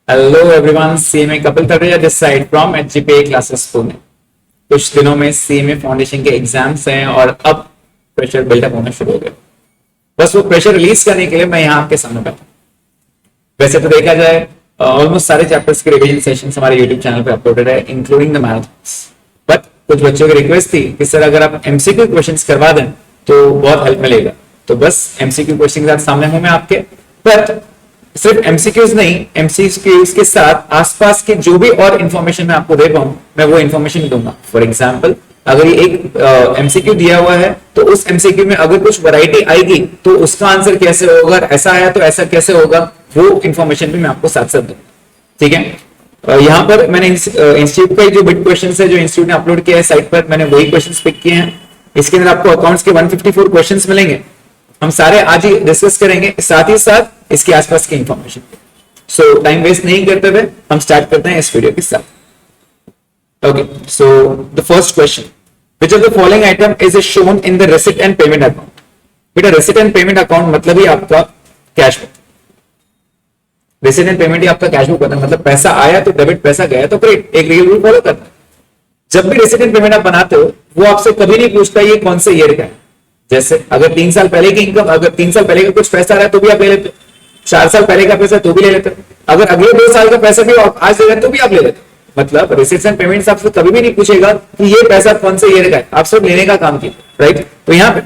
Hello everyone, CMA Kapil Tareja this side from HGPA classes Pune. कुछ दिनों में सीएमए फाउंडेशन के एग्जाम्स हैं और अब प्रेशर बिल्डअप होना शुरू हो गया। बस वो प्रेशर रिलीज करने के लिए मैं यहाँ आपके सामने बैठा। वैसे तो देखा जाए ऑलमोस्ट सारे चैप्टर्स के रिवीजन सेशंस हमारे यूट्यूब चैनल पे अपलोडेड है, इंक्लूडिंग द मैराथन्स। बट कुछ बच्चों की रिक्वेस्ट थी कि सर अगर आप एमसीक्यू क्वेश्चंस करवा दें तो बहुत हेल्प मिलेगा। तो बस एमसीक्यू क्वेश्चन के साथ सामने हूं मैं आपके। बट सिर्फ एमसीक्यूज नहीं, एमसीक्यूज के साथ आसपास के जो भी और इंफॉर्मेशन मैं आपको दे पाऊं मैं वो इंफॉर्मेशन दूंगा। फॉर एग्जांपल, अगर ये एक एमसीक्यू दिया हुआ है तो उस एमसीक्यू में अगर कुछ वैरायटी आएगी तो उसका आंसर कैसे होगा, ऐसा आया तो ऐसा कैसे होगा, वो इंफॉर्मेशन भी मैं आपको साथ साथ दूंगा। ठीक है। यहाँ पर मैंने इंस्टीट्यूट का जो बिट क्वेश्चन है जो इंस्टीट्यूट ने अपलोड किया है साइट पर, मैंने वही क्वेश्चन पिक किए हैं। इसके अंदर आपको अकाउंट्स के 154 क्वेश्चन मिलेंगे। हम सारे आज ही डिस्कस करेंगे, साथ ही साथ इसके आसपास की इंफॉर्मेशन। सो टाइम वेस्ट नहीं करते हुए हम स्टार्ट करते हैं इस वीडियो के साथ। Okay, so the first question, which of the following item is shown in the receipt and payment account. बेटा रिसिप्ट एंड पेमेंट अकाउंट मतलब ही आपका cash book. Receipt and payment ही आपका कैश बुक होता है, मतलब पैसा आया तो डेबिट, पैसा गया तो क्रेडिट, एक रियल रूल फॉलो करता है। जब भी रिसिप्ट एंड पेमेंट आप बनाते हो वो आपसे कभी नहीं पूछता ये कौन से ईयर का है। जैसे अगर 3 साल पहले की इनकम, अगर 3 साल पहले का कुछ पैसा आ रहा है तो भी आप ले लेते हो, 4 साल पहले का पैसा तो भी ले लेते हो, अगर अगले 2 साल का पैसा भी आज ले लेते तो भी आप ले लेते हो। मतलब रिसिप्ट्स एंड पेमेंट्स आपसे कभी भी नहीं पूछेगा कि ये पैसा कौन से ईयर का है, आप सिर्फ लेने का काम कीजिए, राइट। तो यहाँ पे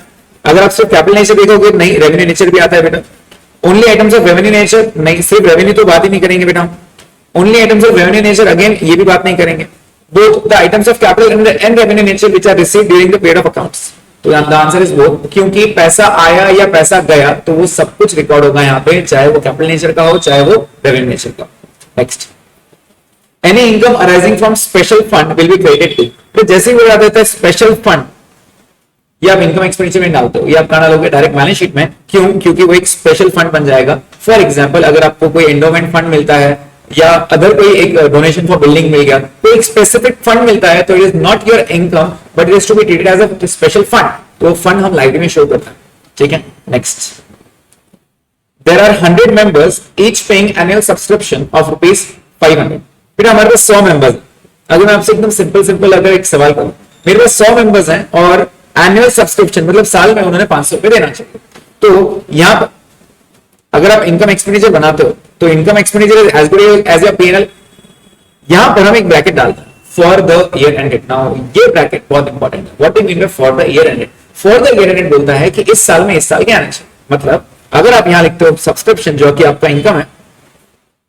अगर आप सिर्फ कैपिटल नेचर देखोगे, नहीं रेवेन्यू नेचर भी आता है बेटा। Only items of revenue nature, नहीं सिर्फ रेवेन्यू तो बात ही नहीं करेंगे बेटा। Only items of revenue nature, again ये भी बात नहीं करेंगे। Both the items of capital and revenue nature which are received during the period of accounts. तो द आंसर इज बोथ, क्योंकि पैसा आया या पैसा गया तो वो सब कुछ रिकॉर्ड होगा यहाँ पे, चाहे वो कैपिटल नेचर का हो चाहे वो रेवेन्यू नेचर का। Next, any income arising from special fund will be credited to. तो जैसे ही बोला देता है स्पेशल फंड, ये आप इनकम एक्सपेंडिचर में डालते हो, ये आप कहां डालोगे, डायरेक्ट बैलेंस शीट में। क्यों? क्योंकि वो एक स्पेशल फंड बन जाएगा। फॉर एग्जाम्पल, अगर आपको कोई एंडोमेंट फंड मिलता है या अदर कोई एक डोनेशन फॉर बिल्डिंग मिल गया, तो एक स्पेसिफिक फंड मिलता है, तो it is not your income but it is to be treated as a special fund. तो फंड हम लाइब्रेरी में शो करते हैं। ठीक है। Next, there are 100 members each paying annual subscription of ₹500। फिर हमारे पास 100 मेंबर्स। अगर मैं आपसे एकदम सिंपल अगर एक सवाल करूं, मेरे पास 100 मेंबर्स हैं और एनुअल सब्सक्रिप्शन मतलब साल में उन्होंने 500 रुपए देना चाहिए। तो यहां पर अगर आप इनकम एक्सपेंडिचर बनाते हो तो income expenditure as good as your P&L। यहां पर हम एक ब्रैकेट डालते हैं for the year ended. Now ये ब्रैकेट बहुत इंपॉर्टेंट है। What do mean by for the year ended? For the year ended बोलता है कि इस साल में इस साल के आना चाहिए। मतलब अगर आप यहां लिखते हो सब्सक्रिप्शन जो कि आपका इनकम है,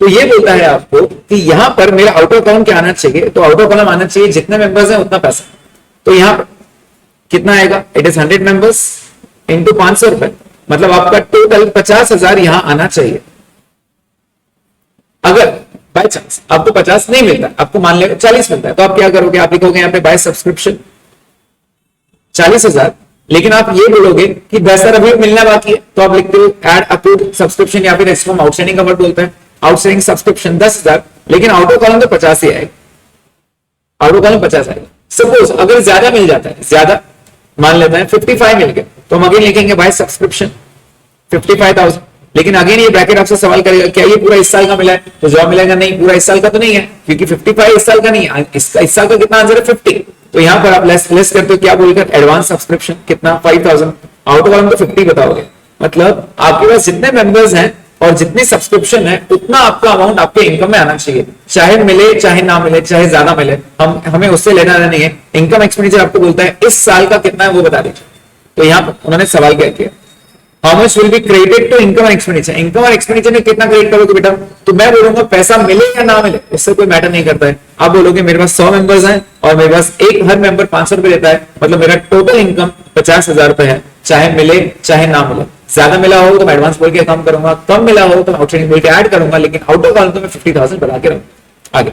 तो ये बोलता है आपको कि यहां पर मेरा आउट ऑफ कॉलम क्या आना चाहिए, तो आउट ऑफ कॉलम आना चाहिए जितने मेंबर्स हैं उतना पैसा। तो यहां पर कितना आएगा? इट इज 100 मेंबर्स इंटू 500 रुपए, मतलब आपका टोटल 50,000 यहां आना चाहिए। अगर बाय चांस आपको 50 नहीं मिलता, आपको मान लिया 40 मिलता है, तो आप क्या करोगे? आप लिखोगे यहाँ पे बाय सब्सक्रिप्शन 40,000, लेकिन आप ये बोलोगे कि 10,000 अभी मिलना बाकी है, तो आप लिखते हो एड अप्रूव्ड सब्सक्रिप्शन, या फिर इसको हम आउटस्टैंडिंग का वर्ड बोलते हैं, आउटस्टैंडिंग सब्सक्रिप्शन 10,000, लेकिन आउट ऑफ कॉलम तो 50 ही आएगा। आउट ऑफ कॉलम 50 आएगा। सपोज अगर ज्यादा मिल जाता है, ज्यादा मान लेते हैं 55 मिल गया, तो हम अगेन लिखेंगे बाय सब्सक्रिप्शन 55,000। लेकिन अगेन ये ब्रैकेट आपसे सवाल करेगा क्या ये पूरा इस साल का मिला है, तो जवाब मिलेगा नहीं, पूरा इस साल का तो नहीं है, क्योंकि 55 इस साल का नहीं है। इस साल का कितना आंसर है? 50। तो यहां पर आप लेस करते हो क्या बोलकर? एडवांस सब्सक्रिप्शन कितना? 5,000। आउट ऑफ कॉलम तो 50 बताओगे। मतलब आपके पास जितने मेंबर्स हैं और जितनी सब्सक्रिप्शन है उतना आपका अमाउंट आपके इनकम में आना चाहिए, चाहे मिले चाहे ना मिले, चाहे ज्यादा मिले, हमें उससे लेना देना नहीं है। इनकम एक्सपेंडिचर आपको बोलता है इस साल का कितना है वो बता दीजिए। तो यहां पर उन्होंने सवाल क्या किया, how much will be credited to income and expenditure. Income और एक्सपेंडिचर में कितना क्रेडिट करोगे बेटा? तो मैं बोलूंगा पैसा मिले या ना मिले उससे कोई मैटर नहीं करता है। आप बोलोगे मेरे पास 100 मेंबर्स हैं और मेरे पास हर मेंबर 500 रुपए देता है, मतलब मेरा टोटल इनकम 50,000 रुपए है, चाहे मिले चाहे ना मिले। ज्यादा मिला हो तो मैं एडवांस बोल के कम करूंगा, कम मिला हो तो मैं आउटस्टैंडिंग बोल के ऐड करूंगा, लेकिन आउट ऑफ कॉलम तो मैं 50,000 बढ़ा के रखूंगा। आगे,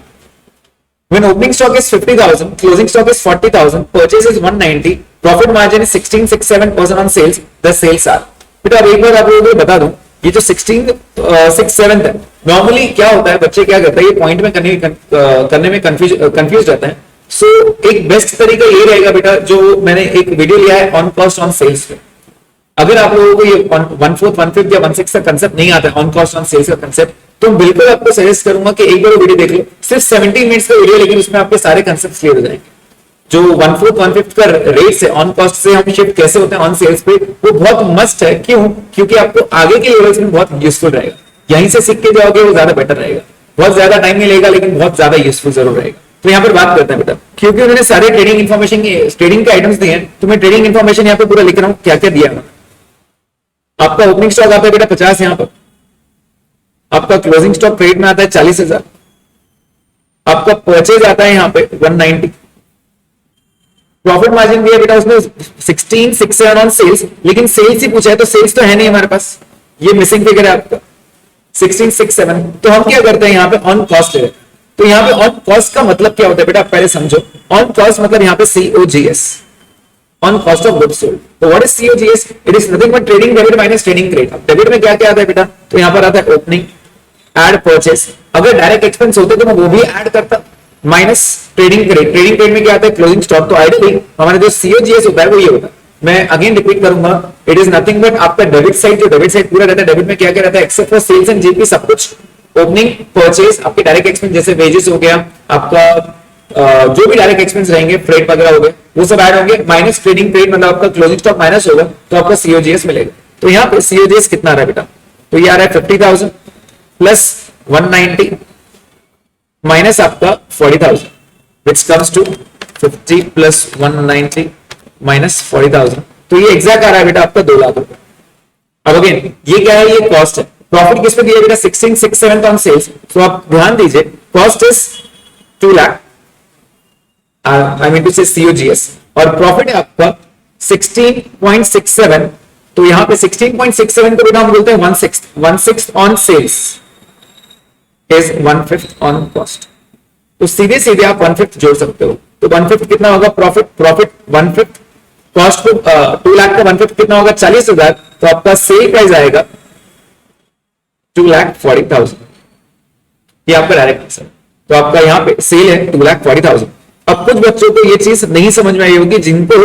when opening stock is 50,000, closing stock is 40,000, purchase is 190, profit margin is 16.67% on sales, the sales are। बेटा अब एक बार आप लोगों को बता दूं, ये जो 16.67 है, नॉर्मली क्या होता है, बच्चे क्या करते हैं, ये पॉइंट में करने में कंफ्यूज रहते हैं। सो एक बेस्ट तरीका ये रहेगा बेटा, जो मैंने एक वीडियो लिया है ऑन कॉस्ट ऑन सेल्स पे। अगर आप लोगों को ये 1/4 1/5 या 1/6 का कंसेप्ट नहीं आता है, ऑन कॉस्ट ऑन सेल्स का कंसेप्ट, तो बिल्कुल आपको सजेस्ट करूंगा कि एक बार वीडियो देख लो, सिर्फ 17 मिनट्स का वीडियो, लेकिन उसमें आपके सारे कंसेप्ट क्लियर हो जाएंगे। जो 1/4 1/5 का रेट से ऑन कॉस्ट से हम शिफ्ट कैसे होते हैं ऑन सेल्स पे, वो बहुत मस्ट है। क्यों? क्योंकि आपको आगे के लेवल्स में बहुत यूजफुल रहेगा। यहीं से सीख के जाओगे वो ज्यादा बेटर रहेगा। बहुत ज्यादा टाइम नहीं लेगा, लेकिन बहुत ज्यादा यूजफुल जरूर रहेगा। तो यहाँ पर बात करते हैं बेटा, क्योंकि उन्होंने सारे ट्रेडिंग इन्फॉर्मेशन ट्रेडिंग के आइटम्स दिए हैं, तो मैं ट्रेडिंग इन्फॉर्मेशन यहाँ पे पूरा लिख रहा हूँ क्या क्या दिया है। आपका ओपनिंग स्टॉक आता है बेटा 50, यहाँ पर आपका क्लोजिंग स्टॉक ट्रेड में आता है 40,000, आपका परचेज आता है यहाँ पे 190, प्रॉफिट मार्जिन दिया बेटा उसमें 1667 ऑन सेल्स, लेकिन सेल्स ही पूछा है तो सेल्स तो है नहीं हमारे पास, ये मिसिंग फिगर है आपका 1667। तो हम क्या करते हैं यहाँ पे ऑन कॉस्ट ले रहे हैं। तो यहाँ पे ऑन कॉस्ट का मतलब क्या होता है बेटा, आप पहले समझो। ऑन कॉस्ट मतलब यहाँ पे COGS, on cost of goods sold. तो what is COGS? It is nothing but trading debit minus trading credit. अब डेबिट में क्या क्या आता है बेटा, तो यहाँ पर आता है ओपनिंग, एड परचेस, अगर डायरेक्ट एक्सपेंस होते तो मैं वो भी ऐड करता, minus trading credit. Trading credit में क्या आता है, क्लोजिंग स्टॉक। तो आइडियली हमारा जो COGS होता है वो ये होता है। मैं अगेन रिपीट करूंगा, इट इज नथिंग बट आपका डेबिट साइड, जो डेबिट साइड पूरा रहता है, डेबिट में क्या क्या रहता है except for sales and GP, सब कुछ ओपनिंग परचेस, आपके डायरेक्ट एक्सपेंस जैसे वेजेस हो गया, आपका जो भी डायरेक्ट एक्सपेंस रहेंगे, फ्रेट वगैरह हो गए, वो सब ऐड होंगे, माइनस ट्रेडिंग क्रेडिट मतलब आपका क्लोजिंग स्टॉक माइनस होगा, तो आपका COGS मिलेगा। तो यहाँ पे COGS कितना आ रहा है बेटा, तो ये आ रहा है 50,000 प्लस 190 माइनस आपका 40,000, which comes to 50 plus 190 minus 40,000, तो ये एग्जैक्ट आ रहा है बेटा आपका 2 लाख रुपए। अब अगेन ये क्या है, ये कॉस्ट है। प्रॉफिट किस पे दिया बेटा, 1667 ऑन सेल्स। तो आप ध्यान दीजिए, cost is 2 lakh, I mean to say COGS, और प्रॉफिट है आपका 16.67। तो यहां पे 16.67 को बेटा हम बोलते हैं 1/6 on sales is 1/5 on cost. तो सीधे सीधे आप 1/5 जोड़ सकते हो। तो 1/5 कितना होगा, प्रॉफिट 1/5 कॉस्ट को 2 लाख का 1/5 कितना होगा, 40,000। तो आपका सेल प्राइस आएगा 2,40,000, ये आपका डायरेक्ट आंसर। तो आपका यहाँ पे सेल है 2,40,000। अब कुछ बच्चों को ये चीज नहीं समझ में आई होगी, जिनको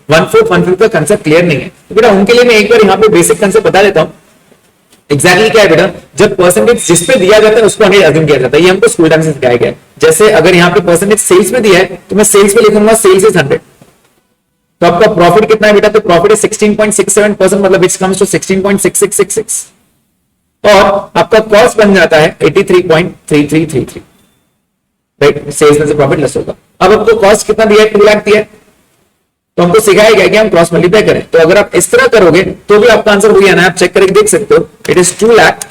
1/4 1/5 का कंसेप्ट क्लियर नहीं है, तो बेटा उनके लिए मैं एक बार यहाँ पे बेसिक कंसेप्ट बता देता हूँ। एग्जैक्टली क्या है बेटा, जब परसेंटेज जिस पे दिया जाता है उसको हमें अज्यूम किया जाता है, ये हमको स्कूल टाइम से सिखाया गया है। जैसे अगर यहाँ पे परसेंटेज सेल्स में दिया है तो मैं सेल्स पे लिखूंगा सेल्स इज 100। तो आपका प्रॉफिट कितना है बेटा, तो प्रॉफिट इज 16.67%, मतलब विच कम्स टू 16.6666, और आपका कॉस्ट बन जाता है 83.3333, राइट। सेल्स में से प्रॉफिट लेस होगा। अब आपको कॉस्ट कितना दिया है, 2 लाख दिया है, तो हमको सिखाया गया कि हम क्रॉस मल्टीप्लाई करें। तो अगर आप इस तरह करोगे तो भी आपका आंसर वही आना है, आप चेक करके देख सकते हो। It is 2 lakh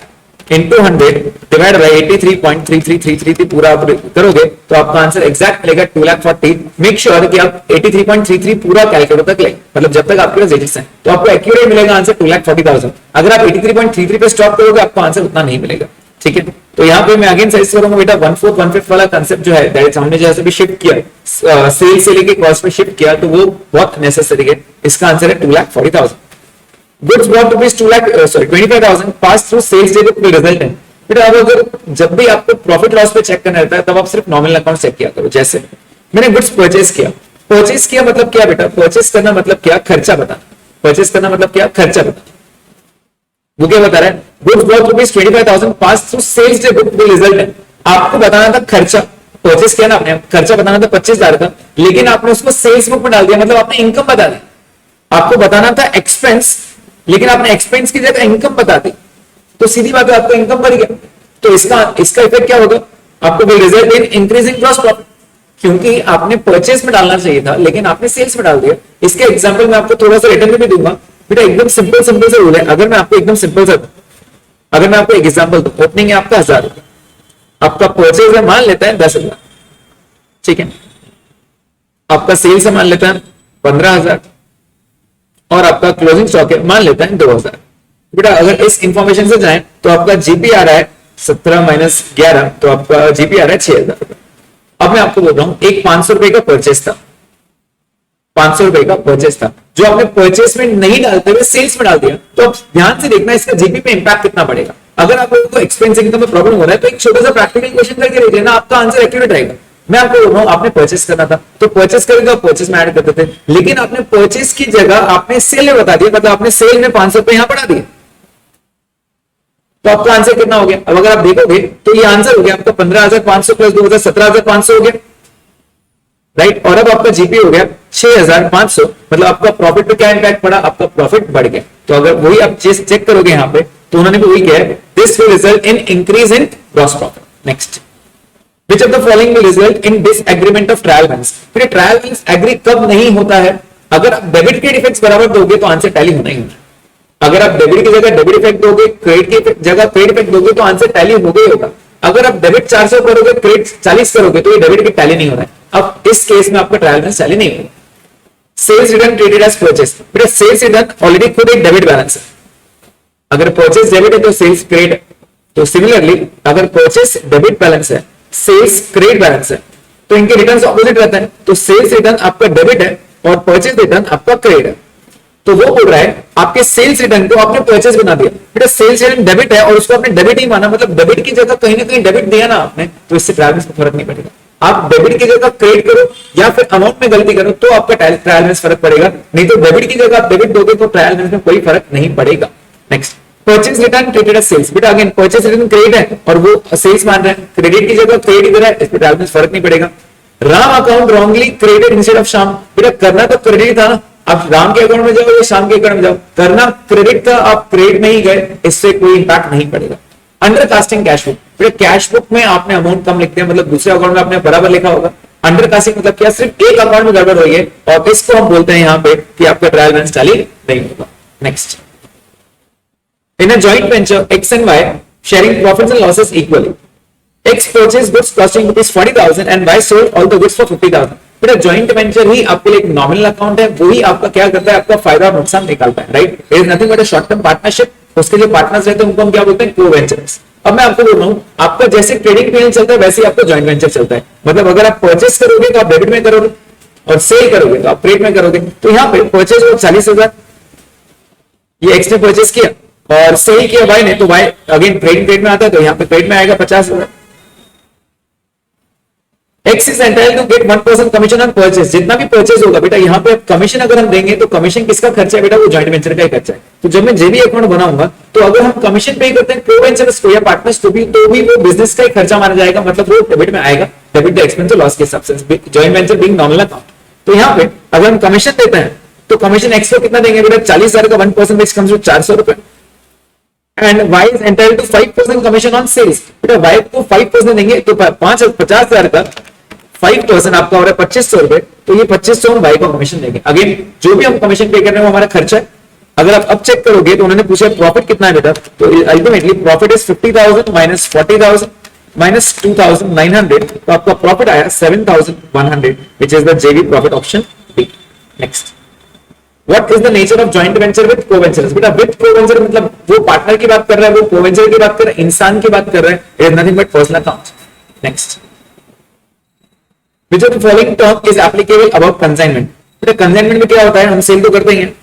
into 100 divide by 83.3333 पूरा आप करोगे तो आपका आंसर एग्जैक्ट मिलेगा 2,40,000। मेक श्योर कि आप 83.33 पूरा कैलकुलेटर तक ले, मतलब जब तक आपके पास डिजिट्स हैं, तो आपको एक्यूरेट मिलेगा आंसर 2,40,000। अगर आप 83.33 पे स्टॉप करोगे आपको आंसर उतना नहीं मिलेगा, ठीक है। तो यहाँ पे मैं अगेन सजेस्ट करूंगा बेटा 1/4 1/5 वाला कंसेप्ट जो है, दैट हमने जैसे भी शिफ्ट किया सेल से लेके कॉस्ट में शिफ्ट किया, तो वो बहुत नेसेसरी है। इसका आंसर है 2,40,000। Goods brought to rupees 25,000 pass through sales debit will result in। बेटा अब अगर जब भी आपको प्रॉफिट लॉस पे चेक करना रहता है तब आप सिर्फ नॉमिनल अकाउंट चेक किया करो। जैसे मैंने गुड्स परचेस किया मतलब क्या बेटा, परचेस करना मतलब क्या, खर्चा बताना। परचेस करना मतलब क्या, खर्चा बताना। वो क्या बता रहा है, goods brought rupees 25,000 pass through sales debit will result in. आपको बताना था खर्चा, परचेस किया ना आपने, खर्चा बताना था 25,000 का, लेकिन आपने उसको सेल्स बुक में डाल दिया, मतलब आपने इनकम बता दी। आपको बताना था एक्सपेंस, लेकिन आपने एक्सपेंस की जगह इनकम बता दी, तो सीधी बात है आपका इनकम बढ़ गया। तो इसका इफेक्ट क्या होगा, आपको will result in increasing gross profit, क्योंकि आपने परचेस में डालना चाहिए था लेकिन आपने सेल्स में डाल दिया। इसके एग्जांपल मैं आपको थोड़ा सा रिटर्न में भी दूंगा बेटा, एकदम सिंपल से रूल है। अगर मैं आपको एकदम सिंपल सा, अगर मैं आपको एक एग्जांपल दूं, ओपनिंग है आपका 1,000 रुपए, आपका परचेज है मान लेता है 10,000, ठीक है, आपका सेल्स है मान लेता है 15,000, और आपका क्लोजिंग स्टॉक है मान लेता है 2,000। बेटा अगर इस इंफॉर्मेशन से जाएं तो आपका जीपी आ रहा है 17 माइनस 11, तो आपका जीपी आ रहा है 6,000 रुपए। अब मैं आपको बोल रहा हूं एक 500 रुपए का परचेस था, 500 रुपए का परचेस था, जो आपने परचेस में नहीं डालते हुए सेल्स में डाल दिया। तो अब ध्यान से देखना इसका जीपी पे इंपैक्ट कितना पड़ेगा। अगर आप लोगों को एक्सपेंस इनकम में प्रॉब्लम हो रहा है तो एक छोटा सा प्रैक्टिकल क्वेश्चन करके देख लेना, आपका आंसर एक्यूरेट रहेगा। मैं आपको बोल रहा हूं आपने परचेस करना था तो परचेस करेंगे आप परचेस में ऐड करते थे, लेकिन आपने परचेस की जगह आपने सेल में बता दिया, मतलब आपने सेल में 500 रुपए यहां बढ़ा दिए, तो आपका आंसर कितना हो गया? अब अगर आप देखोगे तो ये आंसर हो गया आपका 15,500 प्लस 2,000 17,500 हो गया, राइट। और अब आपका जीपी हो गया 6,500, मतलब आपका प्रॉफिट पे क्या इंपैक्ट पड़ा? आपका प्रॉफिट बढ़ गया। तो अगर वही आप चेक करोगे यहाँ पे तो उन्होंने भी वही किया है, this will result in increase in gross profit. Next, which of the following will result in disagreement of trial balance. फिर ट्रायल बैलेंस एग्री कब नहीं होता है? अगर आप डेबिट क्रेडिट इफेक्ट्स बराबर दोगे तो आंसर टैली होना ही होना है। अगर आप डेबिट की जगह डेबिट इफेक्ट दोगे, क्रेडिट की जगह क्रेडिट इफेक्ट दोगे तो आंसर टैली होगा ही होगा। अगर आप डेबिट 400 करोगे, क्रेडिट 40 करोगे तो ये डेबिट की टैली नहीं हो रहा है। अब इस केस में आपका ट्रायल बैलेंस टैली नहीं होगा। Sales return treated as purchase, बेटा सेल्स रिटर्न ऑलरेडी खुद एक डेबिट बैलेंस है। अगर परचेस डेबिट है तो सेल्स क्रेडिट, तो सिमिलरली अगर परचेस डेबिट बैलेंस है, सेल्स क्रेडिट बैलेंस है, तो इनके रिटर्न ऑपोजिट रहता है। तो सेल्स रिटर्न आपका डेबिट है और परचेस रिटर्न आपका क्रेडिट है। तो वो बोल रहा है आपके सेल्स रिटर्न को आपने परचेस बना दिया, बेटा सेल्स रिटर्न डेबिट है और उसको आपने डेबिट ही माना, मतलब डेबिट की जगह कहीं ना कहीं डेबिट दिया ना आपने, तो इससे ट्रायल बैलेंस में फर्क नहीं पड़ेगा। आप डेबिट की जगह क्रेडिट करो या फिर अमाउंट में गलती करो तो आपका ट्रायल बैलेंस फर्क पड़ेगा, नहीं तो डेबिट की जगह आप डेबिट दोगे तो ट्रायल बैलेंस में कोई फर्क नहीं पड़ेगा। Next, purchase return treated as sales, बेटा अगेन परचेज रिटर्न क्रेडिट है और वो सेल्स मान रहे हैं, क्रेडिट की जगह क्रेडिट दे रहा है, इस पे ट्रायल बैलेंस फर्क नहीं पड़ेगा। Ram account wrongly credit instead of Shyam, बेटा करना तो क्रेडिट था ना, आप राम के अकाउंट में जाओ या श्याम के अकाउंट में जाओ, करना क्रेडिट था, आप क्रेडिट में ही गए, इससे कोई इंपैक्ट नहीं पड़ेगा। अंडर कास्टिंग कैश बुक, बेटा कैश बुक में आपने अमाउंट कम लिखते हैं, मतलब दूसरे अकाउंट में आपने बराबर लिखा होगा। अंडर कास्टिंग मतलब क्या? सिर्फ एक अकाउंट में गड़बड़ हुई है और इसको हम बोलते हैं यहाँ पे कि आपका ट्रायल बैलेंस टैली नहीं होगा। Next, in a joint venture X and Y sharing profits and losses equally, X purchased goods costing rupees 40,000 and Y sold all the goods for 50,000। बेटा जॉइंट वेंचर ही आपके लिए एक नॉमिनल अकाउंट है, वही आपका क्या करता है? आपका फायदा और नुकसान निकालता है, right. It is nothing but a short term partnership. उसके जो पार्टनर्स रहते हैं उनको हम क्या बोलते हैं? को वेंचर्स। अब मैं आपको बोल रहा हूँ आपका जैसे ट्रेडिंग पीएल चलता है वैसे ही आपका जॉइंट वेंचर चलता है, मतलब अगर आप परचेस करोगे तो आप डेबिट में करोगे और सेल करोगे तो आप क्रेडिट में करोगे। तो यहाँ पे परचेस हो 40,000, ये एक्स ने परचेस किया और सेल किया वाई ने, तो वाई अगेन क्रेडिट में आता है तो यहाँ पे क्रेडिट में आएगा 50,000। X is entitled to get 1% commission on purchase, जितना भी परचेस होगा बेटा यहाँ पे कमीशन अगर हम देंगे तो कमीशन किसका खर्चा है बेटा? वो जॉइंट वेंचर का ही खर्चा है। तो जब मैं जेबी अकाउंट बनाऊंगा तो अगर हम कमीशन पे करते हैं को वेंचर्स को या पार्टनर्स को भी, तो भी वो बिजनेस का ही खर्चा माना जाएगा, मतलब वो डेबिट में आएगा, डेबिट द एक्सपेंस लॉस के हिसाब से, joint venture being nominal account. तो यहाँ पे अगर हम कमीशन देते हैं तो कमीशन एक्स को कितना देंगे बेटा? 40,000 का 1% विच कम्स टू 400 रुपए। And Y is entitled to 5% commission on sales, बेटा Y को 5% देंगे तो 50,000 का 5% आपका हो रहा है 2,500 रुपए, तो ये 2,500 हम Y को कमीशन देंगे। अगेन जो भी हम कमीशन पे कर रहे हैं वो हमारा खर्चा है। अगर आप अब चेक करोगे तो उन्होंने पूछा प्रॉफिट कितना है बेटा, तो ultimately profit is 50,000 minus 40,000 minus 2,900, तो आपका प्रॉफिट आया 7,100 which is the JB profit option B. Next, what is the nature of joint venture with co-ventures, बेटा विद को-वेंचर मतलब वो पार्टनर की बात कर रहा है, वो को-वेंचर की बात कर रहा है, इंसान की बात कर रहा है, it is nothing but personal account. Next, which of the following term is applicable about consignment, बेटा कंसाइनमेंट में क्या होता है? हम सेल तो करते ही हैं,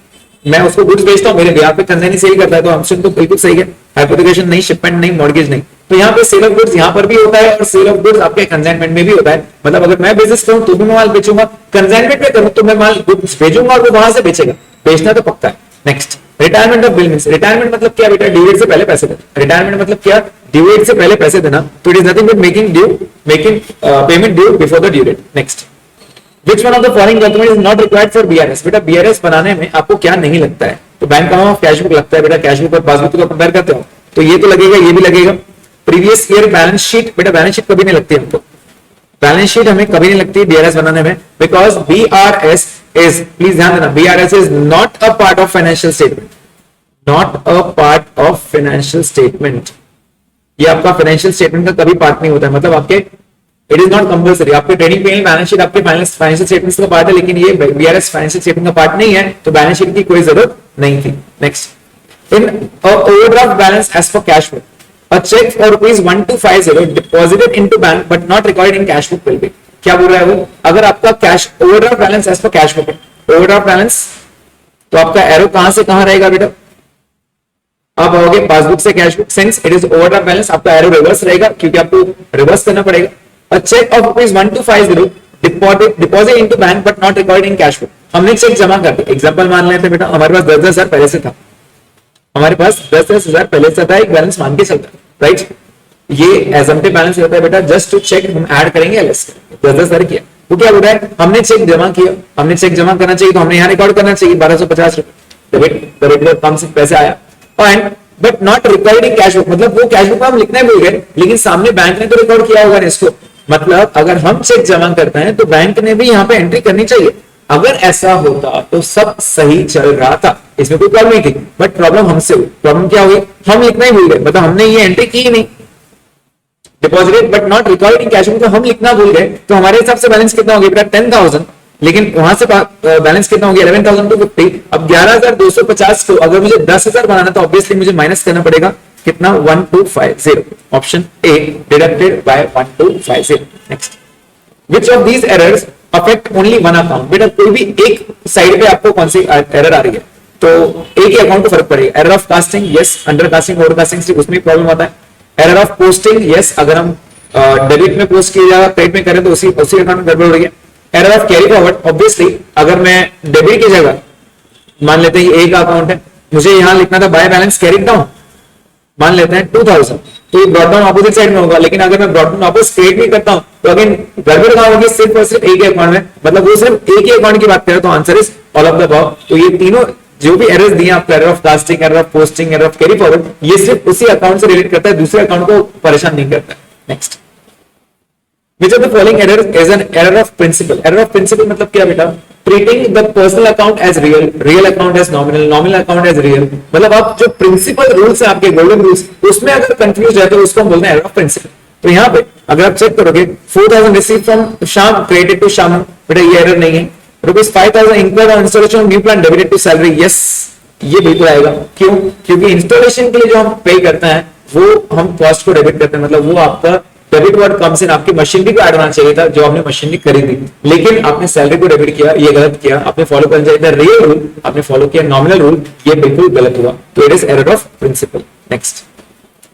मैं उसको गुड्स बेचता हूँ, मेरे ब्याह पे कंसाइनी सेल करता है, तो हमसे तो बिल्कुल सही है, हाइपोथेकेशन नहीं, शिपमेंट नहीं, मॉर्गेज नहीं। तो यहाँ पे सेल ऑफ गुड्स यहाँ पर भी होता है और सेल ऑफ गुड्स आपके कंसाइनमेंट में भी होता है, मतलब अगर मैं बिजनेस करूँ तो भी मैं माल बेचूंगा, कंसाइनमेंट में करूँ तो मैं माल गुड्स भेजूंगा और वो वहां से बेचेगा, बेचना तो पक्का है। Next, retirement of bill means, retirement मतलब क्या बेटा? ड्यू डेट से पहले पैसे देना। रिटायरमेंट मतलब क्या? ड्यू डेट से पहले पैसे देना, तो it is nothing but making payment due before the due date. Next, Which one of the following document is not required for BRS, बेटा BRS बनाने में आपको क्या नहीं लगता है? तो बैंक अकाउंट कैश बुक लगता है बेटा, कैश बुक और पासबुक को कंपेयर करते हो तो ये तो लगेगा, ये भी लगेगा। प्रीवियस ईयर बैलेंस शीट, बेटा बैलेंस शीट कभी नहीं लगती हमको, बैलेंस शीट हमें कभी नहीं लगती BRS बनाने में, बिकॉज BRS इज, प्लीज ध्यान देना, BRS is not a part of financial statement, not a part of financial statement. ये आपका फाइनेंशियल स्टेटमेंट का कभी पार्ट नहीं होता है, मतलब आपके इट इज नॉट कंपल्सरी। आपके ट्रेडिंग पीएल बैलेंस शीट आपके फाइनेंशियल स्टेटमेंट्स का पार्ट है, लेकिन ये बीआरएस फाइनेंशियल स्टेटमेंट का पार्ट नहीं है, तो बैलेंस शीट की कोई जरूरत नहीं थी। Next, in overdraft balance as per cash book, a cheque for ₹1250 deposited into bank but not recorded in cash book will be, क्या बोल रहा है वो? अगर आपका cash overdraft balance as per cash book है, ओवरड्राफ्ट बैलेंस, तो आपका एरो कहां से कहां रहेगा बेटा? आप आओगे पासबुक से cash book, since it is overdraft balance, आपका एरो रिवर्स रहेगा क्योंकि आपको रिवर्स करना पड़ेगा। a check of ₹1250 deposit into bank but not recorded in cash flow. हमने चेक जमा कर दिया. एग्जांपल मान लेते हैं बेटा, हमारे पास 10,000 पहले से था, हमारे पास 10,000 पहले से था, एक बैलेंस मान के चलता है, राइट. ये एजम्प्टिव बैलेंस होता है बेटा, जस्ट टू चेक हम ऐड करेंगे एलएस. 10,000 किया, वो क्या बोल रहा है, हमने चेक जमा किया, हमने चेक जमा करना चाहिए तो हमने यहाँ रिकॉर्ड करना चाहिए 1,250 रुपए, कम से पैसे आया. And but not record in cash book, मतलब वो कैश बुक में हम लिखना भूल गए, लेकिन सामने बैंक ने तो रिकॉर्ड किया होगा इसको. मतलब अगर हम चेक जमा करते हैं तो बैंक ने भी यहाँ पे एंट्री करनी चाहिए. अगर ऐसा होता तो सब सही चल रहा था, इसमें कोई प्रॉब्लम नहीं थी. बट प्रॉब्लम हमसे हुई. प्रॉब्लम क्या हुई, हम लिखना ही भूल गए, मतलब हमने ये एंट्री की ही नहीं, deposited but not record in cash book, हम लिखना भूल गए. तो हमारे हिसाब से बैलेंस कितना हो गया बेटा 10,000, लेकिन वहां से बैलेंस कितना हो गया 11,250. अब 11,250 को अगर मुझे 10,000 बनाना तो ऑब्वियसली मुझे माइनस करना पड़ेगा कितना 1250. Option A deducted by 1250. Next, which of these errors affect only one account. बेटा कोई भी एक साइड पे आपको कौन सी एरर आ रही है तो एक ही अकाउंट को फर्क पड़ेगा. Error of casting, yes. Under casting, over casting, उसमें प्रॉब्लम आता है. Error of posting, yes. अगर हम डेबिट में पोस्ट किया जाएगा, क्रेडिट में करें तो उसी अकाउंट में गड़बड़ हो रही है. Error of carry forward, obviously अगर मैं डेबिट की जगह मान लेते हैं ए का अकाउंट है, मुझे यहां लिखना था बाय बैलेंस कैरिड डाउन, मान लेते हैं 2,000, तो ये ब्रॉट डाउन ऑपोजिट साइड में होगा. लेकिन अगर मैं ब्रॉट डाउन वापस क्रिएट नहीं करता हूं तो अगेन गड़बड़ कहां होगी, सिर्फ और सिर्फ एक ही अकाउंट में, मतलब वो सिर्फ एक ही अकाउंट की बात करें तो answer is all of the above. तो ये तीनों जो भी एरर्स दिए आपको, error of casting, error of posting, error of carry forward, ये सिर्फ उसी अकाउंट से रिलेट करता है, दूसरे अकाउंट को परेशान नहीं करता. Next, which of the following errors is an error of principle. Error of principle मतलब क्या बेटा, treating the personal account as real, real account as nominal, nominal account as real. मतलब आप जो प्रिंसिपल रूल्स हैं आपके गोल्डन रूल्स, उसमें अगर कंफ्यूज है तो उसको हम बोलते हैं error of principle. तो यहाँ पे अगर आप चेक करोगे 4,000 received from Shyam credited to Shyam, बेटा ये एरर नहीं है. Rupees 5,000 incurred on installation of new plant debited to salary, yes, ये बिल्कुल आएगा. क्यों, क्योंकि इंस्टॉलेशन के लिए जो हम पे करते हैं वो हम कॉस्ट को डेबिट करते हैं, मतलब वो आपका डेबिट वर्ड कम्स इन, आपकी मशीनरी को ऐड होना चाहिए था जो आपने मशीनरी खरीदी, लेकिन आपने सैलरी को डेबिट किया, ये गलत किया. आपने फॉलो करना चाहिए था रियल रूल, आपने फॉलो किया नॉमिनल रूल, ये बिल्कुल गलत हुआ. तो it is error of principle. Next,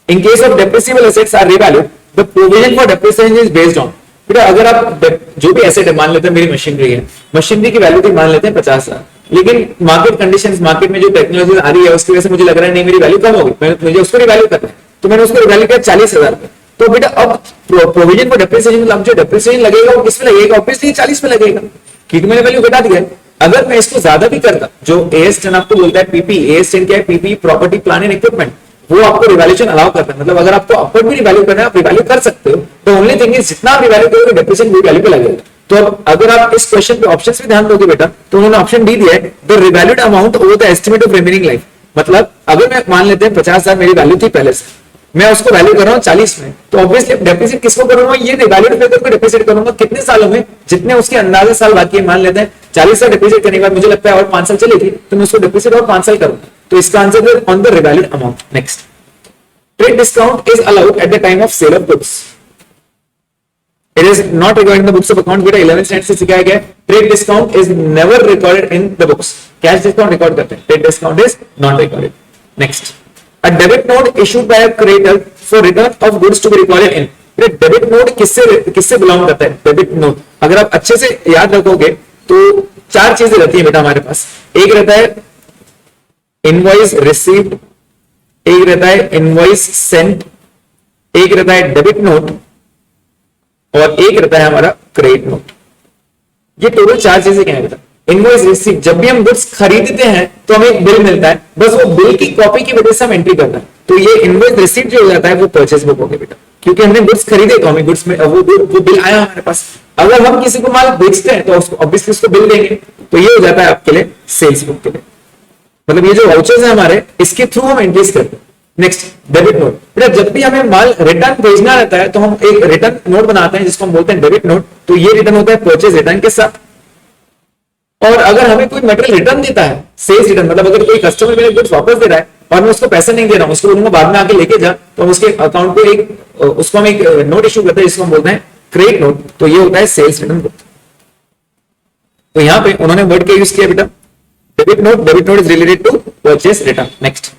in case of depreciable assets are revalued, the provision for depreciation is based on. बेटा अगर आप जो भी एसेट है, मान लेते हैं मेरी मशीनरी है, मशीनरी की वैल्यू थी मान लेते हैं 50,000, लेकिन मार्केट कंडीशंस, मार्केट में जो टेक्नोलॉजी आ रही है उसकी वजह से मुझे लग रहा है नहीं मेरी वैल्यू कम होगी, मुझे उसको रिवैल्यू करना है, तो मैंने उसको रिवैल्यू किया 40,000 पे. तो बेटा अब प्रोविजन फॉर डेप्रिसिएशन, मतलब जो डेप्रिसिएशन लगेगा वो किस में लगेगा, ऑब्वियसली 40 में लगेगा, क्योंकि मैंने वैल्यू घटा दिया है. अगर मैं इसको ज्यादा भी करता, जो AS10 आपको बोलता है पीपी, AS10 क्या है, PP property plant and equipment, वो आपको रिवैल्यूएशन अलाउ करता है. मतलब अगर आपको अपवर्ड भी रिवैल्यू करना है आप रिवैल्यू कर सकते हो. तो ओनली थिंग इज जितना आप रिवैल्यू करोगे डेप्रिसिएशन भी वैल्यू पे लगेगा. तो अब अगर आप इस क्वेश्चन पे ऑप्शंस भी ध्यान दोगे बेटा, तो उन्होंने ऑप्शन डी दिया है, the revalued amount over the estimate of remaining life. मतलब अगर मैं मान लेते हैं 50,000 मेरी वैल्यू थी पहले से, मैं उसको वैल्यू कर रहा हूं 40 में, तो ऑब्वियसली डेप्रिसिएट किसको करूंगा, ये रिवैल्यूड मेथड को डेप्रिसिएट करूंगा कितने सालों में, जितने उसके अंदाजे साल बाकी है. मान लेते हैं 40 साल डेप्रिसिएट करने के बाद मुझे लगता है और 5 साल चलेगी, तो मैं उसको डेप्रिसिएट और 5 साल करूंगा. तो इसका आंसर है on the revalued amount. Next, trade discount is allowed at the time of sale of goods. It is not recorded in the books of account. बेटा 11th स्टैंडर्ड से सिखाया गया trade discount is never recorded in the books. Cash discount record करते हैं, trade discount is not recorded. Next, a debit note issued by a creditor for return of goods to be recorded in. Debit note किससे belong करता है, debit note अगर आप अच्छे से याद रखोगे तो 4 चीजें रहती है बेटा हमारे पास. एक रहता है इनवॉइस रिसीव्ड, एक रहता है इनवॉइस सेंट, एक रहता है डेबिट नोट, और एक रहता है हमारा क्रेडिट नोट. ये टोटल 4 चीजें क्या है बेटा. इनवॉइस रिसीव, जब भी हम गुड्स खरीदते हैं तो हमें एक बिल मिलता है, बस वो बिल की कॉपी की वजह से हम एंट्री करते हैं. तो ये इनवॉइस रिसीव जो हो जाता है वो परचेस बुक हो गया बेटा, क्योंकि हमने गुड्स खरीदे तो हमें गुड्स में वो बिल आया हमारे पास. अगर हम किसी को माल बेचते हैं तो उसको ऑब्वियसली उसको बिल देंगे, तो ये हो जाता है आपके लिए सेल्स बुक के लिए. मतलब ये जो वाउचर्स है हमारे, इसके थ्रू हम एंट्रीज करते हैं. Next, debit note. बेटा जब भी हमें माल रिटर्न भेजना रहता है तो हम एक रिटर्न नोट बनाते हैं जिसको हम बोलते हैं डेबिट नोट. तो ये रिटर्न होता है परचेज रिटर्न के साथ. और अगर हमें कोई मटेरियल रिटर्न देता है, सेल्स रिटर्न, मतलब अगर कोई कस्टमर मेरे गुड्स वापस दे रहा है और मैं उसको पैसा नहीं दे रहा हूं, उसको बोलूंगा बाद में आके लेके जा, तो हम उसके अकाउंट को उसको हम एक नोट इशू करते हैं जिसको हम बोलते हैं क्रेडिट नोट. तो ये होता है सेल्स रिटर्न बुक. तो यहां पे उन्होंने वर्ड क्या यूज किया बेटा, debit note. Debit note is related to purchase return. Next,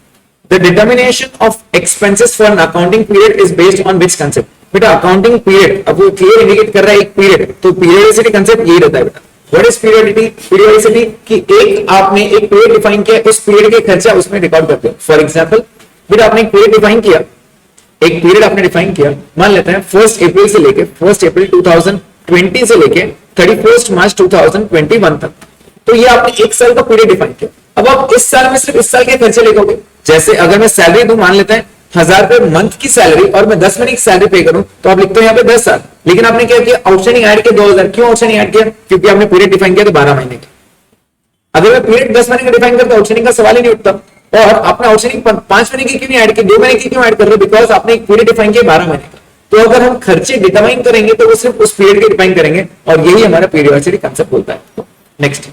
the determination of expenses for an accounting period is based on which concept. बेटा अकाउंटिंग पीरियड, अब वो क्लियर इंडिकेट कर रहा है एक पीरियड, तो पीरियडिसिटी कंसेप्ट यही रहता है बेटा। What is पीरियडिटी? पीरियडिसिटी कि एक आपने एक पीरियड डिफाइन किया, उस पीरियड के खर्चा उसमें रिकॉर्ड करते हो। फॉर एग्जांपल बेटा आपने एक पीरियड डिफाइन किया, एक पीरियड आपने डिफाइन किया, मान लेते हैं 1 अप्रैल से लेके 1 अप्रैल 2020 से लेके 31 मार्च 2021 तक, तो ये आपने एक साल का पीरियड डिफाइन किया। अब आप इस साल में सिर्फ इस साल के खर्चे लेके, जैसे अगर मैं सैलरी दूं, मान लेते हैं 1000 रुपए मंथ की सैलरी और मैं 10 महीने की सैलरी पे करूं, तो आप लिखते हो यहाँ पे 10 साल, लेकिन आपने क्या किया, आउटस्टैंडिंग ऐड किया 2000। क्यों आउटस्टैंडिंग ऐड किया? क्योंकि आपने पीरियड डिफाइन किया तो 12 महीने का। अगर मैं पीरियड 10 महीने का डिफाइन करता, आउटस्टैंडिंग का सवाल ही नहीं उठता। और आपने आउटस्टैंडिंग 5 महीने की क्यों नहीं ऐड की, 2 महीने की क्यों ऐड कर रहे हो? बिकॉज आपने एक पीरियड डिफाइन किया 12 महीने का। तो अगर हम खर्चे डिटरमाइन करेंगे तो वो सिर्फ उस पीरियड के डिफाइन करेंगे, और यही हमारा पीरियडिसिटी कंसेप्ट बोलता है। Next,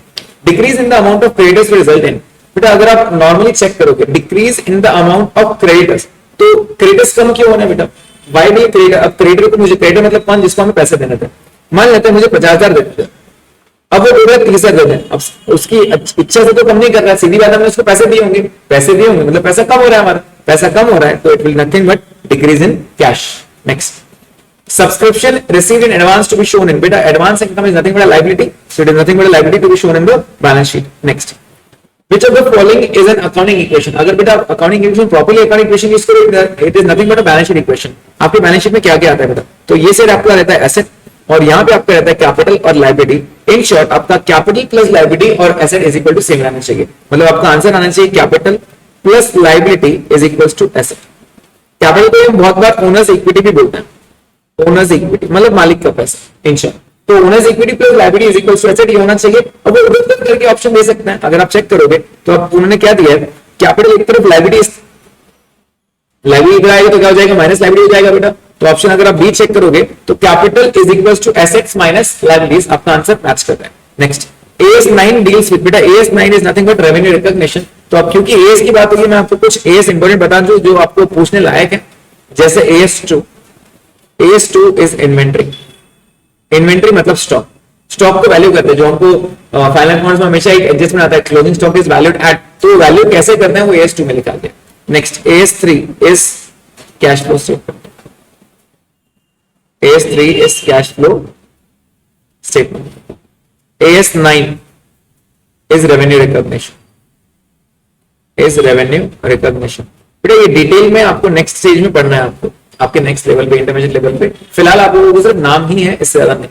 decrease in the amount of creditors will result इन। बेटा अगर आप नॉर्मली चेक करोगे, decrease in the amount of creditors, तो क्रेडिटर्स कम क्यों होना है बेटा? वाई विल क्रेडिटर, अब क्रेडिटर को मुझे, क्रेडिटर मतलब कौन, जिसको हमें पैसे देने थे। मान लेते हैं मुझे 50,000 देते थे, अब वो बोल रहा है 30,000 दे दें। अब उसकी इच्छा से तो कम नहीं कर रहा है, सीधी बात है, हमने उसको पैसे दिए होंगे, पैसे दिए होंगे मतलब पैसा कम हो रहा है, हमारा पैसा कम हो रहा है, तो it will nothing but decrease in cash. Next, subscription received in advance to be shown in. बेटा advance income is nothing but a liability, so it is nothing but a liability to be shown in the balance sheet. Next, which of the following is an accounting equation? अगर बेटा accounting equation properly accounting equation use करो, it is nothing but a balance sheet equation. आपके balance sheet में क्या क्या आता है बेटा? तो ये साइड आपका रहता है एसेट, और यहाँ पे आपका रहता है कैपिटल और लायबिलिटी। इन शॉर्ट आपका कैपिटल प्लस लायबिलिटी और asset is equal to same रहना चाहिए, मतलब आपका आंसर आना चाहिए capital plus liability is equal to asset. Capital को हम बहुत बार ओनर्स इक्विटी भी बोलते हैं, ओनर्स इक्विटी मतलब मालिक का पैसा। इन शॉर्ट तो owners equity plus liability is equal to asset, ये होना चाहिए। अब वो उधर करके ऑप्शन दे सकते हैं, अगर आप चेक करोगे तो आप उन्होंने क्या दिया है, कैपिटल एक तरफ लायबिलिटी, लायबिलिटी इधर आएगा तो क्या हो जाएगा, माइनस लायबिलिटी हो जाएगा बेटा। तो ऑप्शन अगर आप बी चेक करोगे तो capital is equal to assets minus liabilities, आपका आंसर मैच करता है। नेक्स्ट, AS9 डील्स विद, बेटा AS9 is nothing but revenue recognition. तो अब क्योंकि AS की बात होगी, मैं आपको कुछ AS इंपोर्टेंट बता दूं जो आपको पूछने लायक है, जैसे AS2 इज इन्वेंट्री। इन्वेंट्री मतलब स्टॉक, स्टॉक को वैल्यू करते हैं, जो हमको फाइनल अकाउंट्स में हमेशा एक एडजस्टमेंट आता है, closing stock is valued eight, तो वैल्यू कैसे करते हैं वो AS2 में लिखा गया। Next, AS3 is cash flow statement, AS3 is cash flow statement. AS9 is revenue recognition, is revenue recognition. बेटा ये डिटेल में आपको नेक्स्ट स्टेज में पढ़ना है, आपको आपके नेक्स्ट लेवल पे, इंटरमीडिएट लेवल पे। फिलहाल आप लोगों को सिर्फ नाम ही है, इससे ज्यादा नहीं।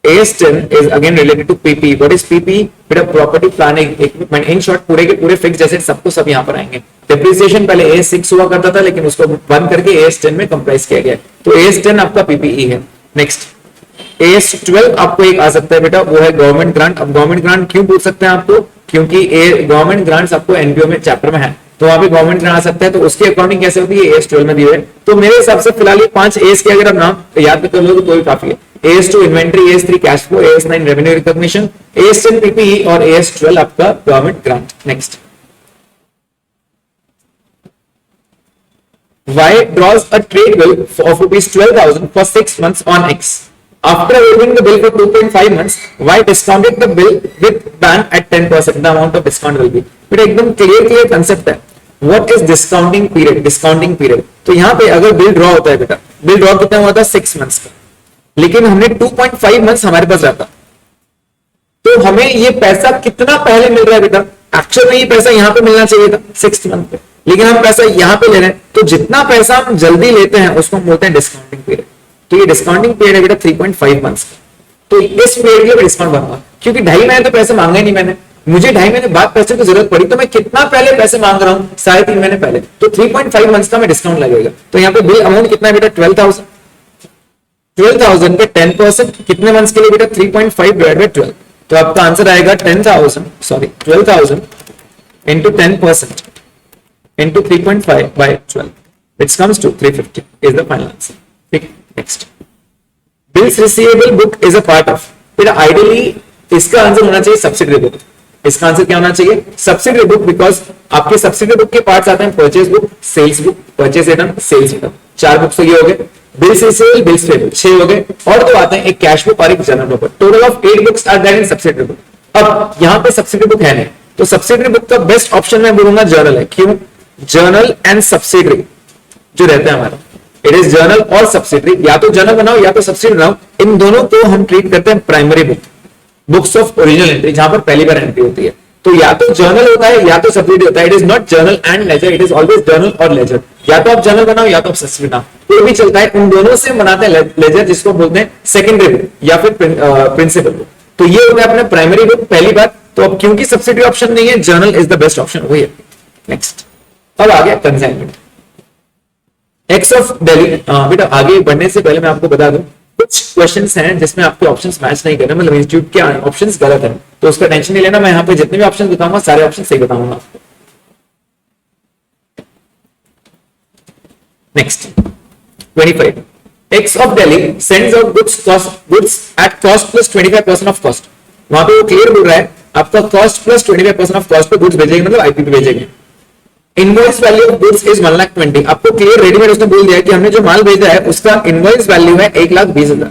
AS10 is again related to PP। What is PP? बेटा property plant equipment. In short पूरे के पूरे फिक्स एसेट सबको सब यहाँ पर आएंगे। डिप्रिसिएशन पहले AS6 हुआ करता था, लेकिन उसको बंद करके AS10 में कंप्राइज किया गया, तो AS10 आपका PPE है। नेक्स्ट, AS12 आपको एक आ सकता है बेटा, वो है गवर्नमेंट ग्रांट। अब गवर्नमेंट ग्रांट क्यों पूछ सकते हैं आपको, क्योंकि गवर्नमेंट ग्रांट्स आपको NPO में चैप्टर में है, तो वहां पे गवर्नमेंट ग्रांट आ सकता है, तो उसकी अकाउंटिंग कैसे होती है, AS12 में दिए हुए। तो मेरे हिसाब से फिलहाल ये 5 AS के अगर आप नाम याद कर लो तो कोई काफी है। AS2 inventory, AS3 cash flow, AS9 revenue recognition, AS10 PPE और AS12 आपका government grant. Next, Y draws a trade bill of rupees 12,000 for 6 months on X. After waiving the bill for 2.5 months, Y discounted the bill with bank at 10%. The amount of discount will be. बेटा एकदम clear concept है। What is discounting period? Discounting period. तो यहाँ पे अगर bill draw होता है बेटा, बिल ड्रॉ कितना हुआ था 6 मंथ्स का, लेकिन हमने 2.5 मंथ्स हमारे पास रहता, तो हमें ये पैसा कितना पहले मिल रहा है बेटा, एक्चुअल में ये पैसा यहाँ पे मिलना चाहिए था 6th मंथ पे, लेकिन हम पैसा यहाँ पे ले रहे हैं, तो जितना पैसा हम जल्दी लेते हैं उसको हम बोलते हैं डिस्काउंटिंग पीरियड। तो ये डिस्काउंटिंग पीरियड है बेटा 3.5 मंथ्स का। तो इस पीरियड के लिए डिस्काउंट बनूंगा, क्योंकि 2.5 महीने तो पैसे मांगे नहीं मैंने, मुझे 2.5 महीने बाद पैसे की जरूरत पड़ी, तो मैं कितना पहले पैसे मांग रहा हूँ, 3.5 महीने पहले, तो 3.5 मंथ्स का मैं डिस्काउंट लगेगा। तो यहाँ पे बिल अमाउंट कितना है बेटा 12,000, 12,000 पे 10% कितने मंथ्स के लिए बेटा 3.5 डिवाइड बाय 12, तो आपका आंसर आएगा 12,000 into 10% into 3.5 by 12, which comes to 350 is the final answer. ठीक, next, bills receivable book is a part of, बेटा आइडियली इसका आंसर होना चाहिए सब्सिडरी बुक। इसका आंसर क्या होना चाहिए, सब्सिडरी बुक, बिकॉज आपके सब्सिडरी बुक के पार्ट्स आते हैं purchase book, sales book, purchase return, sales return, 4 books तो ये हो गए, बिल्स रिसीवेबल, बिल्स पेबल 6 हो गए, और तो आते हैं एक कैश बुक और एक general book. Total of 8 books are there in subsidiary book. अब यहाँ पे सब्सिडरी बुक है नहीं, तो सब्सिडरी बुक का बेस्ट ऑप्शन मैं बोलूंगा जर्नल है। क्यों, जर्नल एंड सब्सिडरी जो रहता है हमारा, इट इज जर्नल और सब्सिडरी, या तो जर्नल बनाओ या तो सब्सिडरी बनाओ, इन दोनों को हम ट्रीट करते हैं primary book, books of original entry, जहां पर पहली बार एंट्री होती है। तो या तो जर्नल होता है या तो सब्सिडरी होता है। It is not journal and ledger, it is always journal और लेजर। या तो आप जर्नल बनाओ या तो आप सब्सिडरी बनाओ, कोई भी चलता है, उन दोनों से बनाते हैं लेजर, जिसको बोलते हैं सेकेंडरी बुक या फिर प्रिंसिपल बुक। तो ये हो गया अपने प्राइमरी बुक पहली बात। तो अब क्योंकि सब्सिडरी ऑप्शन नहीं है, journal is the best option, वही है। नेक्स्ट, अब आ गया कंसाइनमेंट। X of Delhi. बेटा आगे बढ़ने से पहले मैं आपको बता दूं, कुछ क्वेश्चंस हैं जिसमें आपके ऑप्शंस मैच नहीं कर रहे, मतलब इंस्टीट्यूट के ऑप्शंस गलत हैं, तो उसका टेंशन नहीं लेना। मैं यहाँ पे जितने भी ऑप्शन बताऊंगा सारे ऑप्शन सही बताऊंगा आपको। Next 25, x of Delhi sends out goods at cost plus 25% of cost. वहां पे वो क्लियर बोल रहा है आपका कॉस्ट प्लस 25% ऑफ कॉस्ट पे गुड्स भेजेंगे, मतलब आईपी पे भेजेंगे। Invoice value of goods is 1,20,000। आपको क्लियर रेडीमेड उसने बोल दिया कि हमने जो माल भेजा है उसका इनवॉइस वैल्यू है 1,20,000।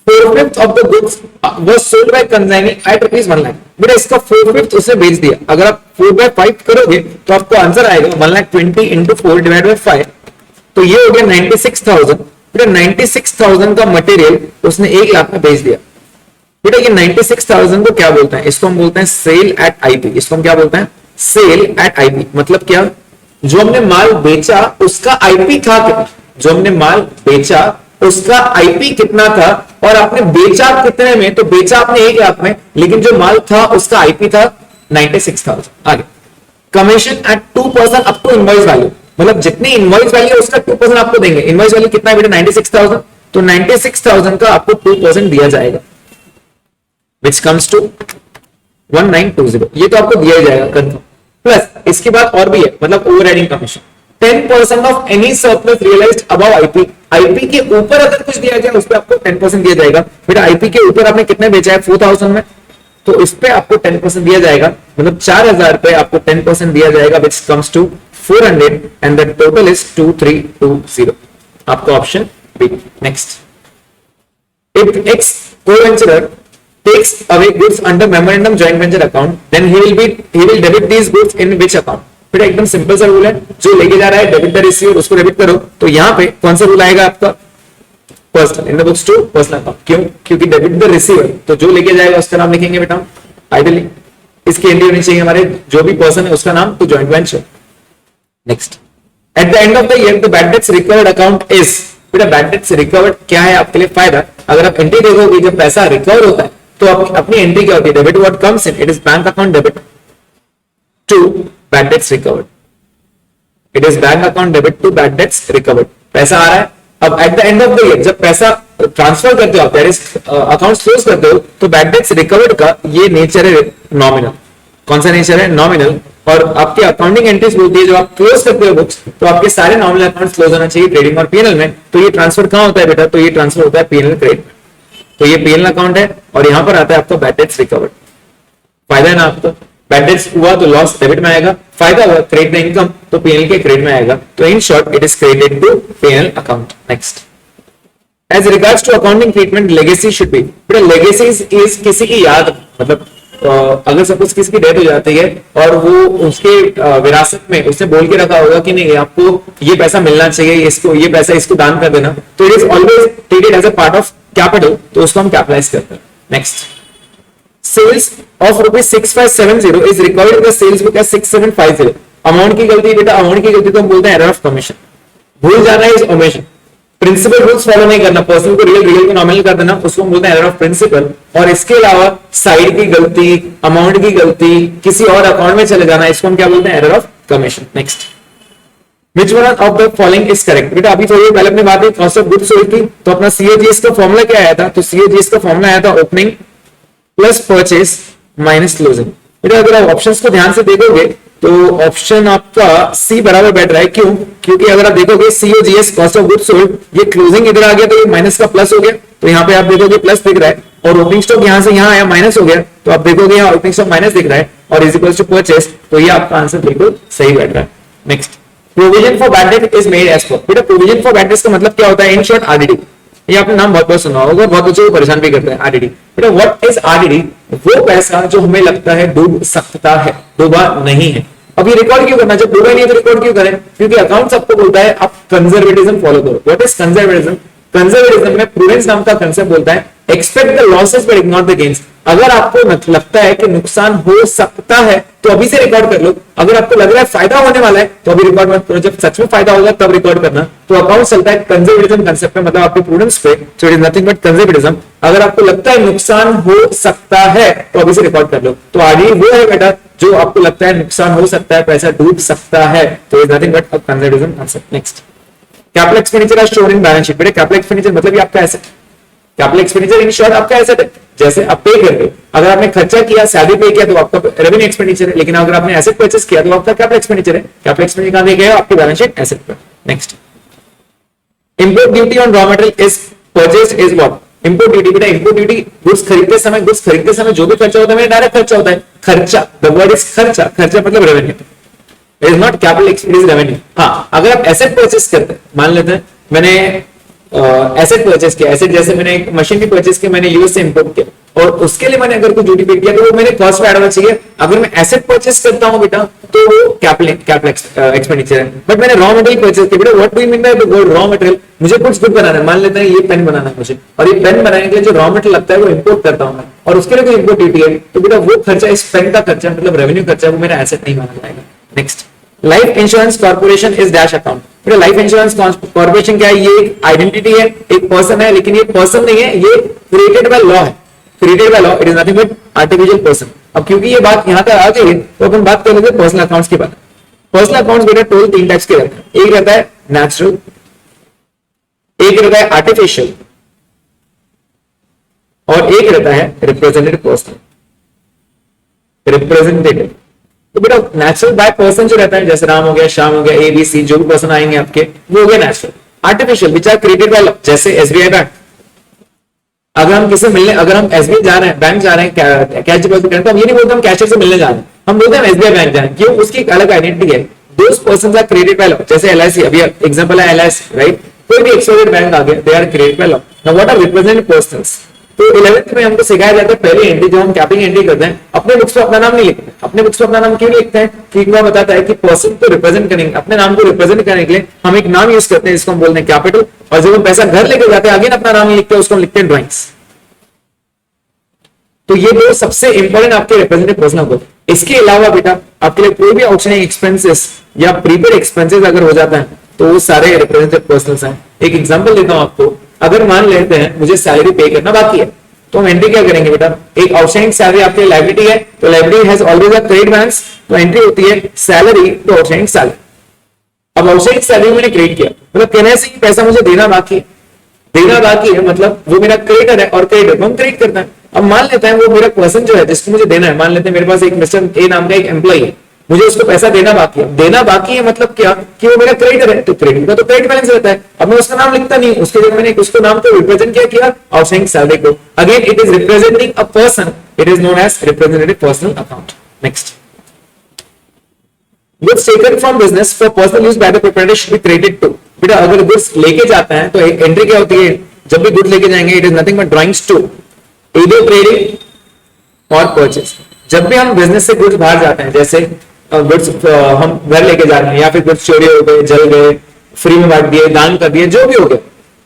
4/5 of the goods was sold by consignee at ₹1,00,000। बेटा इसका 4/5 उसने बेच दिया। अगर आप 4/5 करोगे तो आपको आंसर आएगा 1,20,000 इंटू 4 डिवाइड बाय 5, तो ये हो गया 96,000। बेटा 96,000 का मटेरियल उसने 1,00,000 में बेच दिया। बेटा ये 96,000 को क्या बोलते हैं? इसको हम बोलते हैं सेल एट आईपी। इसको हम क्या बोलते हैं? Sale at IP. मतलब क्या? जो हमने माल बेचा उसका आईपी था कितना, जो हमने माल बेचा उसका आईपी कितना था, और आपने बेचा कितने में? तो बेचा आपने 1,00,000 में, लेकिन जो माल था उसका आईपी था 96,000। आगे, commission at 2% up to invoice value, मतलब जितनी इनवॉइस वैल्यू है उसका 2% आपको देंगे। इनवॉइस वैल्यू कितना है बेटा? 96,000, तो 96,000 का आपको 2% दिया जाएगा, विच कम्स टू 1920। ये तो आपको दिया जाएगा कंफर्म। प्लस इसके बाद और भी है, मतलब overriding commission 10% of any surplus realised above IP. IP के ऊपर अगर कुछ दिया जाए उस पर आपको 10% दिया जाएगा। बेटा आईपी के ऊपर आपने कितने बेचा है? 4,000 में, तो इस पे आपको 10% दिया जाएगा, मतलब 4,000 पे आपको 10% दिया जाएगा, which comes to 400 and the total is 2320। आपका option B. Next, if X co-venturer takes away goods under memorandum joint venture account, then he will debit these goods in which account? फिर एकदम सिंपल सा rule है, जो लेके जा रहा है डेबिट द रिसीवर उसको डेबिट करो। तो यहाँ पे कौन सा रूल आएगा आपका? Personal, in the books to personal account. क्यों? क्योंकि डेबिट द रिसीवर, तो जो लेके जाएगा उसका नाम लिखेंगे बेटा आइडियली। इसकी एंट्री होनी चाहिए हमारे जो भी पर्सन है उसका नाम, तो joint venture. Next, at the end of the year the bad debts recovered account is. बेटा बैड डेट्स रिकवर्ड क्या है आपके लिए फायदा? अगर आप एंट्री देखोगे जब पैसा रिकवर होता है तो अपनी एंट्री क्या होती है? Debit what comes in, it is bank account debit to bad debts recovered. It is bank account debit to bad debts recovered. पैसा आ रहा है, अब at the end of the year जब पैसा ट्रांसफर करते हो, दैट इज अकाउंट क्लोज करते हो, तो बैड डेट्स रिकवर्ड का ये नेचर है नॉमिनल। कौन सा नेचर है? नॉमिनल। और आपकी अकाउंटिंग एंट्रीज बोलती है जब आप क्लोज करते हो बुक्स तो आपके सारे नॉमिनल अकाउंट्स क्लोज होना चाहिए ट्रेडिंग और पीएनएल में। तो ये ट्रांसफर कहां होता है बेटा? तो ये ट्रांसफर होता है पीएनएल क्रेडिट में। तो ये पीएनएल अकाउंट है और यहां पर आता है आपका बैड डेट्स रिकवर्ड। फायदा है ना आपको? बैड डेट्स हुआ तो लॉस डेबिट में आएगा, फायदा हुआ क्रेडिट इनकम तो पीएनएल के क्रेडिट में आएगा। तो in short it is credited to PNL account. Next, as regards to accounting treatment legacy should be. बेटा लेगेसी इज किसी की याद, मतलब अगर सपोज किसी की डेथ हो जाती है और वो उसके विरासत में उसने बोल के रखा होगा कि नहीं आपको ये पैसा मिलना चाहिए, इसको ये पैसा इसको दान कर देना, तो it is always treated as a part of capital, तो उसको हम कैपिटलाइज करते हैं। Next, sales of ₹6570 is recovered in the sales book as 6750। Amount की गलती बेटा, अमाउंट की गलती तो हम बोलते हैं एरर ऑफ कमीशन। भूल जाना is omission. Principle rules follow नहीं करना, पर्सन को रियल, रियल को नॉमिनल कर देना, उसको हम बोलते हैं एरर ऑफ प्रिंसिपल। और इसके अलावा साइड की गलती, अमाउंट की गलती, किसी और अकाउंट में चले जाना, इसको हम क्या बोलते हैं? Error of commission. Next, Which one of the following is correct? बेटा अभी थोड़ी पहले अपनी बात कॉस्ट ऑफ गुड्स हुई थी, तो अपना COGS का फॉर्मूला क्या आया था? तो COGS का फॉर्मूला आया था opening plus purchase minus closing. बेटा अगर आप ऑप्शंस को ध्यान से देखोगे तो ऑप्शन आपका सी बराबर बैठ रहा है। क्यों? क्योंकि अगर आप देखोगे COGS cost of goods sold, ये क्लोजिंग इधर आ गया तो ये माइनस का प्लस हो गया, तो यहाँ पे आप देखोगे प्लस दिख रहा है, और ओपनिंग स्टॉक यहाँ से यहाँ आया माइनस हो गया, तो आप देखोगे यहाँ ओपनिंग स्टॉक माइनस दिख रहा है और इज इक्वल टू परचेज, तो ये आपका आंसर बिल्कुल सही बैठ रहा है। Next, provision for bad debt is made as per. बेटा प्रोविजन फॉर बैड डेट का मतलब क्या होता है? In short RDD. ये आपने नाम बहुत बहुत सुना होगा, बहुत बच्चों को परेशान भी करते हैं आरडीडी। बेटा व्हाट इज आरडीडी? वो पैसा जो हमें लगता है डूब सकता है, डूबा नहीं है। अब ये रिकॉर्ड क्यों करना, जब डूबा नहीं है तो रिकॉर्ड क्यों करें, क्योंकि अकाउंट्स आपको बोलता है आप कंजर्वेटिज्म फॉलो करो। What is conservatism? कंजर्वेटिज्म में प्रूडेंस नाम का कंसेप्ट बोलता है expect the losses but ignore the gains. अगर आपको लगता है कि नुकसान हो सकता है तो अभी से रिकॉर्ड कर लो, अगर आपको लग रहा है फायदा होने वाला है तो अभी रिकॉर्ड मत करो, जब सच में फायदा होगा तब रिकॉर्ड करना। तो अकाउंट चलता है कंजर्वेटिज्म कंसेप्ट में, मतलब आपकी प्रूडेंस पे, सो it is nothing but conservatism. अगर आपको लगता है नुकसान हो सकता है तो अभी से रिकॉर्ड कर लो। तो आगे वो है बेटा जो आपको लगता है नुकसान हो सकता है, पैसा डूब सकता है, तो is nothing but conservatism concept. Next, capital expenditure are shown in balance sheet. बेटा कैपिटल एक्सपेंडिचर मतलब ये आपका asset, capital expenditure in short आपका एसेट है। जैसे आप पे कर रहे हो, अगर आपने खर्चा किया, सैलरी पे किया तो आपका रेवेन्यू एक्सपेंडिचर है, लेकिन अगर आपने एसेट परचेस किया तो आपका कैपिटल एक्सपेंडिचर है। कैपिटल एक्सपेंडिचर कहां दिया गया है? आपकी बैलेंस शीट एसेट पर। Next, import duty on raw material is purchased is what? Import duty, बेटा इंपोर्ट ड्यूटी गुड्स खरीदते समय जो भी खर्चा होता है मेरा डायरेक्ट खर्चा होता है। खर्चा, द वर्ड इज खर्चा, खर्चा मतलब revenue, it is not capital expenditure revenue. हाँ, अगर आप एसेट परचेस करते हैं, मान लेते हैं मैंने एसेट परचेस किया, एसेट जैसे मैंने एक मशीन भी परचेस की, मैंने यूएस से इंपोर्ट किया और उसके लिए मैंने अगर कोई ड्यूटी पे किया तो वो मेरे कॉस्ट में ऐड होना चाहिए। अगर मैं एसेट परचेस करता हूं बेटा तो वो कैपिटल एक्सपेंडिचर है। बट मैंने रॉ मटेरियल परचेस किया, बेटा what do you mean by the word raw material? मुझे कुछ गुड बनाना है, मान लेते हैं ये पेन बनाना है मुझे, और ये पेन बनाने के लिए जो रॉ मटेरियल लगता है वो इंपोर्ट करता हूं मैं, और उसके लिए कोई इंपोर्ट ड्यूटी है, तो बेटा वो खर्चा, इस पेन का खर्चा मतलब रेवेन्यू खर्चा, वो मेरा एसेट नहीं माना जाएगा। Next, life insurance corporation is dash account. Life insurance corporation क्या है? ये एक आइडेंटिटी है, एक पर्सन है, लेकिन ये पर्सन नहीं है, ये क्रिएटेड बाय लॉ है, created by law, it is nothing but artificial person. अब क्योंकि ये बात यहां तक आ गई तो अपन बात कर लेते हैं पर्सनल अकाउंट्स की बात। पर्सनल अकाउंट्स बेटा टोटल 3 टाइप्स के रहते हैं, एक रहता है नेचुरल, एक रहता है आर्टिफिशियल, और एक रहता है रिप्रेजेंटेटिव पर्सन, रिप्रेजेंटेटिव। तो बेटा नेचुरल बाय पर्सन जो रहता है, जैसे राम हो गया, श्याम हो गया, ए बी सी, जो भी पर्सन आएंगे आपके, वो हो गया natural. Artificial which are created by law, जैसे एसबीआई बैंक। अगर हम किसी मिलने, अगर हम एसबीआई जा रहे हैं, बैंक जा रहे हैं, कैश डिपॉजिट करें, तो हम ये नहीं बोलते हम कैशियर से मिलने जा रहे हैं, हम बोलते हैं एसबीआई बैंक जा रहे हैं। क्यों? उसकी एक अलग आइडेंटिटी है। Those persons are created by law, जैसे एलआईसी, अभी एग्जांपल है एलआईसी, राइट? कोई भी एक्सपोर्टेड बैंक आ गया, they are created by law. Now what are representative persons? तो 11th में हमको सिखाया जाता है पहली एंट्री, जब हम कैपिंग एंट्री करते हैं, अपने बुक्स पे अपना नाम नहीं लिखते। अपने बुक्स पे अपना नाम क्यों लिखते हैं? क्योंकि वो बताता है कि पर्सन को रिप्रेजेंट करेंगे, अपने नाम को रिप्रेजेंट करने के लिए हम एक नाम यूज करते हैं जिसको हम बोलते हैं कैपिटल, और जब हम पैसा घर लेकर जाते हैं अगेन अपना नाम ही लिखते हैं, उसको हम लिखते हैं ड्राइंग्स। तो ये दो सबसे इंपॉर्टेंट आपके रिप्रेजेंटेटिव पर्सन को। इसके अलावा बेटा आपके लिए कोई भी आउटस्टैंडिंग एक्सपेंसेस या प्रीपेड एक्सपेंसेस अगर हो जाता है तो वो सारे रिप्रेजेंटेटिव पर्सनस हैं। एक एग्जांपल देता हूं आपको, अगर मान लेते हैं मुझे सैलरी पे करना बाकी है, तो हम एंट्री क्या करेंगे बेटा? एक आउटस्टैंडिंग सैलरी आपके लायबिलिटी है, तो liability has always a credit balance, तो एंट्री होती है सैलरी टू आउटस्टैंडिंग सैलरी। अब आउटस्टैंडिंग सैलरी मैंने क्रिएट किया, मतलब कहने से पैसा मुझे देना बाकी है, देना बाकी है मतलब वो मेरा क्रेडिटर है, और क्रेडिटर हम क्रेडिट करता है। अब मान लेते हैं वो मेरा पर्सन जो है जिसको मुझे देना है, मान लेते हैं मेरे पास एक मिस्टर ए नाम का एक एम्प्लॉय है, मुझे उसको पैसा देना बाकी है। देना बाकी है मतलब क्या? कि वो मेरा क्रेडिटर है, तो क्रेडिट का तो क्रेडिट बैलेंस रहता है। अब मैं उसका नाम लिखता नहीं, उसके लिए मैंने उसको नाम को रिप्रेजेंट किया आउटस्टैंडिंग सैलरी को। Again it is representing a person, it is known as representative personal account. Next, goods taken from business for personal use by the proprietor should be credited to. बेटा अगर goods लेके जाते हैं तो एक entry क्या होती है? जब भी गुड्स लेके जाएंगे it is nothing but drawings to either trading और परचेस। जब भी हम बिजनेस से गुड्स बाहर जाते हैं, जैसे गुड्स हम घर लेके जा रहे हैं, या फिर गुड्स चोरी हो गए, जल गए, फ्री में बांट दिए, दान कर दिए, जो भी हो गया,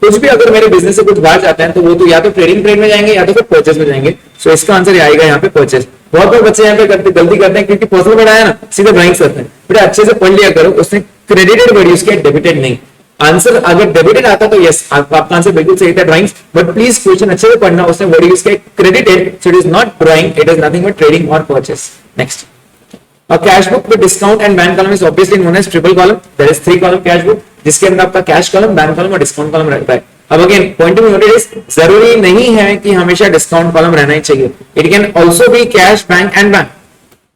कुछ भी अगर मेरे बिजनेस से कुछ बाहर जाते हैं तो वो तो या तो ट्रेडिंग ट्रेड में जाएंगे या तो फिर परचेस में जाएंगे। सो इसका आंसर आएगा यहाँ पे परचेस। बहुत बार बच्चे यहाँ पे गलती करते हैं क्योंकि पर्सनल बढ़ाया ना, सीधे ड्राइंग्स करते हैं। बेटा अच्छे से पढ़ लिया करो, उसने क्रेडिटेड वर्ड यूज किया, डेबिटेड नहीं। आंसर अगर डेबिटेड आता तो यस आपका आंसर बिल्कुल सही था, ड्राइंग्स। बट प्लीज क्वेश्चन अच्छे से पढ़ना, उसने वर्ड यूज किया credited, so it is not drawing, it is nothing but trading और purchase. Next, a cash book with discount and bank column is obviously known as triple column. There is 3 column cash book, जिसके अंदर आपका cash column, bank column और discount column रहता है। अब again point to be noted is, जरूरी नहीं है कि हमेशा डिस्काउंट कॉलम रहना ही चाहिए। It can also be cash, bank and bank,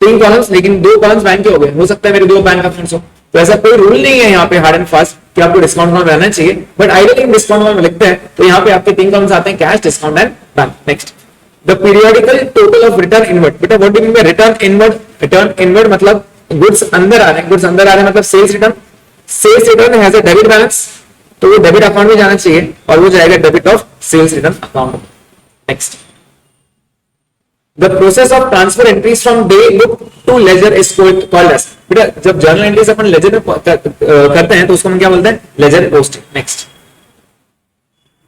3 columns, लेकिन 2 कॉलम्स बैंक के हो गए। हो सकता है मेरे 2 बैंक अकाउंट्स हो, तो ऐसा कोई रूल नहीं है यहाँ पे हार्ड एंड फास्ट कि आपको डिस्काउंट कॉलम रहना चाहिए। बट आइडियली डिस्काउंट कॉलम लिखते हैं तो यहाँ पे आपके 3 कॉलम्स आते हैं, cash, discount and bank. Next, the periodical total of return inward. बेटा what do you mean by return inward? Return inward मतलब गुड्स अंदर आ रहे हैं, गुड्स अंदर आ रहे हैं मतलब sales return. Sales return has a debit balance, तो वो डेबिट अकाउंट में जाना चाहिए और वो जाएगा debit of sales return account. Next, the process of transfer entries from day book to ledger is called as, बेटा जब जर्नल एंट्रीज अपन लेजर में करते हैं तो उसको हम क्या बोलते हैं, ledger posting. Next,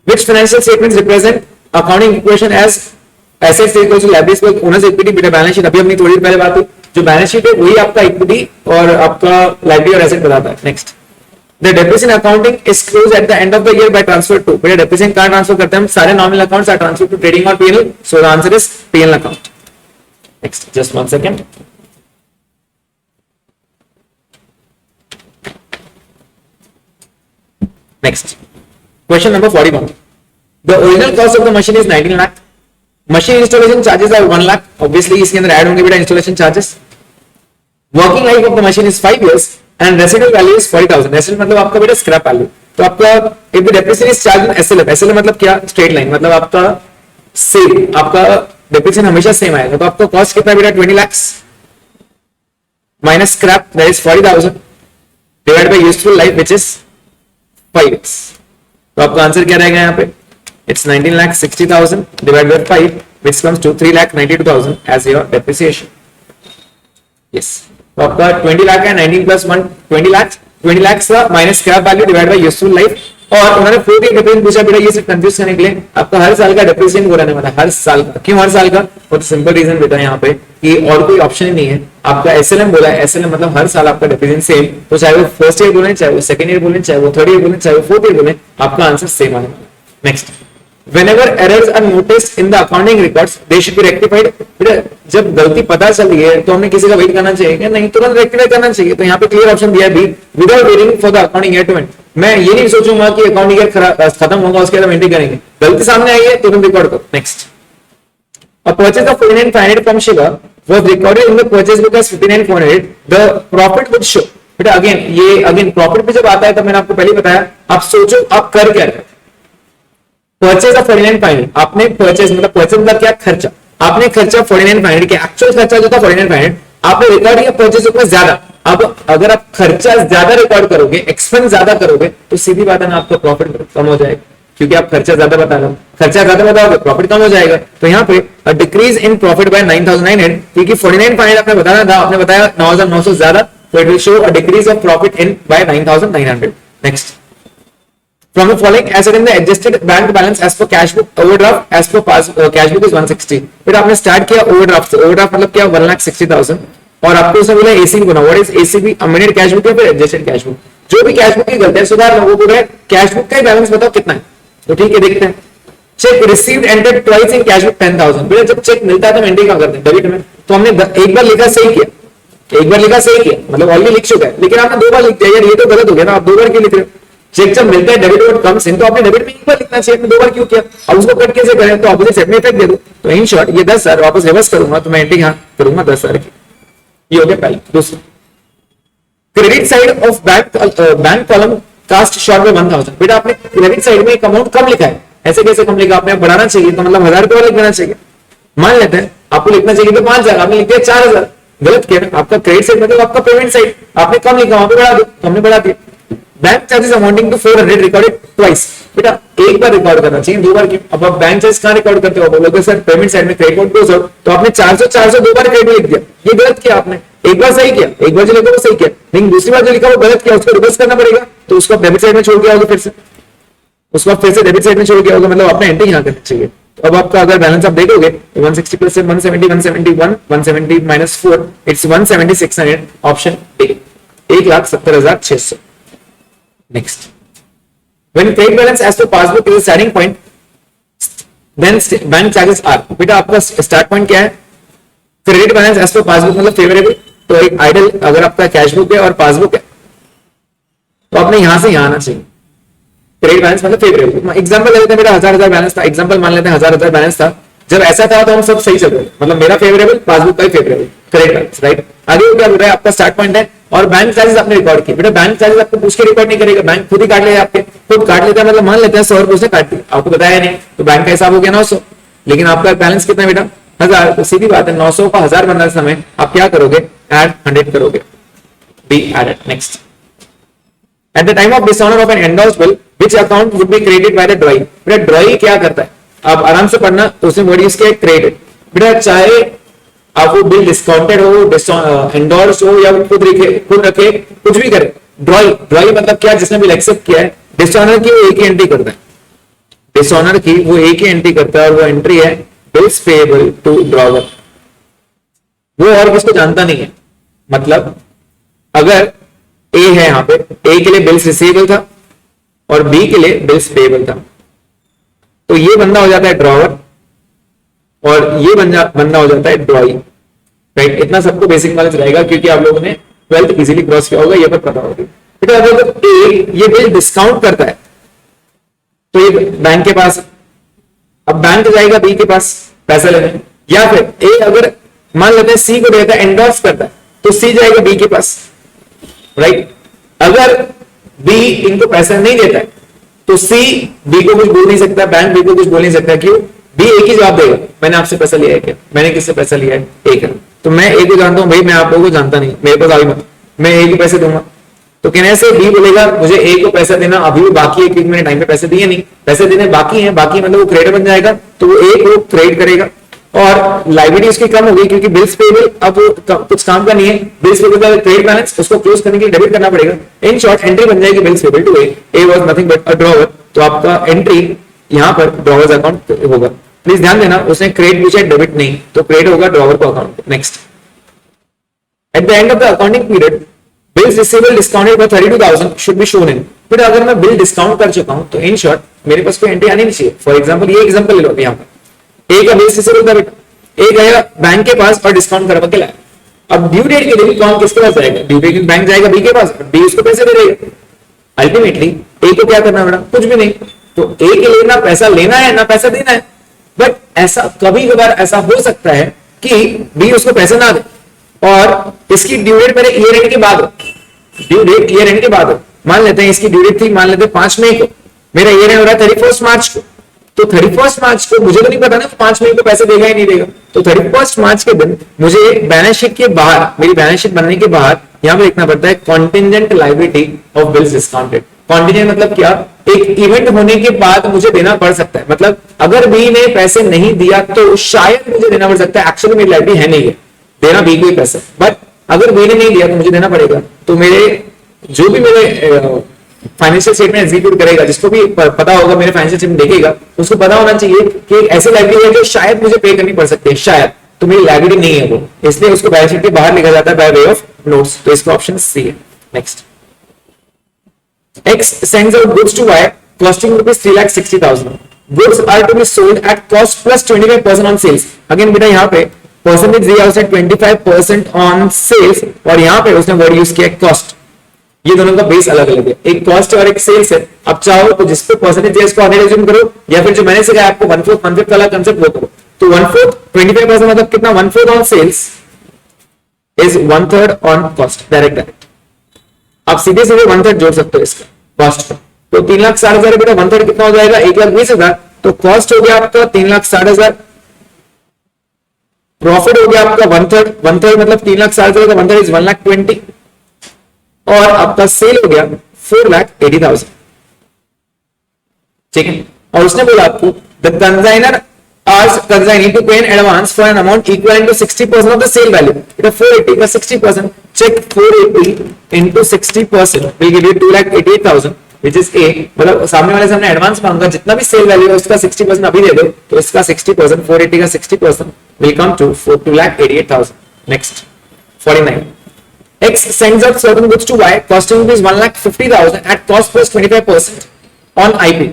which financial statements represent accounting equation as assets equals to liabilities equals owners equity, बेटा बैलेंस शीट अभी अपनी थोड़ी देर पहले बात हुई, जो बैलेंस शीट है वही आपका इक्विटी और आपका लायबिलिटी और एसेट बताता है। Next, the depreciation accounting is close at the end of the year by transfer to, बेटा डेप्रिसिएशन कहां ट्रांसफर करते हैं हम, सारे nominal accounts are transfer to trading और PNL, so the answer is PNL account. Next, just 1 second, next question number 41, the original cost of the machine is 19 lakh, machine installation charges are 1 lakh, obviously इसके अंदर add होंगे बेटा installation charges, working life of the machine is 5 years and residual value is 40,000, residual मतलब आपका बेटा scrap value, तो आपका if the depreciation is charged in SLF, SLF मतलब क्या, straight line मतलब आपका सेम, आपका depreciation हमेशा सेम आएगा, तो आपका कॉस्ट कितना बेटा 20 lakhs minus scrap that is 40,000 divided by useful life which is 5 years, तो आपका आंसर क्या रहेगा यहाँ पे, it's 19,60,000 divided by 5 which comes to 3,92,000 as your depreciation. Yes, तो आपका 20 लाख है, 19 plus 1 20 lakhs का minus scrap value divided by useful life, और उन्होंने 4 ईयर डिफरेंस पूछा बेटा, ये सिर्फ कंफ्यूज करने के लिए, आपका हर साल का डिप्रिसिएशन हो रहने वाला है, हर साल का। क्यों हर साल का, बहुत सिंपल रीजन बेटा यहाँ पे कि और कोई ऑप्शन ही नहीं है, आपका एसएलएम बोला है, एसएलएम मतलब हर साल आपका डिप्रिसिएशन सेम, तो चाहे वो फर्स्ट ईयर बोले, चाहे वो सेकंड ईयर बोले, चाहे वो थर्ड ईयर बोले, चाहे वो फोर्थ ईयर बोले, आपका आंसर सेम आने वाला है। Next, whenever errors are noticed in the accounting records they should be rectified, जब गलती पता चल रही है तो हमें किसी का वेट करना चाहिए क्या, नहीं, तुरंत रेक्टिफाई करना चाहिए, तो यहाँ पे क्लियर ऑप्शन दिया है B, without waiting for the accounting year to end, मैं ये नहीं सोचूंगा कि अकाउंटिंग ईयर खत्म होगा उसके बाद एंट्री करेंगे, गलती सामने आई है तुरंत रिकॉर्ड करो। Next, a purchase of 49,500 from Shiva was recorded in the purchase book as 59,400, the profit would show, बेटा अगेन प्रॉफिट पे जब आता है तो मैंने आपको पहले बताया, आप सोचो आप कर क्या रहे, परचेज ऑफ 49,500, आपने परचेज मतलब परचेज मतलब क्या, खर्चा, आपने खर्चा 49,500 के, एक्चुअल खर्चा जो था 49,500, आपने रिकॉर्ड किया परचेज में ज्यादा, अब अगर आप खर्चा ज्यादा रिकॉर्ड करोगे, एक्सपेंस ज्यादा करोगे, तो सीधी बात है ना आपका प्रॉफिट कम हो जाएगा, क्योंकि आप खर्चा ज्यादा बता रहे हो, खर्चा ज्यादा बताओगे प्रॉफिट कम हो जाएगा, तो यहाँ पे डिक्रीज इन प्रॉफिट बाय 9,900, क्योंकि 49,500 आपने बताया था, आपने बताया 9,900 ज्यादा, तो it will show a decrease of profit in by 9,900। Next, from the following asset in the adjusted bank balance as per cash book overdraft as per cash book is 160, फिर आपने स्टार्ट किया ओवरड्राफ्ट से, overdraft मतलब क्या, 1,60,000, और आपको उसने बोला एसीबी बना, what is ACB, amended cash book या फिर एडजस्टेड कैश बुक, जो भी कैश बुक की गलती है सुधार लोगों को कैश बुक का ही बैलेंस बताओ कितना है, तो ठीक है देखते हैं, check received entered twice in cash book 10,000, फिर जब चेक मिलता है तो एंट्री क्या करते हैं, डेबिट में, तो हमने एक बार लिखा सही किया, एक बार लिखा सही किया मतलब ऑलरेडी लिख चुका है, लेकिन आपने 2 बार लिख दिया, यार ये तो गलत हो गया ना, आप 2 बार क्यों लिख रहे हो, चेक जब मिलता है डेबिट वर्ड कम्स इन, तो आपने डेबिट में एक बार लिखना चाहिए, आपने 2 बार क्यों किया, अब उसको कट कैसे करें, तो ऑपोजिट साइड में इफेक्ट दे दो, तो इन शॉर्ट ये 10,000 वापस रिवर्स करूंगा, तो मैं एंट्री यहां करूंगा 10,000 की, ये हो गया पहले। दूसरा, credit side of bank column cast short में 1,000, बेटा आपने क्रेडिट साइड में एक अमाउंट कम लिखा है, ऐसे कैसे कम लिखा, आपने बढ़ाना चाहिए, तो मतलब 1,000 रुपये लिख देना चाहिए, मान लेते हैं आपको लिखना चाहिए तो 5,000, आपने लिख दिया 4,000, गलत किया, आपका क्रेडिट साइड मतलब आपका पेमेंट साइड, आपने कम लिखा वहां पे बढ़ा दो, तो हमने बढ़ा दिया। Bank charges amounting to 400 recorded twice, बेटा एक बार रिकॉर्ड करना चाहिए, 2 बार क्यों, अब आप बैंक चार्ज कहां रिकॉर्ड करते हो, बोलोगे सर पेमेंट साइड में क्रेडिट नोट गोस आउट, तो आपने 400 2 बार क्रेडिट लिख दिया, ये गलत किया आपने, एक बार सही किया, एक बार जो लिखा वो सही किया, लेकिन दूसरी बार जो लिखा वो गलत किया, उसको रिवर्स करना पड़ेगा, तो उसको डेबिट साइड में छोड़ के आओगे, फिर से उसको फिर से डेबिट साइड में छोड़ के आओगे, मतलब आपने एंट्री यहां करनी चाहिए, तो अब आपका अगर बैलेंस आप देखोगे 160 plus 170 171 170 minus 4 it's 17600, option A 1,70,600। Next, when credit balance as per passbook is a starting point, then bank charges are, बेटा आपका स्टार्ट पॉइंट क्या है, credit balance as per passbook मतलब फेवरेबल, तो एक आइडल अगर आपका कैश बुक है और पासबुक है तो आपने यहां से यहां आना चाहिए, क्रेडिट बैलेंस मतलब फेवरेबल। एग्जांपल लेते हैं बेटा 1,000 बैलेंस था, एग्जांपल मान लेते हैं 1,000 बैलेंस था, जब ऐसा था तो हम सब सही चल रहे, मतलब मेरा फेवरेबल पासबुक का ही फेवरेबल क्रेडिट बैलेंस, राइट। आगे क्या बोल रहा है, आपका स्टार्ट पॉइंट है और बैंक चार्जेस आपने रिकॉर्ड किए, बेटा बैंक चार्जेस आपको पूछ के रिकॉर्ड नहीं करेगा, बैंक खुद ही काट लेगा, आपके खुद काट लेता है, मतलब मान लेते हैं 100 रुपए से काट दिया, आपको बताया नहीं तो बैंक का हिसाब हो गया 900, लेकिन आपका बैलेंस कितना बेटा 1000, तो सीधी बात है 900 का 1000 बनने समय आप क्या करोगे, ऐड 100 करोगे, B added. Next, at the time of dishonour of an endorsed bill which account would be credited by the drawee, बेटा ड्रॉई क्या करता है, आप आराम से पढ़ना, तो उसमें वर्ड यूज किया क्रेडिट, बेटा चाहे आप वो बिल डिस्काउंटेड हो, एंडोर्स हो, या खुद रखे, कुछ भी करे, ड्रॉई मतलब क्या, जिसने बिल एक्सेप्ट किया है, डिसऑनर की वो एक ही एंट्री करता है, डिसऑनर की वो एक ही एंट्री करता है, और वो एंट्री है बिल्स पेएबल टू ड्रॉवर। वो और किसको जानता नहीं है। मतलब अगर ए है, यहां पे ए के लिए बिल्स रिसीवेबल था और बी के लिए बिल्स पेएबल था, तो ये बंदा हो जाता है ड्रॉवर और ये बंदा हो जाता है ड्रॉई, राइट। इतना सबको बेसिक नॉलेज रहेगा क्योंकि आप लोगों ने 12th इजीली क्रॉस किया होगा, ये पर पता होगा। बेटा अगर ए ये बिल डिस्काउंट करता है तो ये बैंक के पास, अब बैंक जाएगा बी के पास पैसा लेने, या फिर ए अगर मान लेते हैं सी को देता है, एंडोर्स करता है, तो सी जाएगा बी के पास, राइट। अगर बी इनको पैसा नहीं देता है तो सी बी को कुछ बोल नहीं सकता, बैंक बी को कुछ बोल नहीं सकता, क्यों? बी एक ही जवाब देगा, मैंने आपसे पैसा लिया है क्या, मैंने किससे पैसा लिया है, एक है, तो मैं ए को जानता हूं भाई, मैं आप लोगों को जानता नहीं, मेरे पास अभी मत, मैं ए को पैसे दूंगा। तो कहने से बी बोलेगा मुझे ए को पैसा देना अभी भी बाकी है क्योंकि मैंने टाइम पे पैसे दिए नहीं, पैसे देने बाकी है, बाकी मतलब वो क्रेडिट बन जाएगा, तो वो ए को क्रेडिट करेगा और लाइबिलिटी उसकी कम होगी क्योंकि बिल्स पेबल अब कुछ काम का नहीं है, बिल्स पेबल का क्रेडिट बैलेंस उसको क्लोज करने के लिए डेबिट करना पड़ेगा। इन शॉर्ट एंट्री बन जाएगी bills payable to A was nothing but a drawer, तो आपका एंट्री यहां पर ड्रॉवर्स अकाउंट होगा। प्लीज ध्यान देना, उसने क्रेडिट पूछा डेबिट नहीं, तो क्रेडिट होगा ड्रॉवर को account. Next, at the end of the accounting period bills receivable discounted by 32,000 should be shown in. फिर अगर मैं बिल डिस्काउंट कर चुका हूं तो इन शॉर्ट मेरे पास कोई एंट्री आनी नहीं चाहिए। फॉर एग्जांपल ये एग्जांपल ले लो, यहां पर ए का बिल रिसीवेबल था बेटा, ए गया बैंक के पास और डिस्काउंट करवा के लाया। अब ड्यू डेट के दिन कौन किसके पास जाएगा, ड्यू डेट बैंक जाएगा बी के पास, बी उसको पैसे दे देगा। अल्टीमेटली ए को क्या करना बेटा, कुछ भी नहीं, तो ए के लिए ना पैसा लेना है ना पैसा देना है। बट ऐसा कभी कभार ऐसा हो सकता है कि बी उसको पैसा ना दे और इसकी ड्यू डेट मेरे ईयर एंड के बाद हो, ड्यू डेट ईयर एंड के बाद हो। मान लेते हैं इसकी ड्यू डेट थी, मान लेते हैं 5 मई को, मेरा ईयर एंड हो रहा है 31 मार्च को, तो 31 मार्च को मुझे तो नहीं पता ना 5 मई को पैसे देगा ही नहीं देगा, तो 31 मार्च के दिन मुझे बैलेंस शीट के बाहर, मेरी बैलेंस शीट बनने के बाहर यहां पे लिखना पड़ता है contingent liability of bills discounted. Contingent मतलब क्या, एक इवेंट होने के बाद मुझे देना पड़ सकता है, मतलब अगर बी ने पैसे नहीं दिया तो शायद मुझे देना पड़ सकता है, एक्चुअली मेरी लायबिलिटी है नहीं है देना बी को ही पैसा, बट अगर बी ने नहीं दिया तो मुझे देना पड़ेगा। तो मेरे जो भी मेरे फाइनेंशियल स्टेटमेंट एग्जीक्यूट करेगा, जिसको भी पता होगा मेरे फाइनेंशियल स्टेटमेंट देखेगा, उसको पता होना चाहिए कि ऐसी लायबिलिटी है जो शायद मुझे पे करनी पड़ सकती है, शायद, तो मेरी लायबिलिटी नहीं है वो, इसलिए उसको बैलेंस शीट के बाहर लिखा जाता है बाय वे ऑफ नोट्स। तो इसका ऑप्शन सी है। Next, X sends out goods to Y costing rupees 3,60,000. Goods are to be sold at cost plus 25% on sales. Again बेटा यहाँ पे परसेंटेज दिया उसने 25% on sales और यहाँ पे उसने वर्ड यूज किया कॉस्ट। ये दोनों का बेस अलग अलग है, एक कॉस्ट है और एक सेल्स है। अब चाहो तो जिस पे परसेंटेज दिया इसको 100 एज्यूम करो, या फिर जो मैंने सिखाया आपको 1/4 वाला कंसेप्ट वो करो। तो 1/4 25% मतलब कितना, 1/4 on sales is 1/3 on cost, direct. आप सीधे सीधे 1/3 जोड़ सकते हो इसका कॉस्ट को, तो 3,60,000 बेटा 1/3 कितना हो जाएगा, 1,20,000। तो कॉस्ट हो गया आपका 3,60,000, प्रॉफिट हो गया आपका 1/3 मतलब 3,60,000 का 1/3 इज 1,20,000 और आपका सेल हो गया 4,80,000। ठीक है, और उसने बोला आपको the consignor asks consignee to pay in advance for an amount equivalent to 60% of the sale value. इधर 480 का 60%, check 480 into 60% will give you 2,88,000, which is A। मतलब सामने वाले से हमने एडवांस मांगा, जितना भी सेल वैल्यू है उसका 60% अभी दे दो, तो इसका 60%, 480 का 60% will come to 2,88,000। Next, 49. X sends out certain goods to Y costing rupees 1,50,000 at cost plus 25% on IP।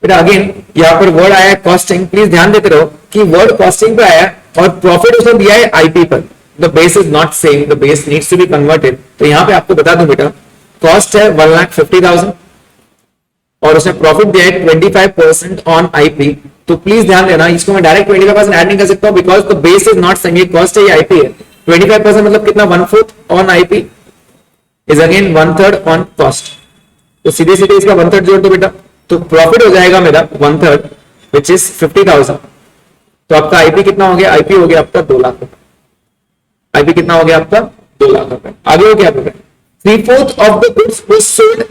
बेटा अगेन यहाँ पर वर्ड आया है कॉस्टिंग, प्लीज ध्यान देते रहो कि वर्ड कॉस्टिंग पे आया और प्रॉफिट उसने दिया है आईपी पर। The base is not same, the base needs to be converted. तो यहाँ पे आपको बता दूं बेटा, कॉस्ट है 1,50,000 और उसने प्रॉफिट दिया है 25% ऑन आईपी। तो प्लीज ध्यान देना, इसको मैं डायरेक्ट 25% ऐड नहीं कर सकता because the base is not same, ये कॉस्ट है, ये आईपी है। 25% मतलब कितना, 1/4 on IP is again 1/3 on cost. तो सीधे सीधे इसका 1/3 जोड़ दो बेटा, तो प्रॉफिट हो जाएगा मेरा 1/3 विच इज 50,000। तो आपका आईपी कितना हो गया, आईपी हो गया आपका 2 लाख रुपए। आईपी कितना हो गया आपका 2 लाख रुपए। आगे हो गया बेटा 3/4 of the goods was sold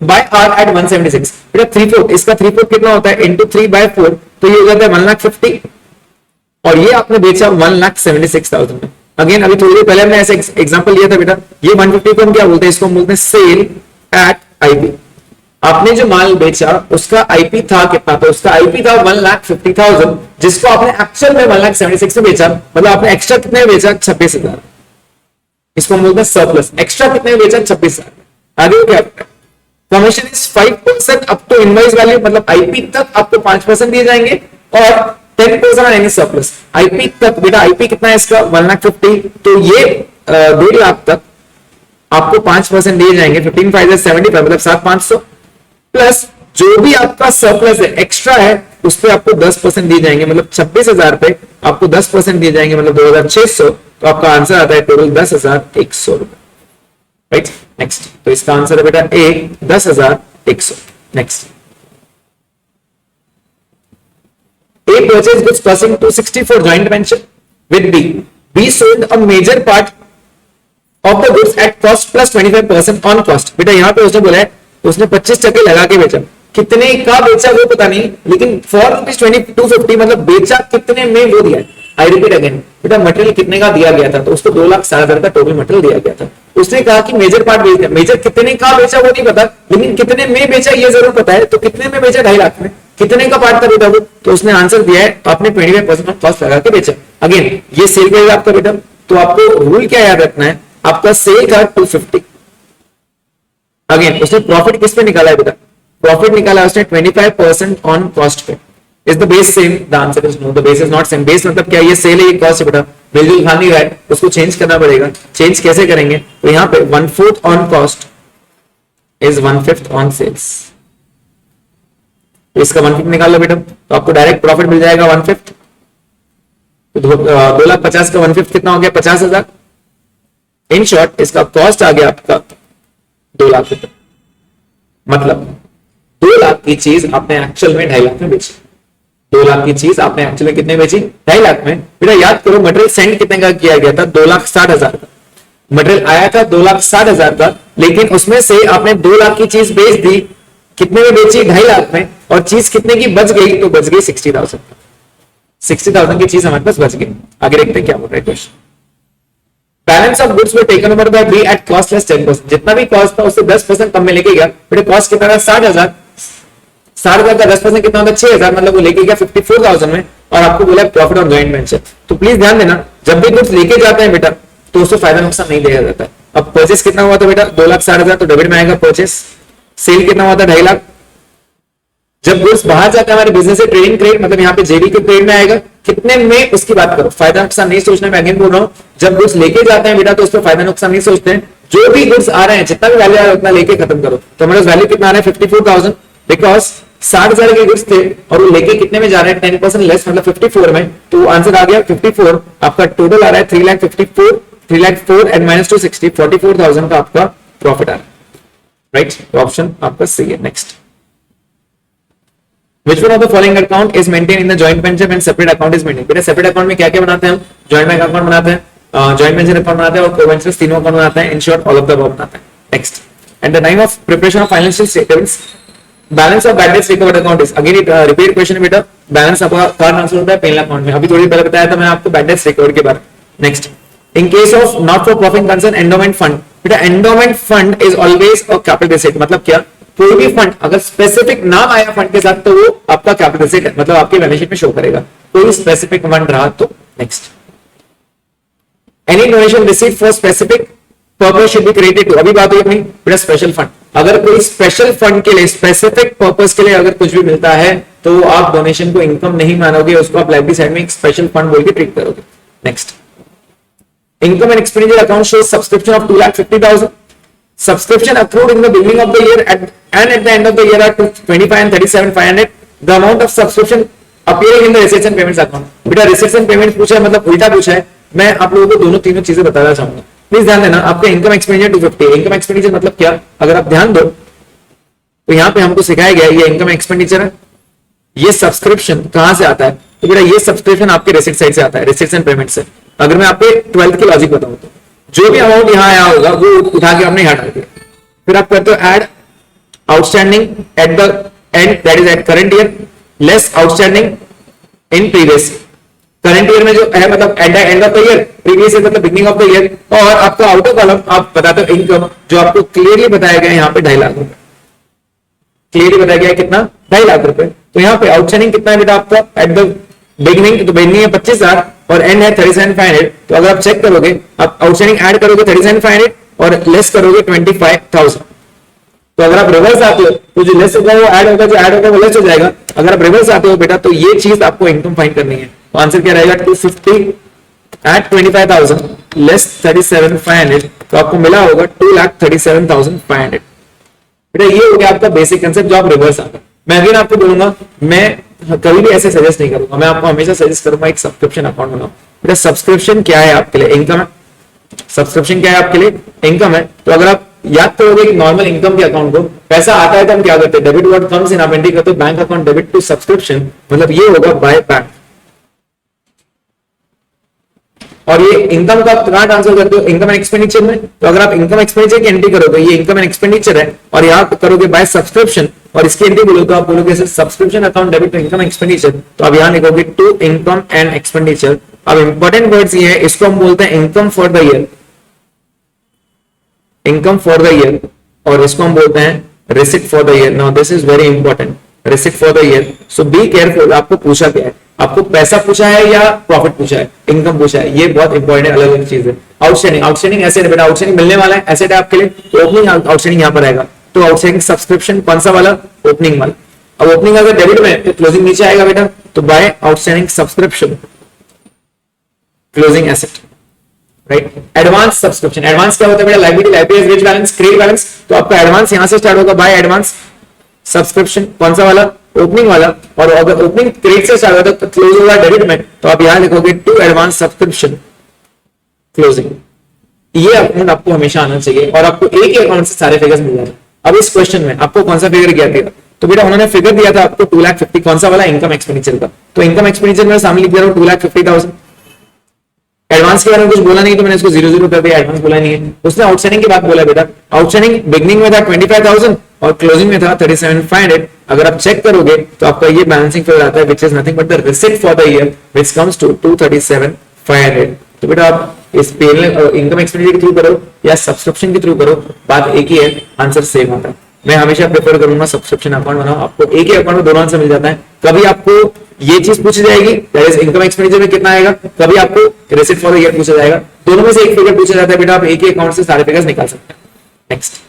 by R at 176। बेटा 3/4, इसका 3/4 कितना होता है, इंटू 3/4, तो ये हो जाता है 1,50,000 और ये आपने बेचा 1,76,000 में। अगेन अभी थोड़ी देर पहले हमने ऐसे एग्जांपल लिया था बेटा, ये 150 को हम क्या बोलते हैं, इसको हम बोलते हैं सेल एट आईपी। आपने जो माल बेचा उसका आईपी था कितना, तो उसका आईपी था 1,50,000, जिसको आपने एक्चुअल में 1,76,000 में बेचा, मतलब आपने एक्स्ट्रा कितने में बेचा, 26,000। इसको हम बोलते हैं सरप्लस। एक्स्ट्रा कितने में बेचा, 26,000। आगे क्या, commission is 5% up to invoice value, मतलब आईपी तक आपको 5% दिए जाएंगे और 10% ऑन एनी सरप्लस। आईपी तक बेटा, आईपी कितना है इसका, 1,50,000, तो ये 1.5 लाख तक आपको 5% दिए जाएंगे। 15 5 75, मतलब 7,500 प्लस जो भी आपका सरप्लस है, एक्स्ट्रा है, उस पर आपको 10% दिए जाएंगे, मतलब 26,000 पे आपको 10% दिए जाएंगे, मतलब 2,600। तो आपका आंसर आता है टोटल 10,100 रुपए। राइट, नेक्स्ट, तो इसका आंसर है बेटा ए 10,100। Next, A purchased goods costing 260 for joint venture with B. B sold a major part of the goods at cost plus 25% on cost. बेटा यहाँ पे उसने बोला है उसने 25% लगा के बेचा, कितने का बेचा वो पता नहीं, लेकिन फॉर ₹250 मतलब बेचा कितने में वो दिया है। आई रिपीट अगेन बेटा, मटेरियल कितने का दिया गया था, तो उसको 2,60,000 का टोटल मटेरियल दिया गया था। उसने कहा कि मेजर पार्ट बेच दिया, मेजर कितने का बेचा वो नहीं पता, लेकिन कितने में बेचा ये जरूर पता है। तो कितने में बेचा, 2.5 लाख में। कितने का पार्ट था बेटा वो, तो उसने आंसर दिया है आपने 25% कॉस्ट लगा के बेचा। अगेन ये सेल प्राइस आपका बेटा, तो आपको रूल क्या याद रखना है, आपका सेल था 250। अगेन उसने प्रॉफिट किस पे निकाला है बेटा, प्रॉफिट निकाला उसने 25% ऑन कॉस्ट पे। Is the base same, the answer is no, the base is not same. Base मतलब क्या, ये सेल है, ये कॉस्ट है बेटा, मिलजुल खा नहीं रहा है, उसको चेंज करना पड़ेगा। चेंज कैसे करेंगे, तो यहाँ पे 1/4 on cost is 1/5 on sales. तो इसका 1/5 निकाल लो बेटा, तो आपको डायरेक्ट प्रॉफिट मिल जाएगा 1/5। तो 2,50,000 का 1/5 कितना हो गया, 50,000। इन शॉर्ट इसका कॉस्ट आ गया आपका 2 लाख रुपए, मतलब 2 लाख की चीज आपने एक्चुअल में 2.5 लाख में बेची। 2 लाख की चीज आपने एक्चुअल में कितने बेची, 2.5 लाख में। बेटा याद करो मटेरियल सेंड कितने का किया गया था, 2,60,000 का मटेरियल आया था, 2,60,000 का, लेकिन उसमें से आपने 2 लाख की चीज बेच दी, कितने में बेची, 2.5 लाख में, और चीज कितने की बच गई, तो बच गई 60,000। 60,000 की चीज हमारे पास बच गई। आगे देखते हैं क्या बोल रहा है question. Balance of goods were taken over by B at cost less 10%। जितना भी कॉस्ट था उससे 10% कम में लेके गया। बेटा कॉस्ट कितना था, 60,000। 60,000 का 10% कितना होता है, 6,000, मतलब वो लेके गया 54,000 में, और आपको बोला प्रॉफिट ऑन जॉइंट वेंचर। तो प्लीज ध्यान देना, जब भी गुड्स लेके जाते हैं बेटा तो उससे फायदा नुकसान नहीं दिया जाता है। अब परचेस कितना हुआ था बेटा, 2,60,000, तो डेबिट में आएगा परचेस। सेल कितना हुआ था, 2.5 लाख। जब गुड्स बाहर जाता है हमारे बिजनेस से, ट्रेडिंग क्रेडिट मतलब यहाँ पे जेबी के ट्रेड में आएगा, कितने में उसकी बात करो, फायदा नुकसान नहीं सोचना। मैं अगेन बोल रहा हूँ, जब गुड्स लेके जाते हैं बेटा तो उसमें फायदा नुकसान नहीं सोचते हैं। जो भी गुड्स आ रहे हैं, जितना भी वैल्यू आ रहा है उतना लेके खत्म करो। तो हमारे वैल्यू कितना आ रहा है, 54,000, बिकॉज 60,000 के गुड्स थे और वो लेके कितने में जा रहे हैं, 10% लेस, मतलब 54 में। तो आंसर आ गया 54। आपका टोटल आ रहा है 3,04,000 एंड माइनस 260, 44,000 का आपका प्रॉफिट आ रहा है। राइट, तो ऑप्शन आपका सही है। Next, Which one of the following account is maintained in the joint venture when separate account is maintained? बेटा सेपरेट अकाउंट में क्या क्या बनाते हैं हम, जॉइंट बैंक अकाउंट बनाते हैं, जॉइंट वेंचर अकाउंट बनाते हैं, और को-वेंचर्स तीनों अकाउंट बनाते हैं। In short all of the above बनाते हैं। Next, at the time of preparation of financial statements balance of bad debts recovered account is, again repeat question है बेटा, बैलेंस आपका कहां ट्रांसफर होता है, पहला अकाउंट में। अभी थोड़ी पहले बताया था मैंने आपको बैड डेट्स रिकवर्ड के बारे में। Next, in case of not for profit concern endowment fund, बेटा endowment fund is always a capital asset. मतलब क्या, कोई भी फंड अगर स्पेसिफिक नाम आया फंड के साथ तो वो आपका कैपिटल एसेट है, मतलब आपके बैलेंस शीट में शो करेगा, कोई स्पेसिफिक फंड रहा तो। Next, any donation received for specific purpose should be credited to, अभी बात हुई अपनी बेटा स्पेशल फंड। अगर कोई स्पेशल फंड के लिए, स्पेसिफिक पर्पस के लिए अगर कुछ भी मिलता है तो आप डोनेशन को इनकम नहीं मानोगे, उसको आप लाइबिलिटी साइड में एक स्पेशल फंड बोल के ट्रीट करोगे। Next, income and expenditure account shows subscription of 2,50,000. Subscription accrued in the beginning of the year and at the end of the year are 25 and 37,500. The amount of subscription appearing in the receipts and payments account. बेटा receipts and payments पूछा है, मतलब उल्टा पूछा है। मैं आप लोगों को दोनों तीनों चीजें बताना चाहूंगा, प्लीज ध्यान देना। आपका इनकम एक्सपेंडिचर 250, इनकम एक्सपेंडिचर मतलब क्या, अगर आप ध्यान दो तो यहाँ पे हमको सिखाया गया ये इनकम एक्सपेंडिचर है। ये सब्सक्रिप्शन कहां से आता है, तो बेटा ये सब्सक्रिप्शन आपके रिसीट साइड से आता है, रिसीट्स एंड पेमेंट से। अगर मैं आपको 12th की लॉजिक बताऊं तो जो भी अमाउंट यहां आया होगा वो उठा के हमने यहां डाल दिया, फिर आप करते हो add outstanding at the and, that is at current year, less outstanding in previous. Current year में जो है मतलब eight the end of the year, previous year मतलब बिगनिंग ऑफ द ईयर, और आपका आउटर कॉलम आप बताते हो इनकम, जो आपको क्लियरली बताया गया यहाँ पे 2.5 लाख रुपए, क्लियरली बताया गया कितना 2.5 लाख रुपए। तो यहाँ पे आउटस्टैंडिंग कितना है बेटा आपका एट द बिगनिंग, तो बिगनिंग है 25,000 और एंड है 37,500। तो अगर आप चेक करोगे, आप आउटस्टैंडिंग ऐड करोगे 37,500 और लेस करोगे 25,000, तो अगर आप रिवर्स आते हो तो जो लेस होगा वो ऐड होगा, जो ऐड होगा वो लेस हो जाएगा। अगर आप रिवर्स आते हो बेटा तो ये चीज आपको इनकम फाइंड करनी है। तो आंसर क्या रहेगा 250 एट 25,000 लेस 37,500, तो आपको मिला होगा 2,37,500। बेटा ये हो गया आपका बेसिक कंसेप्ट जो आप रिवर्स आता है। मैं अगेन आपको बोलूंगा, मैं कभी भी ऐसे सजेस्ट नहीं करूंगा, मैं आपको हमेशा सजेस्ट करूंगा एक सब्सक्रिप्शन अकाउंट बनाओ। बेटा सब्सक्रिप्शन क्या है आपके लिए? इनकम है। सब्सक्रिप्शन क्या है आपके लिए? इनकम है। तो अगर आप याद करोगे कि नॉर्मल इनकम के अकाउंट को पैसा आता है तो हम क्या करते हैं? डेबिट व्हाट कम्स इन, आप एंट्री करते हो bank account debit to subscription, मतलब ये होगा बाय बैंक। और ये इनकम का आप कहां ट्रांसफर करते हो? इनकम एंड एक्सपेंडिचर में। तो अगर आप इनकम एक्सपेंडिचर की एंट्री करोगे, ये इनकम एंड एक्सपेंडिचर है, और यहाँ करोगे बाय सब्सक्रिप्शन और इसकी एंट्री बोलो तो आप बोलोगे subscription account debit to income expenditure, तो आप यहाँ लिखोगे टू इनकम एंड एक्सपेंडिचर। अब इंपॉर्टेंट वर्ड्स ये है, इसको हम बोलते हैं income for the year, income for the year, और इसको हम बोलते हैं receipt for the year. Now this is very important, receipt for the year. So be careful, आपको पूछा क्या है? आपको पैसा पूछा है या प्रॉफिट पूछा है? इनकम पूछा है, ये बहुत इंपॉर्टेंट अलग अलग चीज है। आउटस्टैंडिंग, आउटस्टैंडिंग एसेट बेटा, आउटस्टैंडिंग मिलने वाला है, एसेट है आपके लिए, तो ओपनिंग आउटस्टैंडिंग यहाँ पर आएगा। तो आउटस्टैंडिंग सब्सक्रिप्शन कौन सा वाला? ओपनिंग वाला। अब ओपनिंग अगर डेबिट में तो क्लोजिंग नीचे आएगा बेटा, तो by outstanding subscription closing asset, right. Advance subscription, advance क्या होता है बेटा? Liability, liability rich balance, credit balance. तो आपका एडवांस यहां से स्टार्ट होगा बाय एडवांस सब्सक्रिप्शन, कौन सा वाला? ओपनिंग वाला। और अगर ओपनिंग क्रेडिट से स्टार्ट होता है तो क्लोज होगा डेबिट में, तो आप यहां लिखोगे टू एडवांस सब्सक्रिप्शन क्लोजिंग। ये अकाउंट आपको हमेशा आना चाहिए और आपको एक ही अकाउंट से सारे फिगर्स मिल जाएंगे। अब इस क्वेश्चन में आपको कौन सा फिगर क्या दिया? तो बेटा उन्होंने फिगर दिया था आपको 2,50,000, कौन सा वाला? इनकम एक्सपेंडिचर का। तो इनकम एक्सपेंडिचर में सामने लिख दिया 2,50,000। एडवांस के बारे में कुछ बोला नहीं तो मैंने इसको 0 कर दिया, एडवांस बोला नहीं है। उसने आउटस्टैंडिंग की बात बोला बेटा, आउटस्टैंडिंग बिगनिंग में था 25,000 और क्लोजिंग में था 37,500। अगर आप चेक करोगे तो आपका ये बैलेंसिंग फिगर आता है which is nothing but the receipt for the year which comes to 237,500। तो बेटा आप इस पेनल इनकम एक्सपेंडिचर के थ्रू करो या सब्सक्रिप्शन के थ्रू करो, बात एक ही है, आंसर सेम होता है। मैं हमेशा प्रेफर करूंगा सब्सक्रिप्शन अकाउंट बनाओ, आपको एक ही अकाउंट में दोनों आंसर मिल जाता है। कभी आपको ये चीज पूछी जाएगी दैट इज इनकम एक्सपेंडिचर में कितना आएगा, कभी आपको रिसिप्ट फॉर द ईयर पूछा जाएगा, दोनों में से एक फिगर पूछा जाता है। बेटा आप एक ही अकाउंट से सारे फिगर्स निकाल सकते हैं। Next,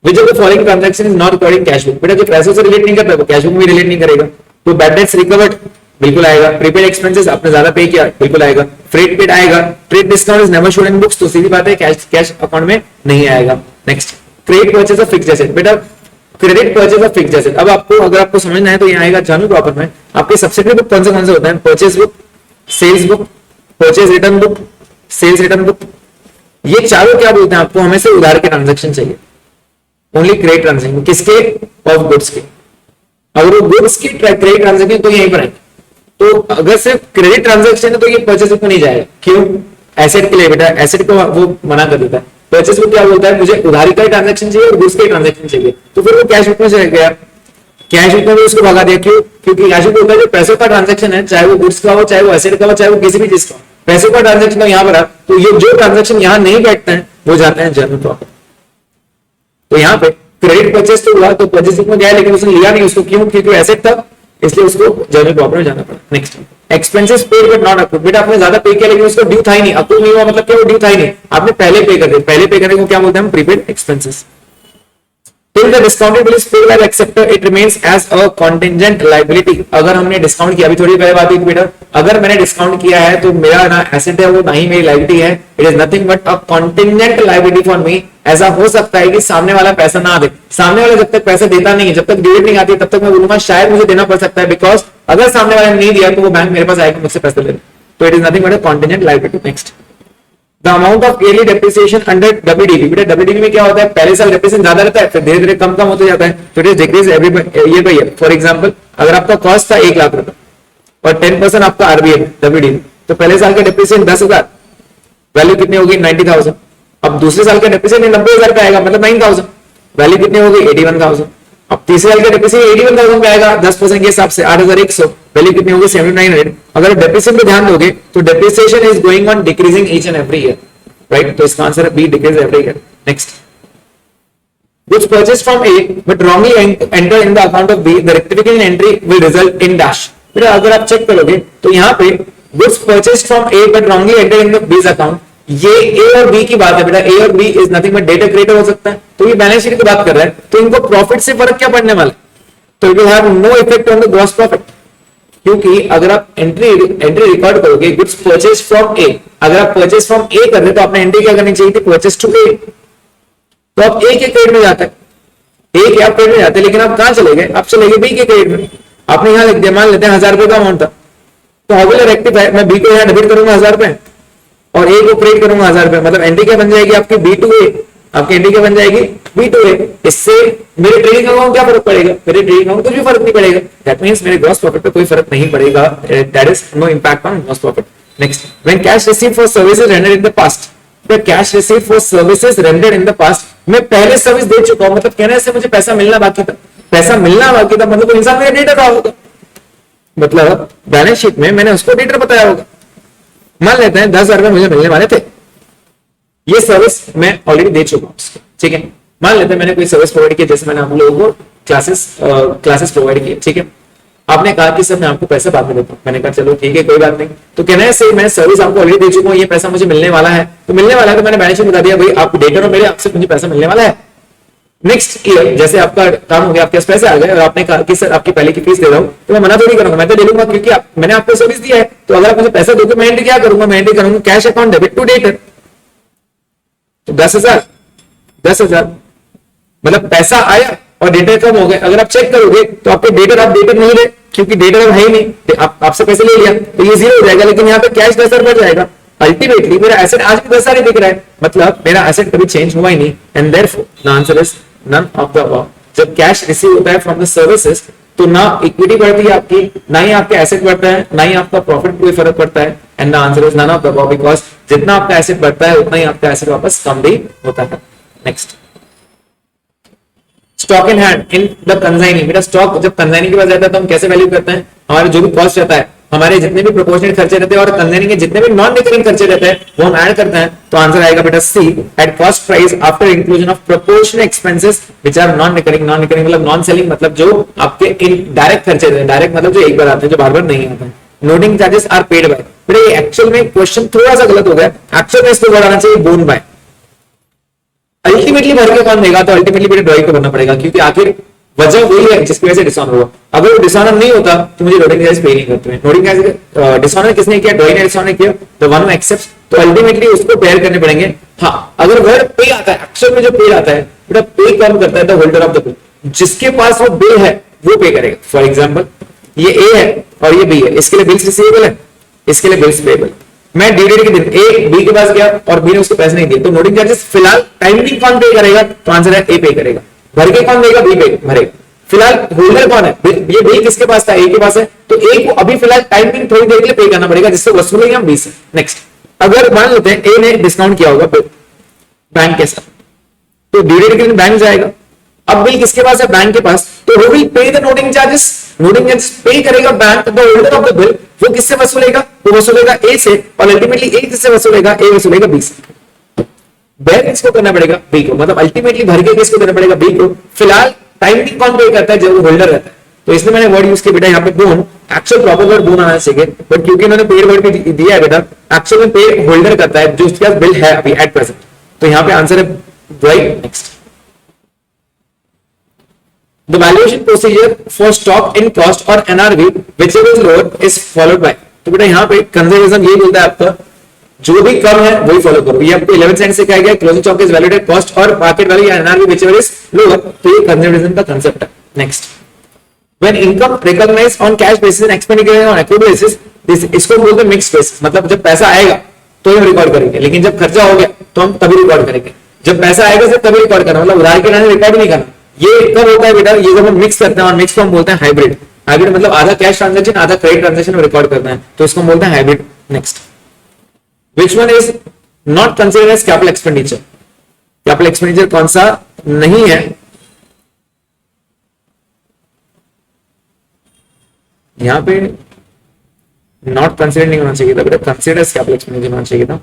which of the following transaction is not recording cash book? बेटा जो पैसे से रिलेट नहीं करता वो कैश बुक में रिलेट नहीं करेगा। तो बैड डेट्स रिकवर्ड बिल्कुल आएगा, प्रीपेड एक्सपेंसेस आपने ज्यादा पे किया बिल्कुल आएगा, फ्रेट पेड आएगा, trade discount is never showed in books, तो सीधी बात है कैश अकाउंट में नहीं आएगा। Next, credit purchase of fixed asset. बेटा credit purchase of fixed asset, अब आपको अगर आपको समझना है तो यहाँ आएगा जानू प्रॉपर में आपके सब्सिडी बुक कौन से होता है? Purchase book, sales book, purchase return book, sales return book. ये चारों क्या बोलते हैं? आपको हमें से उधार के ट्रांजेक्शन चाहिए, ओनली क्रेडिट ट्रांजेक्शन। किसके? ऑफ गुड्स के। अगर वो गुड्स की क्रेडिट ट्रांजेक्शन तो यहीं पर है। तो अगर सिर्फ क्रेडिट ट्रांजेक्शन है तो ये परचेज बुक में नहीं जाएगा। क्यों? एसेट के लिए बेटा, एसेट को वो मना कर देता है। परचेज बुक क्या बोलता है? मुझे उधारी का ट्रांजेक्शन चाहिए और गुड्स का ट्रांजेक्शन चाहिए, तो फिर वो कैश बुक में चला गया, कैश बुक में भी उसको भगा दिया। क्यों? क्योंकि कैश बुक होता है जो पैसों का ट्रांजेक्शन है, चाहे वो गुड्स का हो, चाहे वो एसेट का हो, चाहे वो किसी भी चीज का हो, पैसों का ट्रांजेक्शन यहाँ पर। तो ये जो ट्रांजेक्शन यहाँ नहीं बैठते हैं वो जाते हैं जनरल प्रॉफिट। तो यहाँ पे क्रेडिट परचेज तो हुआ, तो परचेज बुक में गया लेकिन उसने लिया नहीं उसको। क्यों? क्योंकि एसेट था, इसलिए उसको जनरल प्रॉफिट में जाना पड़ा। Next, expenses paid but not approved. बेटा आपने ज्यादा पे किया लेकिन उसको ड्यू था ही नहीं, अप्रूव नहीं हुआ, मतलब क्या? वो ड्यू था ही नहीं, आपने पहले पे कर दिया। पहले पे करने को क्या बोलते हैं? Prepaid expenses. Till the discounted bill is paid by the acceptor, it remains as a contingent liability. अगर हमने डिस्काउंट किया, अभी थोड़ी पहले बात हुई बेटा, अगर मैंने डिस्काउंट किया है तो मेरा ना एसेट है वो ना ही मेरी लायबिलिटी है, it is nothing but a contingent liability for me. ऐसा हो सकता है कि सामने वाला पैसा ना दे, सामने वाला जब तक पैसा देता नहीं है, जब तक ड्यू डेट नहीं आती तब तक मैं बोलूंगा शायद मुझे देना पड़ सकता है, बिकॉज अगर सामने वाले ने नहीं दिया तो वो बैंक मेरे पास आएगा मुझसे पैसा लेने। तो it is nothing but a contingent liability. Next, The amount of yearly depreciation under WDV। बेटा WDV में क्या होता है? पहले साल डेप्रिसिएशन ज्यादा रहता है, फिर धीरे धीरे कम होते जाता है, तो it is decrease every year by year. For example, अगर आपका कॉस्ट था 1 लाख रुपए और 10% आपका RBM WDV, तो पहले साल का डेप्रिसिएशन 10,000, वैल्यू कितनी होगी? 90,000। अब दूसरे साल का डेप्रिसिएशन 90,000 पे आएगा, मतलब 9,000, वैल्यू कितनी होगी? 81,000। अब तीसरे साल का डेप्रिसिएशन 81,000 पे आएगा, 10% के हिसाब से 8,100, वैल्यू कितनी होगी 7900। अगर डेप्रिसिएशन पे ध्यान दोगे तो depreciation is going on decreasing each and every year, right. तो इसका आंसर है B, decrease every year. Next, which purchased from A but wrongly entered in the account of B, the rectification entry will result in dash। बेटा अगर आप check करोगे तो यहाँ पे goods purchased from A but wrongly entered in the B's account, ये A और B की बात है बेटा। A और B is nothing but data creditor हो सकता है, तो ये बैलेंस शीट की बात कर रहा है, तो इनको प्रॉफिट से फर्क क्या पड़ने वाला है? तो it will have no effect on the gross profit, क्योंकि अगर आप एंट्री रिकॉर्ड करोगे गुड्स परचेज फ्रॉम ए, अगर आप परचेज फ्रॉम ए कर रहे तो आपने एंट्री क्या करनी चाहिए थी? परचेज टू ए। तो आप ए के क्रेडिट में जाते हैं, ए के आप क्रेडिट में जाते हैं, लेकिन आप कहां चले गए? आप चले गए बी के क्रेडिट में। आपने यहां लिख दिया, मान लेते हैं 1000 रुपए का अमाउंट था, तो हाउ विल आई रेक्टिफाई? मैं बी को यहां डेबिट करूंगा 1000 रुपए और ए को क्रेडिट करूंगा 1000 रुपए, मतलब एंट्री क्या बन जाएगी आपकी? बी टू ए। आपकी एंट्री क्या बन जाएगी? बी टू ए। इससे मेरे ट्रेडिंग अकाउंट क्या फर्क पड़ेगा? मेरे ट्रेडिंग अकाउंट कुछ भी फर्क नहीं पड़ेगा। दैट मींस मेरे ग्रॉस प्रॉफिट पे कोई फर्क नहीं पड़ेगा। That is no impact on gross profit. Next, when cash received for services rendered in the past, the cash received for services rendered in the past, मैं पहले सर्विस दे चुका हूं, मतलब कहने से मुझे पैसा मिलना बाकी था, पैसा मिलना बाकी था, मतलब वो इंसान मेरा डेटर रहा होगा, मतलब बैलेंस शीट में मैंने उसको डेटर बताया होगा। मान लेते हैं 10,000 रुपए मुझे मिलने वाले थे, ये सर्विस मैं ऑलरेडी दे चुका हूं, ठीक है। मान लेते हैं मैंने कोई सर्विस प्रोवाइड किया, जैसे मैंने आप लोगों को क्लासेस प्रोवाइड किए, ठीक है। आपने कहा कि सर मैं आपको पैसा बाद में देता हूं, मैंने कहा चलो ठीक है कोई बात नहीं। तो कहना है मैं सर्विस आपको ऑलरेडी दे चुका हूं, ये पैसा मुझे मिलने वाला है, तो मिलने वाला है तो मैंने बैलेंस शीट बता दिया भाई आप डेटर हो मेरे, आपसे मुझे पैसा मिलने वाला है। नेक्स्ट ईयर जैसे आपका काम हो गया, आपके पास पैसे आ गए और आपने कहा कि सर आपकी पहले की फीस दे रहा हूं, तो मैं मना तो नहीं करूंगा, मैं तो ले लूंगा, क्योंकि मैंने आपको सर्विस दिया है। तो अगर आप मुझे पैसा दोगे मैं एंट्री क्या करूंगा? मैं एंट्री करूंगा cash account debit to debtor. तो 10,000 मतलब पैसा आया और डेटर कम हो गए। अगर आप चेक करोगे तो आपके डेटर आप डेटर नहीं रहे, क्योंकि डेटर अब है ही नहीं, आपसे पैसे ले लिया तो ये जीरो हो जाएगा, लेकिन यहाँ पे कैश 10,000 बढ़ जाएगा। अल्टीमेटली मेरा एसेट आज भी 10,000 दिख रहा है, मतलब मेरा एसेट कभी चेंज हुआ ही नहीं, and therefore the answer is none of the above. जब कैश रिसीव होता है फ्रॉम द सर्विसेज तो ना इक्विटी बढ़ती है आपकी, ना ही आपका एसेट बढ़ता है, ना ही आपका प्रॉफिट कोई फर्क पड़ता है, and the answer is none of the above, because जितना आपका एसेट बढ़ता है उतना ही आपका एसेट वापस कम भी होता है। Next, stock in hand in the consignee. मेरा स्टॉक जब कंसाइनी के पास जाता है तो हम कैसे वैल्यू करते हैं? हमारे जो भी कॉस्ट रहता है, हमारे जितने भी प्रोपोर्शनल खर्चे रहते हैं और कंसाइनी के जितने भी नॉन रिकरिंग खर्चे रहते हैं वो हम ऐड करते हैं, तो आंसर आएगा बेटा C, at cost price after inclusion of proportional expenses which are non recurring. Non recurring मतलब नॉन सेलिंग, मतलब जो आपके इनडायरेक्ट खर्चे रहते हैं, डायरेक्ट मतलब जो एक बार आते हैं, जो बार बार नहीं आते हैं। Noting charges are paid by. बेटा ये एक्चुअल में क्वेश्चन थोड़ा सा गलत हो गया, एक्चुअल में इसको बढ़ाना चाहिए बोन बाय। अल्टीमेटली भर के कौन देगा? तो अल्टीमेटली मेरे ड्रॉइंग को करना पड़ेगा, क्योंकि आखिर वजह वही है जिसकी वजह से डिसऑनर हुआ। अगर वो डिसऑनर नहीं होता तो मुझे लोडिंग चार्ज पे नहीं करते हैं। लोडिंग चार्ज डिसऑनर किसने किया? ड्रॉइंग ने डिसऑनर किया, द वन हु एक्सेप्ट्स, तो अल्टीमेटली उसको पेयर करने पड़ेंगे। हाँ, अगर वर्ड पे आता है, एक्चुअल में जो पे आता है बेटा, पे कौन करता है? The holder of the bill, जिसके पास वो बिल है वो पे करेगा। फॉर एग्जाम्पल ये ए है और ये बी है, इसके लिए बिल्स रिसीवेबल है, इसके लिए बिल्स पेएबल। मैं ड्यू डेट के दिन ए बी के पास गया और बी ने उसको पैसे नहीं दिए, तो नोटिंग चार्जेस फिलहाल टाइमिंग कौन पे करेगा? तो आंसर है ए पे करेगा। भर के कौन देगा? बी पे भरेगा। फिलहाल होल्डर कौन है? ये बी किसके पास था? ए के पास है, तो ए को अभी फिलहाल टाइमिंग थोड़ी देर के लिए पे करना पड़ेगा, जिससे वसूलेंगे हम बी से। नेक्स्ट, अगर मान लेते हैं ए ने डिस्काउंट किया होगा बैंक के साथ, तो ड्यू डेट के दिन बैंक जाएगा, अब बिल किसके पास है? बैंक के पास, तो वो will pay the noting charges. Noting charges पे करेगा bank, the holder of the bill. वो किससे वसूलेगा? वो वसूलेगा ए से, और अल्टीमेटली ए किससे वसूलेगा? ए वसूलेगा बी से। बेयर किसको करना पड़ेगा? बी को, मतलब अल्टीमेटली भर के किसको देना पड़ेगा? बी को। फिलहाल टाइमिंग कौन पे करता है? जब वो होल्डर रहता है, तो इसलिए मैंने वर्ड यूज किया बेटा यहाँ पे bone. Actual proper word bone आना चाहिए, बट क्योंकि इन्होंने पेड वर्ड भी दिया है बेटा, एक्चुअल में पे होल्डर करता है जो उसके पास बिल है अभी एट प्रेजेंट, तो यहाँ पे आंसर है right. Next, the valuation procedure for stock in cost or NRV whichever is lower is followed by। तो बेटा यहाँ पे कंजर्वेशन ये बोलता है आपका जो भी कम है वही फॉलो करो। ये आपको 11th सेंट से कहा गया closing stock is valued at cost और मार्केट वैल्यू या एनआरवी व्हिचएवर इज लोअर, तो ये कंजर्वेशन का कांसेप्ट है। Next, when income recognised on cash basis and expenditure on accrued basis, इसको बोलते हैं मिक्स्ड बेसिस, मतलब जब पैसा आएगा तो हम रिकॉर्ड करेंगे, लेकिन जब खर्चा हो गया तो हम तभी रिकॉर्ड करेंगे। जब पैसा आएगा सिर्फ तभी रिकॉर्ड करना, मतलब उधार के लाने रिकॉर्ड नहीं करना। ये कब होता है बेटा? ये जब हम मिक्स करते हैं, और मिक्स को हम बोलते हैं हाइब्रिड। हाइब्रिड मतलब आधा कैश ट्रांजैक्शन आधा क्रेडिट ट्रांजैक्शन में रिकॉर्ड करते हैं, तो इसको बोलते हैं hybrid. Next, which one is not considered as capital expenditure? Capital expenditure कौन सा नहीं है? यहां पे नॉट कंसिडर नहीं होना चाहिए था बेटा, कंसिडर कैपिटल एक्सपेंडिचर होना चाहिए था।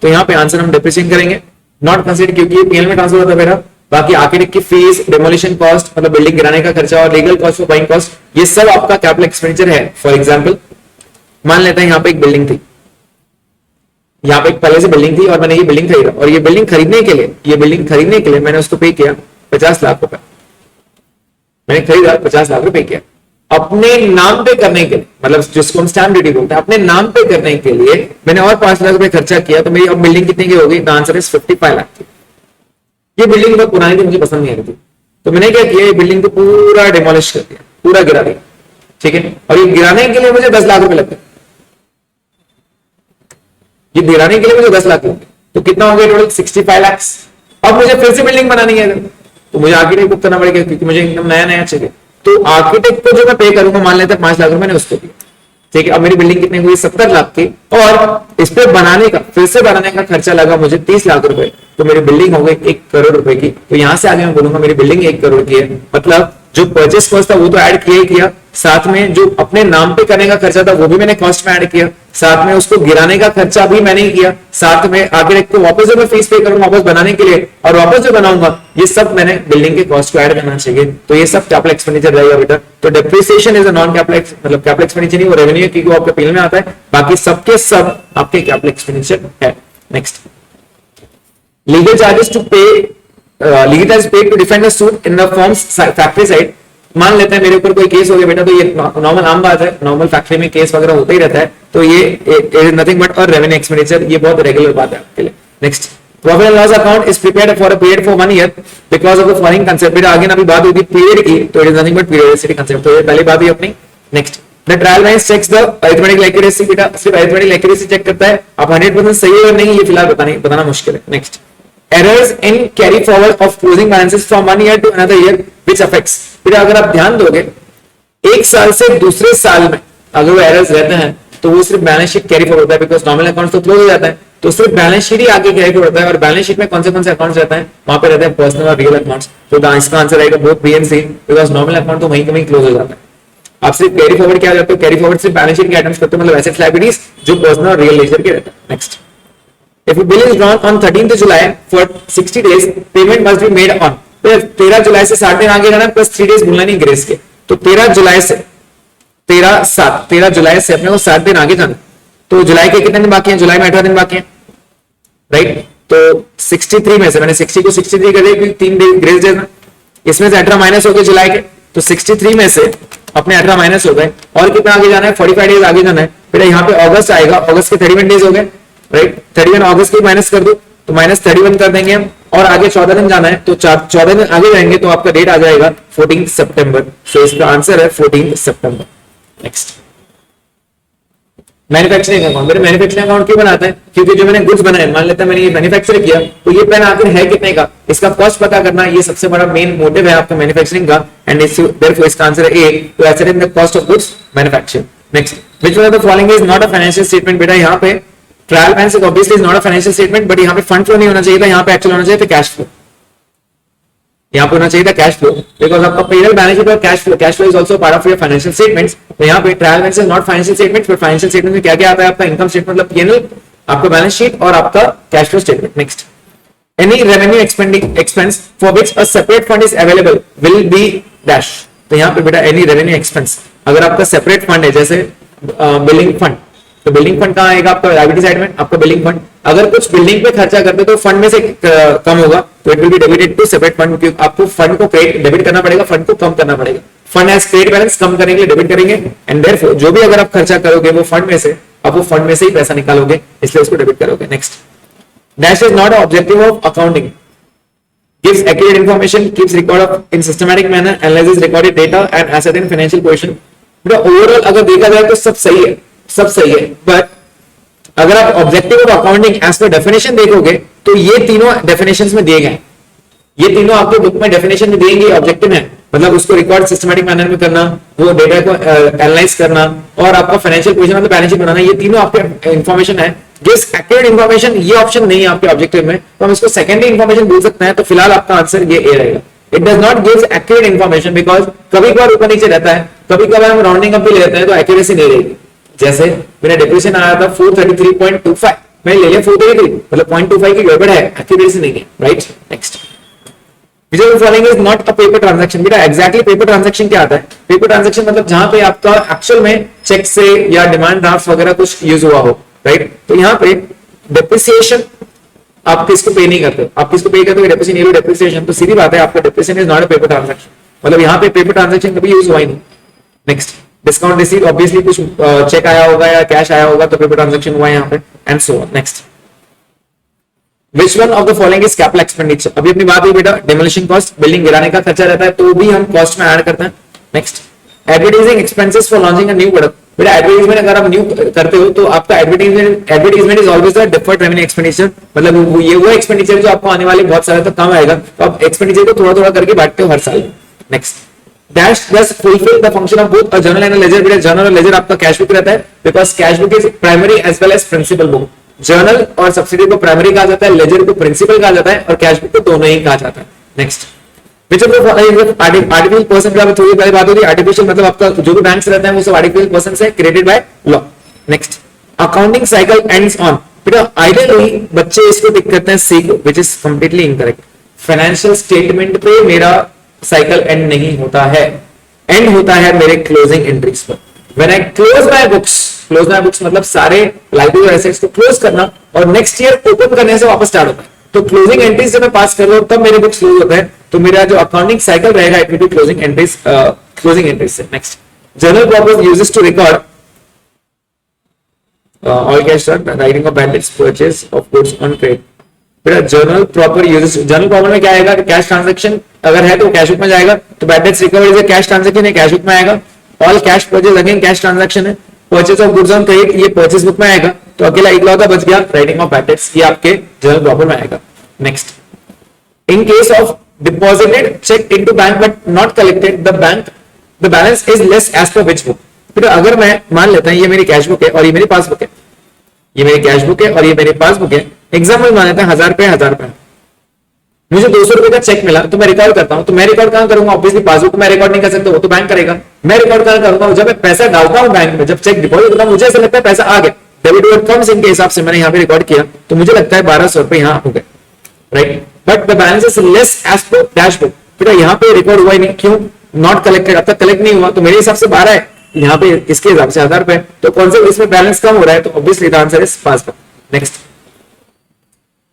तो यहाँ पे आंसर हम डिप्रिसिएशन करेंगे, नॉट कंसिडर क्योंकि ये पीएल में ट्रांसफर होता है मेरा। बाकी आर्किटेक्ट की फीस, डेमोलिशन कॉस्ट मतलब बिल्डिंग गिराने का खर्चा और legal cost for buying cost, ये सब आपका कैपिटल एक्सपेंडिचर है। फॉर एग्जांपल मान लेते हैं यहाँ पे एक बिल्डिंग थी, यहाँ पे एक पहले से बिल्डिंग थी और मैंने ये बिल्डिंग खरीदा, और ये बिल्डिंग खरीदने के लिए मैंने उसको पे किया 50 लाख रुपए, मैंने खरीदा 50 लाख रुपए किया अपने नाम पे करने के लिए, मतलब जिसको हम स्टैम्प ड्यूटी बोलते हैं, अपने नाम पे करने के लिए मैंने और 5 लाख रुपए खर्चा किया, तो मेरी अब बिल्डिंग कितने की होगी? द आंसर इज 55 लाख की। ये बिल्डिंग बहुत पुरानी थी, मुझे पसंद नहीं आ रही थी, तो मैंने क्या किया, ये बिल्डिंग को पूरा डिमोलिश कर दिया, पूरा गिरा दिया, ठीक है। और ये गिराने के लिए मुझे 10 लाख रुपए लगते, ये गिराने के लिए मुझे 10 लाख लगते, तो कितना हो गया टोटल? 65 लाख। अब मुझे फिर से बिल्डिंग बनानी है तो मुझे आर्किटेक्ट बुक करना पड़ेगा, क्योंकि मुझे एकदम नया नया चाहिए। तो आर्किटेक्ट को जो मैं पे करूंगा, मान लेते हैं 5 लाख रुपए मैंने उसको दिया, ठीक है। अब मेरी बिल्डिंग कितनी हुई? 70 लाख की, और इस पे बनाने का, फिर से बनाने का खर्चा लगा मुझे 30 लाख रुपए, तो मेरी बिल्डिंग हो गई 1 करोड़ रुपए की। तो यहां से आगे मैं बोलूंगा मेरी बिल्डिंग 1 करोड़ की है, मतलब जो परचेस कॉस्ट था वो तो ऐड किया ही किया, साथ में जो अपने नाम पे करने का खर्चा था वो भी मैंने कॉस्ट में ऐड किया, साथ में उसको गिराने का खर्चा भी मैंने ही किया, साथ में आर्किटेक्ट को वापस जो मैं फीस पे करूंगा वापस बनाने के लिए, और वापस जो बनाऊंगा, ये सब मैंने बिल्डिंग के कॉस्ट को ऐड करना चाहिए। तो ये सब कैपिटल एक्सपेंडिचर रहेगा बेटा। तो depreciation is a non capital, मतलब कैपिटल एक्सपेंडिचर नहीं, वो रेवेन्यू की आपके पीएल में आता है, बाकी सबके सब आपके कैपिटल एक्सपेंडिचर है। Next, legal charges to pay, legal charges paid to defend the suit in the forms factory side. मान लेते हैं मेरे ऊपर कोई केस हो गया बेटा, तो ये नॉर्मल आम बात है, नॉर्मल फैक्ट्री में केस वगैरह होता ही रहता है, तो ये इज नथिंग बट और रेवेन्यू एक्सपेंडिचर, ये बहुत रेगुलर बात है आपके लिए। Next, profit and loss account is prepared for a period for 1 year because of the following concept. बेटा आगे ना भी बात होगी पीरियड की, तो it is nothing but periodicity concept, तो ये पहली बात है अपनी। Next, the trial balance checks the arithmetic accuracy. बेटा सिर्फ अरिथमेटिक एक्यूरेसी चेक करता है, आप 100% सही है और नहीं ये फिलहाल बताना मुश्किल है। Next, errors in carry forward of closing balances from 1 year to another year which affects। फिर अगर आप ध्यान दोगे, एक साल से दूसरे साल में अगर वो एरर्स रहते हैं तो वो सिर्फ बैलेंस शीट कैरी फॉरवर्ड होता है, बिकॉज नॉर्मल अकाउंट तो क्लोज हो जाता है, तो सिर्फ बैलेंस शीट ही आगे कैरी फॉरवर्ड होता है। और बैलेंस शीट में कौन से अकाउंट्स रहते हैं? वहां पे रहते हैं पर्सनल और रियल अकाउंट्स। तो इसका आंसर आएगा both B and C, because normal account तो वहीं के वहीं क्लोज हो जाता है। आप सिर्फ कैरी फॉरवर्ड क्या जाते हो? कैरी फॉरवर्ड सिर्फ बैलेंस शीट के आइटम्स करते हो, मतलब एसेट्स लायबिलिटीज जो पर्सनल और रियल नेचर के रहते हैं। Next, if a bill is drawn on 13th July for 60 days, payment must be made on। 13 जुलाई से 60 दिन आगे जाना प्लस 3 डेज भूलना नहीं ग्रेस के, तो 13 जुलाई से 13 जुलाई से अपने को 60 दिन आगे जाना। तो जुलाई के कितने दिन बाकी हैं? जुलाई में 18 दिन बाकी हैं, राइट। तो 63 में से मैंने 60 को 63 कर दिया क्योंकि 3 दिन ग्रेस डेज, इसमें से 18 माइनस हो गए जुलाई के, तो 63 में से अपने 18 माइनस हो गए, और कितना आगे जाना है? 45 डेज आगे जाना है। फिर यहाँ पे अगस्त आएगा, अगस्त के 31 डेज हो गए, राइट। 31 अगस्त की माइनस कर दो, तो माइनस 31 कर देंगे हम, और आगे 14 दिन जाना है, तो 14 दिन आगे जाएंगे तो आपका डेट आ जाएगा 14 सितंबर। सो इसका आंसर है 14 सितंबर। Next, manufacturing account. मेरे मैन्युफैक्चरिंग अकाउंट क्यों बनाते हैं? क्योंकि जो मैंने गुड्स बनाए, मान लेते हैं मैंने ये मैन्युफैक्चर किया, तो ये पेन आखिर है कितने का, इसका कॉस्ट पता करना, ये सबसे बड़ा मेन मोटिव है आपका मैन्युफैक्चरिंग का, एंड देयरफॉर इसका आंसर है A, to estimate the cost of goods manufacture. Next, which one of the following is not a financial statement. बेटा यहाँ पे trial balance obviously is not a financial statement, but यहाँ पे fund flow नहीं होना चाहिए था, यहाँ पे एक्चुअल होना चाहिए था कैश फ्लो, यहाँ पे होना चाहिए था कैश फ्लो, बिकॉज आपका पेरोल बैलेंस शीट और cash flow is also part of your financial statements. तो यहाँ पे trial balance is not financial statement, फिर फाइनेंशियल स्टेटमेंट में क्या क्या आता है? आपका इनकम स्टेटमेंट मतलब पीएनएल, आपका बैलेंस शीट और आपका cash flow statement. Next, any revenue expense for which a separate fund is available will be dash. तो यहाँ पे बेटा एनी रेवेन्यू एक्सपेंस, अगर आपका सेपरेट फंड है जैसे बिल्डिंग फंड, तो बिल्डिंग फंड कहाँ आएगा? आपका लायबिलिटी साइड में, आपका बिल्डिंग फंड। अगर कुछ बिल्डिंग पे खर्चा करते तो फंड में से कम होगा, तो it will be debited to separate fund, क्योंकि आपको फंड को डेबिट करना पड़ेगा, फंड को कम करना पड़ेगा। फंड एज क्रेडिट बैलेंस कम करने के लिए डेबिट करेंगे, एंड देयरफॉर जो भी अगर आप खर्चा करोगे वो फंड में से, आप वो फंड में से ही पैसा निकालोगे, इसलिए उसको डेबिट करोगे। Next, dash is not objective of accounting, gives accurate information, keeps record of in systematic manner, analyzes recorded data and ascertain financial position। बेटा ओवरऑल अगर देखा जाए तो सब सही है, सब सही है, बट अगर आप objective of accounting as per definition देखोगे तो ये तीनों डेफिनेशंस में दिए गए, ये तीनों आपके बुक में डेफिनेशन में दिए गए ऑब्जेक्टिव है, मतलब उसको रिकॉर्ड सिस्टमैटिक मैनर में करना, वो डेटा को एनालाइज करना, और आपका फाइनेंशियल पोजीशन मतलब बैलेंस शीट बनाना, ये तीनों आपके इंफॉर्मेशन है। जिस एक्यूरेट इंफॉर्मेशन, ये ऑप्शन नहीं है आपके ऑब्जेक्टिव में, तो हम इसको सेकेंडरी इंफॉर्मेशन बोल सकते हैं, तो फिलहाल आपका आंसर ये ए रहेगा। It does not gives accurate information because कभी कभार ऊपर नीचे रहता है, कभी कभार हम राउंडिंग अप भी ले लेते हैं तो एक्यूरेसी नहीं रहेगी। जैसे मेरा डिप्रेशन आया था 433.25, मैंने ले लिया 433, मतलब 0.25 की गड़बड़ है, एक्यूरेसी नहीं है, right. Next, which of the following is not a paper transaction? बेटा एग्जैक्टली पेपर ट्रांजैक्शन क्या आता है? पेपर ट्रांजैक्शन मतलब जहां पे आपका एक्चुअल में चेक से या डिमांड ड्राफ्ट वगैरह कुछ यूज हुआ हो, राइट। तो यहाँ पे डिप्रिसिएशन आप किसको पे नहीं करते, आप किसको पे करते हो? डिप्रिसिएशन, तो सीधी बात है आपका depreciation is not a paper transaction, मतलब यहाँ पे पेपर ट्रांजैक्शन कभी यूज हुआ ही नहीं। नेक्स्ट, डिस्काउंट रिसीट, ऑब्वियसली कुछ चेक आया होगा या कैश आया होगा तो पेपर ट्रांजैक्शन हुआ है यहाँ पे, and so on. Next, Which one of the following is capital expenditure? अभी अपनी बात हुई बेटा डेमोलिशन कॉस्ट, बिल्डिंग गिराने का खर्चा रहता है तो भी हम कॉस्ट में ऐड करते हैं। Next, advertising expenses for launching a new product. बेटा एडवर्टाइजमेंट अगर आप न्यू करते हो तो आपका advertisement is always the deferred revenue expenditure, मतलब ये वो एक्सपेंडिचर जो आपको आने वाले बहुत सारे तो कम आएगा, तो आप एक्सपेंडिचर को थोड़ा थोड़ा करके बांटते हो हर साल। Next, dash does fulfil the function of both a journal and ledger. बेटा जर्नल और लेजर आपका कैश बुक रहता है because cash book is primary as well as principal book. Journal और सब्सिडी को प्राइमरी कहा जाता है, लेजर को प्रिंसिपल कहा जाता है और कैश बुक को दोनों ही कहा जाता है। Next, which of the following artificial person, जब थोड़ी पहले बात होती है आर्टिफिशियल मतलब आपका जो भी बैंक्स रहता है वो सब आर्टिफिशियल पर्सन से created by law. Next, accounting cycle ends on. बेटा आइडियली बच्चे इसको टिक करते हैं सी को, which is completely incorrect. Financial statement पे मेरा साइकिल एंड नहीं होता है, एंड होता है मेरे क्लोजिंग एंट्रीज पर। When I close my books मतलब सारे लाइबिलिटी और एसेट्स को क्लोज करना और नेक्स्ट ईयर ओपन करने से वापस स्टार्ट होता है, तो क्लोजिंग एंट्रीज जब मैं पास कर रहा हूं तब मेरे बुक्स क्लोज होते हैं, तो मेरा जो अकाउंटिंग साइकिल रहेगा it will be closing entries से। Next, journal purpose uses to record all cash writing off bad debts purchase of goods on credit. बेटा journal proper uses, journal proper में क्या आएगा कि कैश ट्रांजैक्शन अगर है तो कैश बुक में जाएगा, तो bad debts recovered is cash transaction है, कैश बुक में आएगा। All cash purchase again cash transaction है, purchase of goods on credit ये परचेज बुक में आएगा, तो अकेला इकलौता बच गया राइटिंग ऑफ बैड डेट्स, ये आपके जर्नल प्रॉपर में आएगा। Next, in case of deposited cheque into bank but not collected the balance is less as per which book. फिर अगर मैं मान लेता हूं ये मेरी कैश बुक है और ये मेरी पासबुक है, ये मेरी कैश बुक है और ये मेरी पासबुक है, एग्जाम्पल मान लेते हैं 1000 रुपए, मुझे 200 रुपए का चेक मिला तो मैं रिकॉर्ड करता हूं, तो मैं रिकॉर्ड कहां करूंगा? ऑब्वियसली पासबुक में रिकॉर्ड नहीं कर सकता, वो तो बैंक करेगा। मैं रिकॉर्ड कहां करूंगा? जब मैं पैसा डालता हूं बैंक में, जब चेक डिपॉजिट होता है मुझे ऐसा लगता है पैसा आ गया, डेबिट और कम्स इनके हिसाब से मैंने यहाँ पे रिकॉर्ड किया तो मुझे लगता है 1200 रुपए यहाँ हो गए, right. But the balance is less as per dash book. फिर यहाँ पे रिकॉर्ड हुआ ही नहीं, क्यों? नॉट कलेक्टेड, अब तक कलेक्ट नहीं हुआ, तो मेरे हिसाब से 12 है, यहाँ पे इसके हिसाब से 1000 रुपए, तो कौन से इसमें बैलेंस कम हो रहा है? तो obviously the answer is passbook. Next,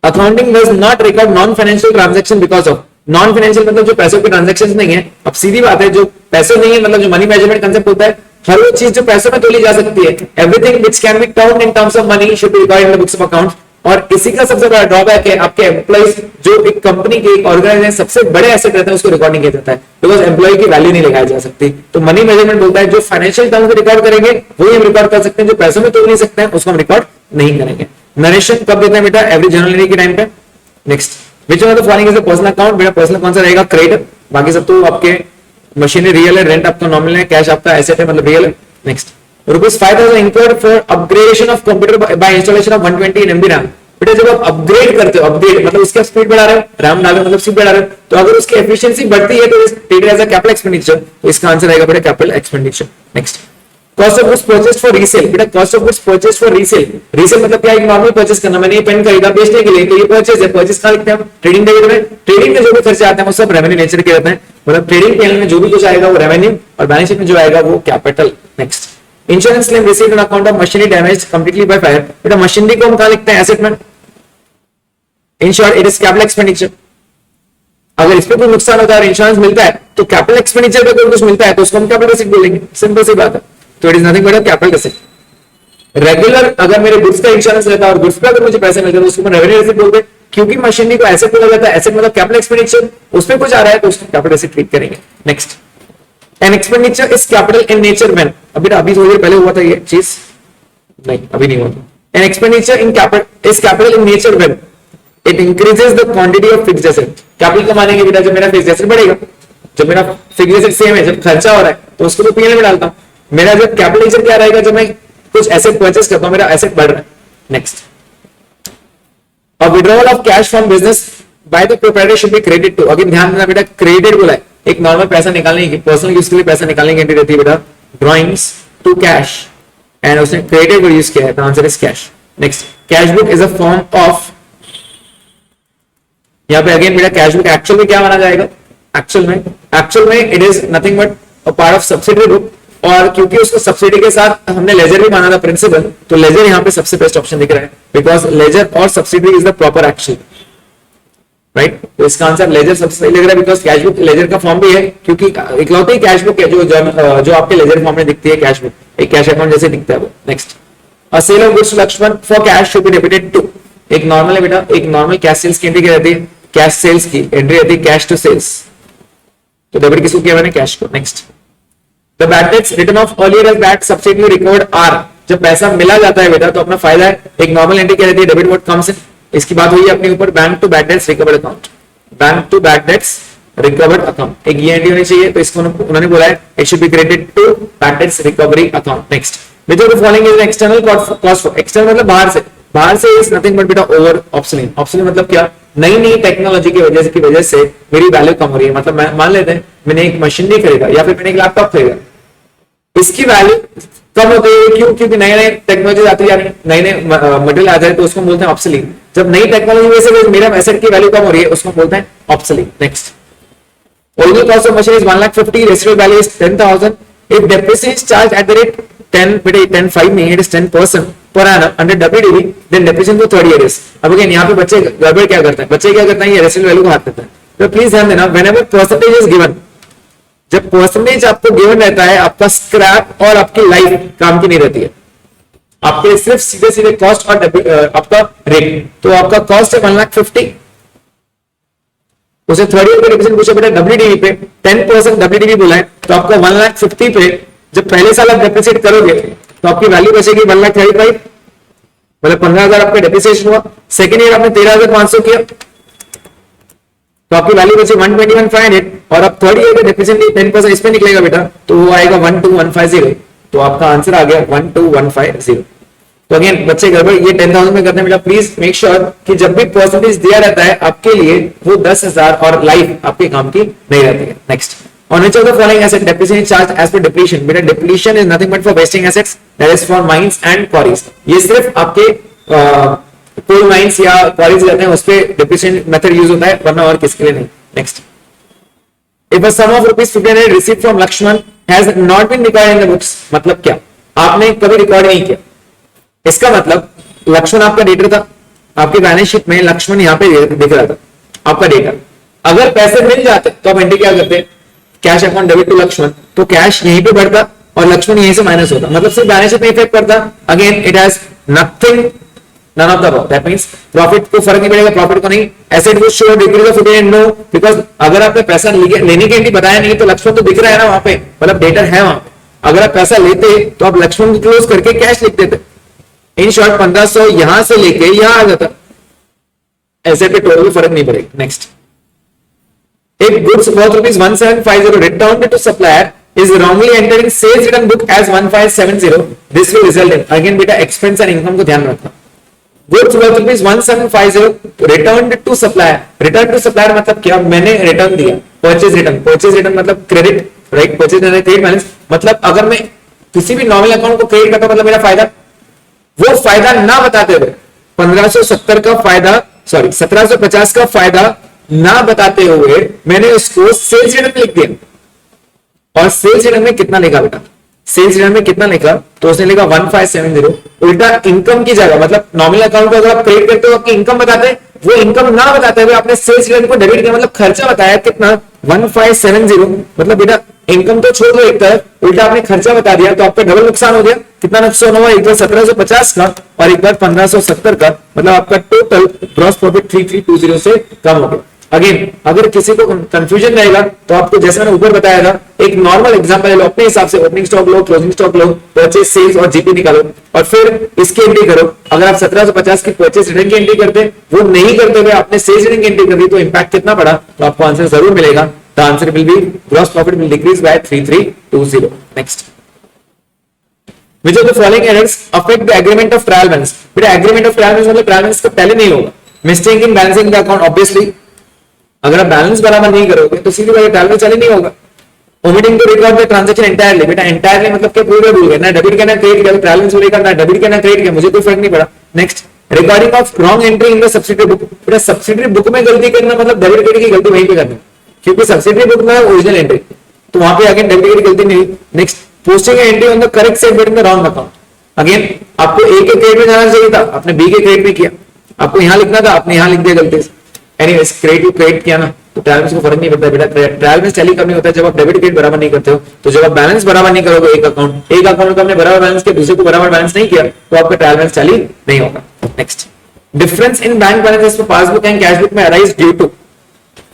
accounting does not record non financial transaction because of. Non financial मतलब जो पैसों के ट्रांजैक्शंस नहीं है। अब सीधी बात है, जो पैसे नहीं है मतलब जो मनी मेजरमेंट कंसेप्ट होता है, हर वो चीज जो पैसों में तोली जा सकती है, everything which can be turned in terms of money should be recorded in the books of accounts. और इसी का सबसे बड़ा ड्रॉबैक है, आपके एम्प्लॉइज जो एक कंपनी के एक ऑर्गेनाइजेशन सबसे बड़े एसेट रहते हैं उसको रिकॉर्ड नहीं किया जाता है, बिकॉज एम्प्लॉय की वैल्यू नहीं लगाई जा सकती। तो मनी मेजरमेंट बोलता है जो फाइनेंशियल टर्म्स में रिकॉर्ड करेंगे वही हम रिकॉर्ड कर सकते हैं, जो पैसों में तोल नहीं सकते हैं उसको हम रिकॉर्ड नहीं करेंगे। नरेशन कब देते हैं बेटा? एवरी जर्नल एंट्री के टाइम पे। Next, which one of the following is the personal account? बेटा पर्सनल कौन सा रहेगा? क्रेडिट, बाकी सब तो आपके मशीनरी रियल है, रेंट आपका नॉमिनल है, कैश आपका एसेट है मतलब रियल है। Next, rupees 5000 incurred for upgradation of computer by installation of 120 MB RAM. बेटा जब आप अपग्रेड करते हो, अपग्रेड मतलब उसका स्पीड बढ़ा रहे हो, रैम डाल रहे हो मतलब स्पीड बढ़ा रहे हो, तो अगर उसकी एफिशिएंसी बढ़ती है तो इस treated as a capital expenditure, तो इसका आंसर आएगा बेटा capital expenditure. Next, cost of goods purchase for resale. बेटा cost of goods purchase for resale, resale मतलब क्या? एक नॉर्मल परचेज करना, मैंने ये पेन खरीदा बेचने के लिए तो ये परचेज है। परचेज कहां लिखते हैं हम? ट्रेडिंग डेबिट में। ट्रेडिंग में जो भी खर्चे आते हैं वो सब रेवेन्यू नेचर के रहते हैं, मतलब ट्रेडिंग पीएनएल में जो भी कुछ आएगा वो रेवेन्यू और बैलेंस शीट में जो आएगा वो capital. Next, insurance claim received on account of machinery damage completely by fire. बेटा मशीनरी को हम कहां लिखते हैं? एसेट में। इन short it is capital expenditure. अगर इस पे कोई नुकसान होता है और इंश्योरेंस मिलता है तो कैपिटल एक्सपेंडिचर पे कोई कुछ मिलता है तो उसको हम कैपिटल रिसीट बोलेंगे, सिंपल सी बात है। तो it is nothing but capital receipt. Regular अगर मेरे गुड्स का इंश्योरेंस रहता है और गुड्स पे अगर मुझे पैसे मिलते हैं तो उसको रेवेन्यू रिसीट बोलते हैं, क्योंकि मशीनरी को एसेट बोला जाता है, एसेट मतलब कैपिटल एक्सपेंडिचर, उस पे कुछ आ रहा है तो उसको कैपिटल रिसीट ट्रीट करेंगे। Next, an expenditure is capital in nature when. अभी थोड़ी देर पहले हुआ था ये चीज, नहीं अभी नहीं हुआ था। An expenditure in capital is capital in nature when it increases the quantity of fixed asset. Capital कब मानेंगे बेटा? जब मेरा फिक्स्ड एसेट बढ़ेगा, जब मेरा फिक्स्ड एसेट सेम है, जब खर्चा हो रहा है तो उसको तो पीएनएल में डालता हूं। मेरा जब कैपिटल क्या रहेगा? जब मैं कुछ एसेट परचेस करता हूं, मेरा एसेट बढ़ रहा है। Next, a withdrawal of cash from business by the proprietor should be credit to, again ध्यान देना बेटा क्रेडिट बोला है, एक नॉर्मल पैसा निकालने की पर्सनल यूज के लिए पैसा निकालने की एंट्री रहती है बेटा ड्रॉइंग्स टू कैश, एंड उसने क्रेडिट को यूज किया है, तो answer is cash. Next, cash book is a form of, यहाँ पे अगेन बेटा कैश बुक एक्चुअल में क्या माना जाएगा, एक्चुअल में it is nothing but a part of subsidiary book, और क्योंकि उसको सब्सिडी के साथ हमने लेजर भी माना था प्रिंसिपल, तो लेजर यहाँ पे सबसे बेस्ट ऑप्शन दिख रहा है, बिकॉज लेजर और subsidy is the proper actual, right. तो इसका आंसर लेजर सबसे सही लग रहा है, बिकॉज कैश बुक लेजर का फॉर्म भी है, क्योंकि इकलौती कैश बुक है जो आपके लेजर फॉर्म में दिखती है, कैश बुक एक कैश अकाउंट जैसे दिखता है वो। Next, a sale of goods Laxman for cash should be debited to, एक नॉर्मल है बेटा, एक नॉर्मल कैश सेल्स की एंट्री क्या रहती है, कैश सेल्स की एंट्री रहती है कैश टू सेल्स, तो डेबिट किसको किया मैंने, कैश को। Next, the bad debts return off earlier as bad subsidy recovered are, जब पैसा मिला जाता है बेटा तो अपना फायदा है, एक नॉर्मल एंट्री क्या रहती है, डेबिट व्हाट कम्स इन, इसकी बात हुई है अपने ऊपर, bank to bad debts recovered account, bank to bad debts recovered account, एक ये एंट्री होनी चाहिए, तो इसको उन्होंने बोला है it should be credited to bad debts recovery account. Next, which of the following is external cost, external मतलब बाहर से इज नथिंग बट बेटा ओवर ऑब्सोलीट, ऑब्सोलीट मतलब क्या, नई टेक्नोलॉजी की वजह से मेरी वैल्यू कम हो रही है, मतलब मान लेते हैं मैंने एक मशीनरी खरीदा या फिर मैंने एक लैपटॉप खरीदा, इसकी वैल्यू कम होती है, क्यों, क्योंकि नए नए टेक्नोलॉजी आती है, नए नए मटेरियल आ जाए तो उसको बोलते हैं ऑब्सोलीट, जब नई टेक्नोलॉजी वजह से मेरा एसेट की वैल्यू कम हो रही है उसको बोलते हैं obsolete. Next, original cost of machine is 1,50,000, residual value is 10,000, if depreciation is charge at the rate 10 बेटा 10.5 नहीं, it is 10% per annum under WDV, then depreciation for 30 years. अब अगेन यहाँ पे बच्चे गड़बड़ क्या करते हैं, बच्चे क्या करते हैं, ये रेसिडुअल वैल्यू को हाथ देते हैं, तो प्लीज ध्यान देना, व्हेनेवर परसेंटेज इज गिवन, जब परसेंटेज आपको गिवन रहता है, आपका स्क्रैप और आपकी लाइफ काम की नहीं रहती है, आपके सिर्फ सीधे कॉस्ट और आपका रेट, तो आपका कॉस्ट है 1,50,000, उसे 30 पे डिविजन पूछा बेटा WDV पे 10% WDV बोला है, तो आपको 1,50,000 पे जब पहले साल आप डेप्रिसिएट करोगे तो आपकी वैल्यू बचेगी 1,35,000, मतलब 15,000 आपका डेप्रिसिएशन हुआ, सेकेंड ईयर आपने 13,500 किया तो आपकी वैल्यू बची 121,500, और अब थर्ड ईयर का डेप्रिसिएशन 10% इस पे निकलेगा बेटा, तो वो आएगा 12,150, तो आपका आंसर आ गया 12,150। तो अगेन बच्चे गड़बड़ ये 10,000 में करने बेटा, प्लीज मेक श्योर कि जब भी परसेंटेज दिया रहता है आपके लिए वो 10,000 और लाइफ आपके काम की नहीं रहती है। Next, on which of the following asset depreciation is charged as per depletion, बेटा depletion is nothing but for wasting assets, that is for mines and quarries, ये सिर्फ आपके कोल माइंस या क्वारीज रहते हैं उस पे डिप्रिसिएशन मेथड यूज होता है, वरना और किसके लिए नहीं। Next, if a sum of ₹1,500 received from Lakshman has not been recorded in the books, मतलब क्या, आपने कभी रिकॉर्ड नहीं किया, इसका मतलब लक्ष्मण आपका डेटर था, आपकी बैलेंस शीट में लक्ष्मण यहाँ पे दिख रहा था आपका डेटा, अगर पैसे मिल जाते तो आप एंट्री क्या करते, cash account debit to Laxman, तो कैश यहीं पे बढ़ता और लक्ष्मण यहीं से माइनस होता, मतलब सिर्फ बैलेंस शीट में इफेक्ट पड़ता, again it has nothing none of the above, that means profit को फर्क नहीं पड़ेगा, प्रॉफिट को नहीं, एसेट वो show decrease of dividend no, because अगर आपने पैसा लेने की एंट्री बताया नहीं तो लक्ष्मण तो दिख रहा है ना वहां पे, मतलब डेटर है वहां पे, अगर आप पैसा लेते तो आप लक्ष्मण को क्लोज करके कैश लिख देते, इन शॉर्ट 1500 यहां से लेके यहां आ जाता, ऐसे पे टोटल फर्क नहीं पड़ेगा। नेक्स्ट, एक goods worth ₹1,750 returned to supplier is wrongly entered in sales return book as 1,570, this will result in, again बेटा एक्सपेंस एंड इनकम को ध्यान रखना, goods worth ₹1,750 returned to supplier, return to supplier मतलब क्या, मैंने रिटर्न दिया, purchase return मतलब credit, right, purchase credit balance, मतलब अगर मैं किसी भी नॉर्मल अकाउंट को क्रेडिट करता मतलब मेरा फायदा, वो फायदा ना बताते हुए 1570 का फायदा, सॉरी 1750 का फायदा ना बताते हुए मैंने उसको सेल्स रिटर्न में लिख दिया, और सेल्स रिटर्न में कितना लिखा बेटा, सेल्स रिटर्न में कितना लिखा, तो उसने लिखा 1,570, उल्टा इनकम की जगह, मतलब नॉर्मल अकाउंट को अगर आप क्रेडिट करते हो आपकी इनकम बताते हैं, वो इनकम ना बताते हुए आपने सेल्स रिटर्न को डेबिट किया, मतलब खर्चा बताया कितना 1,570, मतलब बेटा इनकम तो छोड़ दो एक तरफ, उल्टा आपने खर्चा बता दिया, तो आपका डबल नुकसान हो गया, कितना नुकसान हुआ, एक बार 1750 का और एक बार 1570 का, मतलब आपका टोटल ग्रॉस प्रॉफिट 3320 से कम हो गया। अगेन अगर किसी को कंफ्यूजन रहेगा तो आपको जैसे मैंने ऊपर बताया था, एक नॉर्मल एग्जांपल ले लो, अपने हिसाब से ओपनिंग स्टॉक लो, क्लोजिंग स्टॉक लो, परचेज सेल्स और जीपी निकालो और फिर इसकी एंट्री करो। अगर आप 1750 की परचेज रिटर्न की एंट्री करते, वो नहीं करते हुए आपने सेल्स रिटर्न की एंट्री कर दी, तो इंपैक्ट कितना पड़ा, तो आपको आंसर जरूर मिलेगा, the answer will be gross profit will decrease by 3320। Next, which of the following errors affect the agreement of trial balance, बेटा एग्रीमेंट ऑफ ट्रायल बैलेंस मतलब ट्रायल बैलेंस का पहले नहीं होगा, mistake in balancing the account, obviously अगर आप balance बराबर नहीं करोगे तो सीधी बात ट्रायल बैलेंस चालू नहीं होगा। Omitting to record the transaction entirely, बेटा एंटायरली मतलब क्या पूरे भूल गए ना, डेबिट क्या ना क्रेडिट क्या, ट्रायल बैलेंस बोलेगा ना डेबिट क्या ना क्रेडिट क्या, मुझे कोई फर्क नहीं पड़ा। Next, recording of wrong entry in the subsidiary book, बेटा सब्सिडरी बुक में गलती करना मतलब डेबिट क्रेडिट की गलती वहीं पे करनी, क्योंकि सब्सिडरी बुक में ओरिजिनल एंट्री, तो वहां पे अगेन डेबिट क्रेडिट गलती नहीं। Next, posting entry on the correct side but in the wrong account, again आपको ए के क्रेडिट में जाना चाहिए था, आपने बी के क्रेडिट में किया, आपको यहां लिखना था, आपने यहां लिख दिया गलती से। एनीवेज क्रेडिट किया ना, तो ट्रायल बैलेंस को फर्क नहीं पड़ता बेटा, ट्रायल बैलेंस टैली कब नहीं होता है जब आप डेबिट क्रेडिट बराबर नहीं करते हो। तो जब आप बैलेंस बराबर नहीं करोगे एक अकाउंट को आपने बराबर बैलेंस किया, दूसरे को बराबर बैलेंस नहीं किया, तो आपका ट्रायल बैलेंस टैली नहीं होगा। Next, difference in bank balances for passbook and cashbook में अराइज ड्यू टू,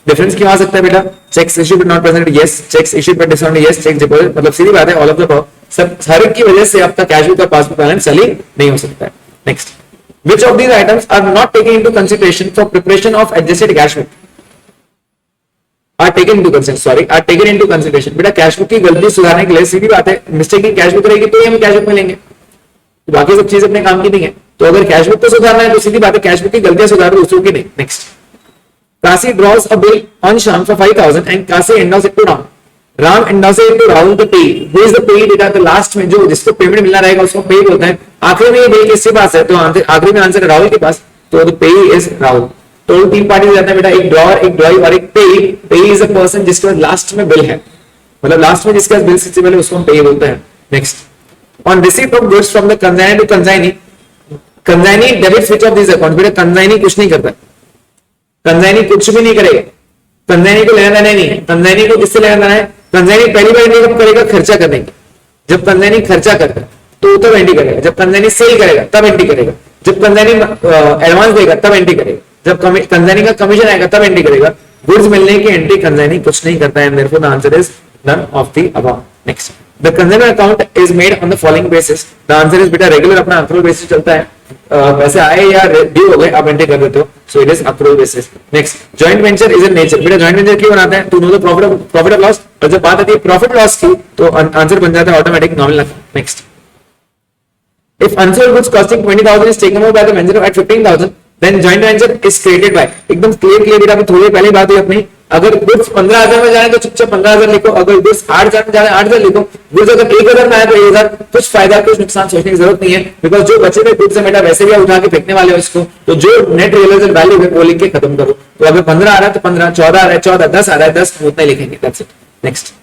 डिफरेंस क्यों आ सकता है बेटा, cheques issued but not present, yes, cheques issued but discount, yes, cheque deposit, मतलब सीधी बात है ऑल ऑफ द अबव, सब हर एक की वजह से आपका कैशबुक और पासबुक बैलेंस टैली नहीं हो सकता है। Next, which of these items are not taken into consideration for preparation of adjusted cash book, are taken into consideration, बेटा कैश बुक की गलती सुधारने के लिए सीधी बात है मिस्टेक की कैश बुक रहेगी तो ही हम कैश बुक में लेंगे, तो बाकी सब चीजें अपने काम की नहीं है। तो अगर कैश बुक को सुधारना है तो सीधी बात है कैश बुक की गलतियां सुधार दो, दूसरों की नहीं। Next, Kashi draws a bill on Shyam for 5,000 and Kasi endows it to Ram. Ram endorses it to Rahul the pay. Who is the pay बेटा, तो लास्ट में जो जिसको पेमेंट मिलना रहेगा उसको पे बोलते हैं। आखिरी में ये बिल किसके पास है, तो आखिरी में आंसर है राहुल के पास, तो द पे इज राहुल। तो तीन पार्टी जाते हैं बेटा, एक ड्रॉअर, एक ड्रॉई और एक पे। पे इज अ पर्सन जिसके पास लास्ट में बिल है, मतलब लास्ट में जिसके पास बिल सबसे पहले उसको हम पे बोलते हैं। Next, on receipt of goods from the consignee to consignee, consignee debits which of this account, बेटा कंसाइनी कुछ नहीं करता, कंसाइनी कुछ भी नहीं करेगा, कंसाइनी को लेना देना नहीं है। कंसाइनी को किससे लेना देना है, कंसाइनी पहली बार एंट्री कब करेगा, खर्चा करने की, जब कंसाइनी खर्चा करता है तो तब एंट्री करेगा, जब कंसाइनी सेल करेगा तब एंट्री करेगा, जब कंसाइनी एडवांस देगा तब एंट्री करेगा, जब कंसाइनी का कमीशन आएगा तब एंट्री करेगा। गुड्स मिलने की एंट्री कंसाइनी कुछ नहीं करता है, therefore the answer is none of the above. Next, the consignor account is made on the following basis, the answer is बेटा रेगुलर अपना अक्रूवल बेसिस चलता है, पैसे आए या ड्यू हो गए आप एंट्री कर देते हो, so it is accrual basis. Next, joint venture is in nature, बेटा जॉइंट वेंचर क्यों बनाते हैं, to know the profit of loss, और जब बात आती है प्रॉफिट लॉस की तो आंसर बन जाता है automatic nominal. Next, if unsold goods costing 20,000 is taken over by the vendor at 15,000, then joint venture is created by, एकदम क्लियर बेटा, अभी थोड़ी पहले बात हुई अपनी, अगर गुड्स 15,000 में जाए तो चुपचाप 15,000 लिखो, अगर गुड्स 8,000 में जाए 8,000 लिखो, गुड्स अगर 1,000 में आए तो 1,000, कुछ फायदा कुछ नुकसान सोचने की जरूरत नहीं है, बिकॉज जो बचे हुए गुड्स है बेटा वैसे भी उठा के फेंकने वाले हो इसको, तो जो नेट रियलाइज्ड वैल्यू है वो लिख के खत्म करो। तो अगर 15 आ रहा है तो 15, 14 आ रहा है 14, 10 आ रहा है 10, उतना लिखेंगे, that's it. Next,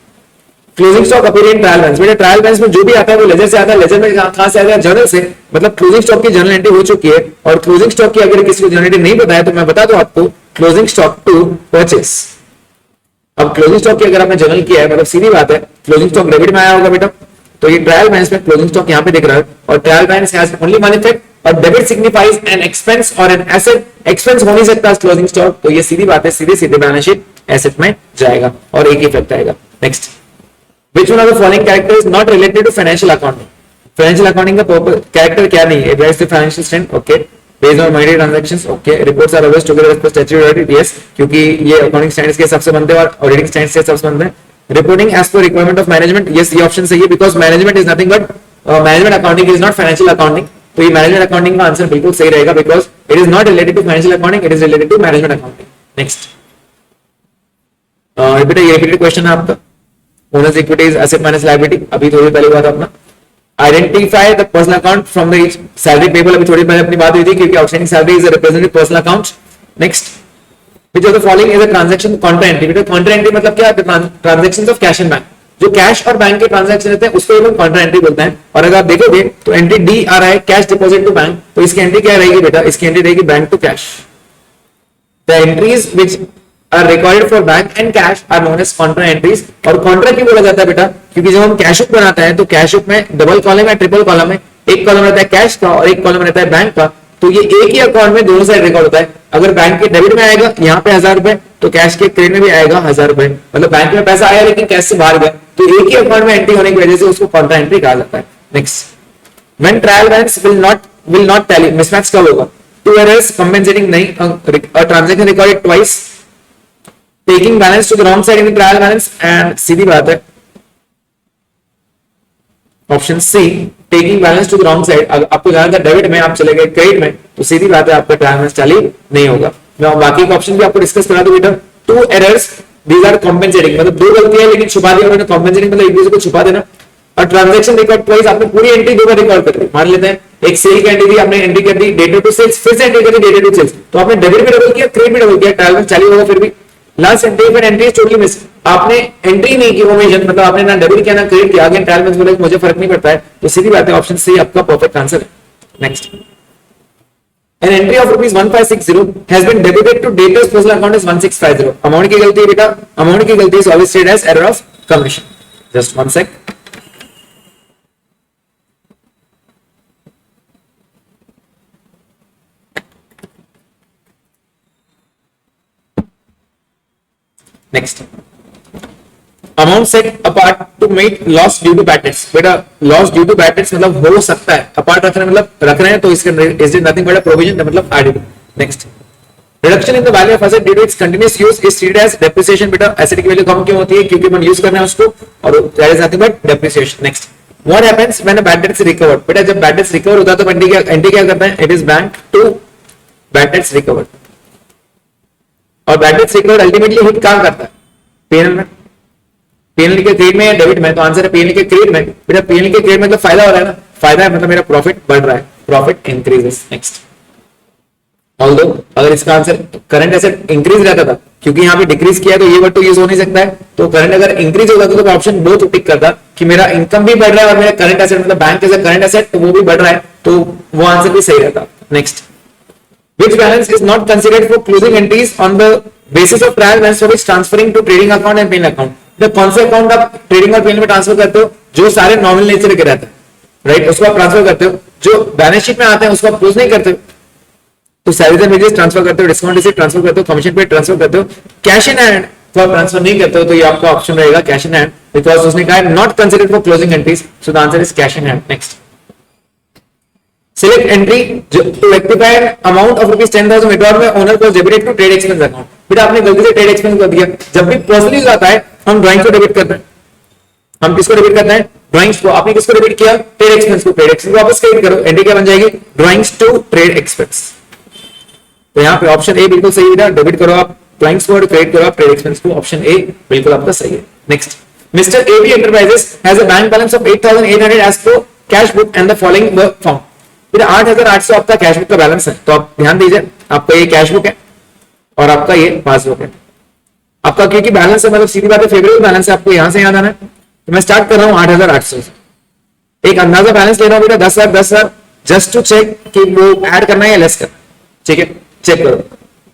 closing stock appear in trial balance, बेटा ट्रायल बैलेंस में जो भी आता है वो लेजर से आता है, लेजर में कहां से आता है, जर्नल से, मतलब क्लोजिंग स्टॉक की जर्नल एंट्री हो चुकी है, और क्लोजिंग स्टॉक की अगर किसी को जर्नल एंट्री नहीं पता है तो मैं बता दूं आपको, क्लोजिंग स्टॉक टू परचेस। अब क्लोजिंग स्टॉक की अगर आपने जर्नल किया है, मतलब सीधी बात है क्लोजिंग स्टॉक डेबिट में आया होगा बेटा, तो ये ट्रायल बैलेंस में क्लोजिंग स्टॉक यहाँ पे दिख रहा है, और trial balance has only one effect, और डेबिट सिग्निफाइज एन एक्सपेंस और एन एसेट, एक्सपेंस हो नहीं सकता क्लोजिंग स्टॉक, तो ये सीधी बात है सीधे सीधे बैलेंस शीट एसेट में जाएगा और एक इफेक्ट आएगा। Next, which one of the following character is not related to financial accounting, financial accounting का कैरेक्टर क्या नहीं है, advise the financial strength, okay, based on monetary transactions, okay, reports are always together with statutory audit, yes, क्योंकि ये accounting standards के हिसाब से बनते हैं और auditing standards के हिसाब से बनते हैं, reporting as per requirement of management, yes, ये ऑप्शन सही है, because management is nothing but management accounting is not financial accounting, तो ये management accounting का आंसर बिल्कुल सही रहेगा, because it is not related to financial accounting, it is related to management accounting। next, बेटा ये repeated question है आपका, owners equity is asset minus liability, अभी थोड़ी पहले बात अपना identify the personal account from the salary payable, अभी थोड़ी पहले अपनी बात हुई थी, क्योंकि outstanding salary is represented personal account. Next, which of the following is a transaction Contra entry, बेटा कॉन्ट्रा एंट्री मतलब क्या, transactions of cash and bank, जो कैश और बैंक के ट्रांजैक्शन रहते हैं उसको हम कॉन्ट्रा एंट्री बोलते हैं। और अगर आप देखोगे तो एंट्री डी आ रहा है कैश डिपॉजिट टू बैंक, तो इसकी एंट्री क्या रहेगी बेटा, इसकी एंट्री रहेगी bank to cash. The entries which are recorded for bank and cash are known as contra entries। और contra क्यों बोला जाता है बेटा, क्योंकि जब हम कैश बुक बनाते हैं तो कैश बुक में डबल कॉलम या ट्रिपल कॉलम है, एक कॉलम रहता है कैश का और एक कॉलम रहता है बैंक का, तो ये एक ही अकाउंट में दोनों साइड रिकॉर्ड होता है। अगर बैंक के डेबिट में आएगा यहाँ पे 1000 रुपए, तो कैश के क्रेडिट में भी आएगा 1000 रुपए, मतलब बैंक में पैसा आया लेकिन कैश से बाहर गया, तो एक ही अकाउंट में एंट्री होने की वजह से उसको कॉन्ट्रा एंट्री कहा जाता है। Next, when trial balance will not tally, mismatch कब होगा, टू एरर्स कंपेंसेटिंग नहीं, a transaction recorded twice, taking balance to the wrong side in the trial balance, and सीधी बात है option C, taking balance to the wrong side. आपको जाना था debit में, आप चले गए क्रेडिट में, तो सीधी बात है आपका ट्रायल बैलेंस टैली नहीं होगा। मैं बाकी के ऑप्शन भी आपको डिस्कस करा दूं बेटा, two errors these are compensating, मतलब दो गलतियां हैं लेकिन छुपा दिया उन्होंने, कॉम्पेंसेटिंग मतलब एक दूसरे को छुपा देना। और ट्रांजैक्शन रिकॉर्ड ट्वाइस, आपने पूरी एंट्री दो बार रिकॉर्ड कर दी, मान लेते हैं एक सेल की एंट्री थी, आपने एंट्री कर दी डेटा टू सेल्स, फिर से एंट्री कर दी डेटा टू सेल्स, तो आपने डेबिट भी डबल किया, क्रेडिट भी डबल किया, ट्रायल में चालू होगा फिर भी। लास्ट एंट्री पर एंट्री टोटली मिस, आपने एंट्री नहीं की ओमिशन, मतलब आपने ना डेबिट किया ना क्रेडिट किया, आगे ट्रायल में बोले मुझे फर्क नहीं पड़ता है, तो सीधी बात है ऑप्शन सी आपका परफेक्ट आंसर है। Next, an entry of rupees 1560 has been debited to debtors personal account as 1650, amount की गलती है बेटा, अमाउंट की गलती is always treated as error of commission. Just one sec. Next, amount set apart to make loss due to bad debts, बेटा loss due to bad debts मतलब हो सकता है, अपार्ट रखना मतलब रख रहे हैं तो इसके is it nothing but a provision मतलब added. Next, reduction in the value of asset due to its continuous use is treated as depreciation, बेटा एसेट की वैल्यू कम क्यों होती है, क्योंकि अपन यूज कर रहे हैं उसको, और that is nothing but depreciation. Next, what happens when a bad debts recovered, बेटा जब बैड डेट्स रिकवर होता है तो एंट्री क्या करते हैं, it is bank to bad debts recovered, और bad debts recovered ultimately hit कहां करता है, पीएनएल में, पीएनएल के क्रेडिट में या डेबिट में, तो आंसर है पीएनएल के क्रेडिट में, बेटा पीएनएल के क्रेडिट में मतलब फायदा हो रहा है ना, फायदा है मतलब मेरा प्रॉफिट बढ़ रहा है, प्रॉफिट इंक्रीजेस। नेक्स्ट, ऑल्दो अगर इसका आंसर करंट एसेट इंक्रीज रहता था, क्योंकि यहाँ पे डिक्रीज किया तो ये वर्ड तो यूज हो नहीं सकता है, तो करंट अगर इंक्रीज होता तो ऑप्शन दो टिक करता कि मेरा इनकम भी बढ़ रहा है और मेरा करंट एसेट मतलब bank as a current asset तो वो भी बढ़ रहा है, तो वो आंसर भी सही रहता। Next, which balance is not considered for closing entries on the basis of trial balance for which transferring to trading account and P&L account, तो कौन से अकाउंट आप ट्रेडिंग और P&L में ट्रांसफर करते हो, जो सारे नॉमिनल नेचर के रहते हैं, राइट, उसको आप ट्रांसफर करते हो, जो बैलेंस शीट में आते हैं उसको आप क्लोज नहीं करते हो, तो सैलरीज एंड वेजेस ट्रांसफर करते हो, डिस्काउंट रिसीट ट्रांसफर करते हो, कमीशन पे ट्रांसफर करते हो, कैश इन हैंड तो आप ट्रांसफर नहीं करते हो, तो ये आपका ऑप्शन रहेगा कैश इन हैंड, बिकॉज उसने कहा not considered for closing entries, so the answer is cash in hand. Next, select entry to rectify an amount of rupees 10,000 withdrawn by owner was debited to trade expense account, बेटा आपने गलती से trade expense कर दिया, जब भी personal use आता है हम ड्राइंग को डेबिट करते हैं, हम किसको डेबिट करते हैं, ड्राइंग्स को, आपने किसको डेबिट किया, ट्रेड एक्सपेंस को, ट्रेड एक्सपेंस को वापस क्रेडिट करो, एंट्री क्या बन जाएगी, ड्राइंग्स टू ट्रेड एक्सपेंस, तो यहाँ पे ऑप्शन ए बिल्कुल सही है, डेबिट करो आप ड्राइंग्स को और क्रेडिट करो आप ट्रेड एक्सपेंस को, ऑप्शन ए बिल्कुल आपका सही है। Next, mister AB enterprises has a bank balance of 8,800 as per cash book and the following were found, फिर 8,800 आपका कैश बुक का बैलेंस है, तो आप ध्यान दीजिए आपका ये कैश बुक है और आपका ये पासबुक है, आपका क्योंकि बैलेंस है मतलब सीधी बात है फेवरेबल बैलेंस है, आपको यहां से याद आना है, तो मैं स्टार्ट कर रहा हूं 8,800 से, एक अंदाजा बैलेंस ले रहा हूं बेटा 10,000 जस्ट टू चेक कि वो ऐड करना है या लेस करना, ठीक है, चेक करो।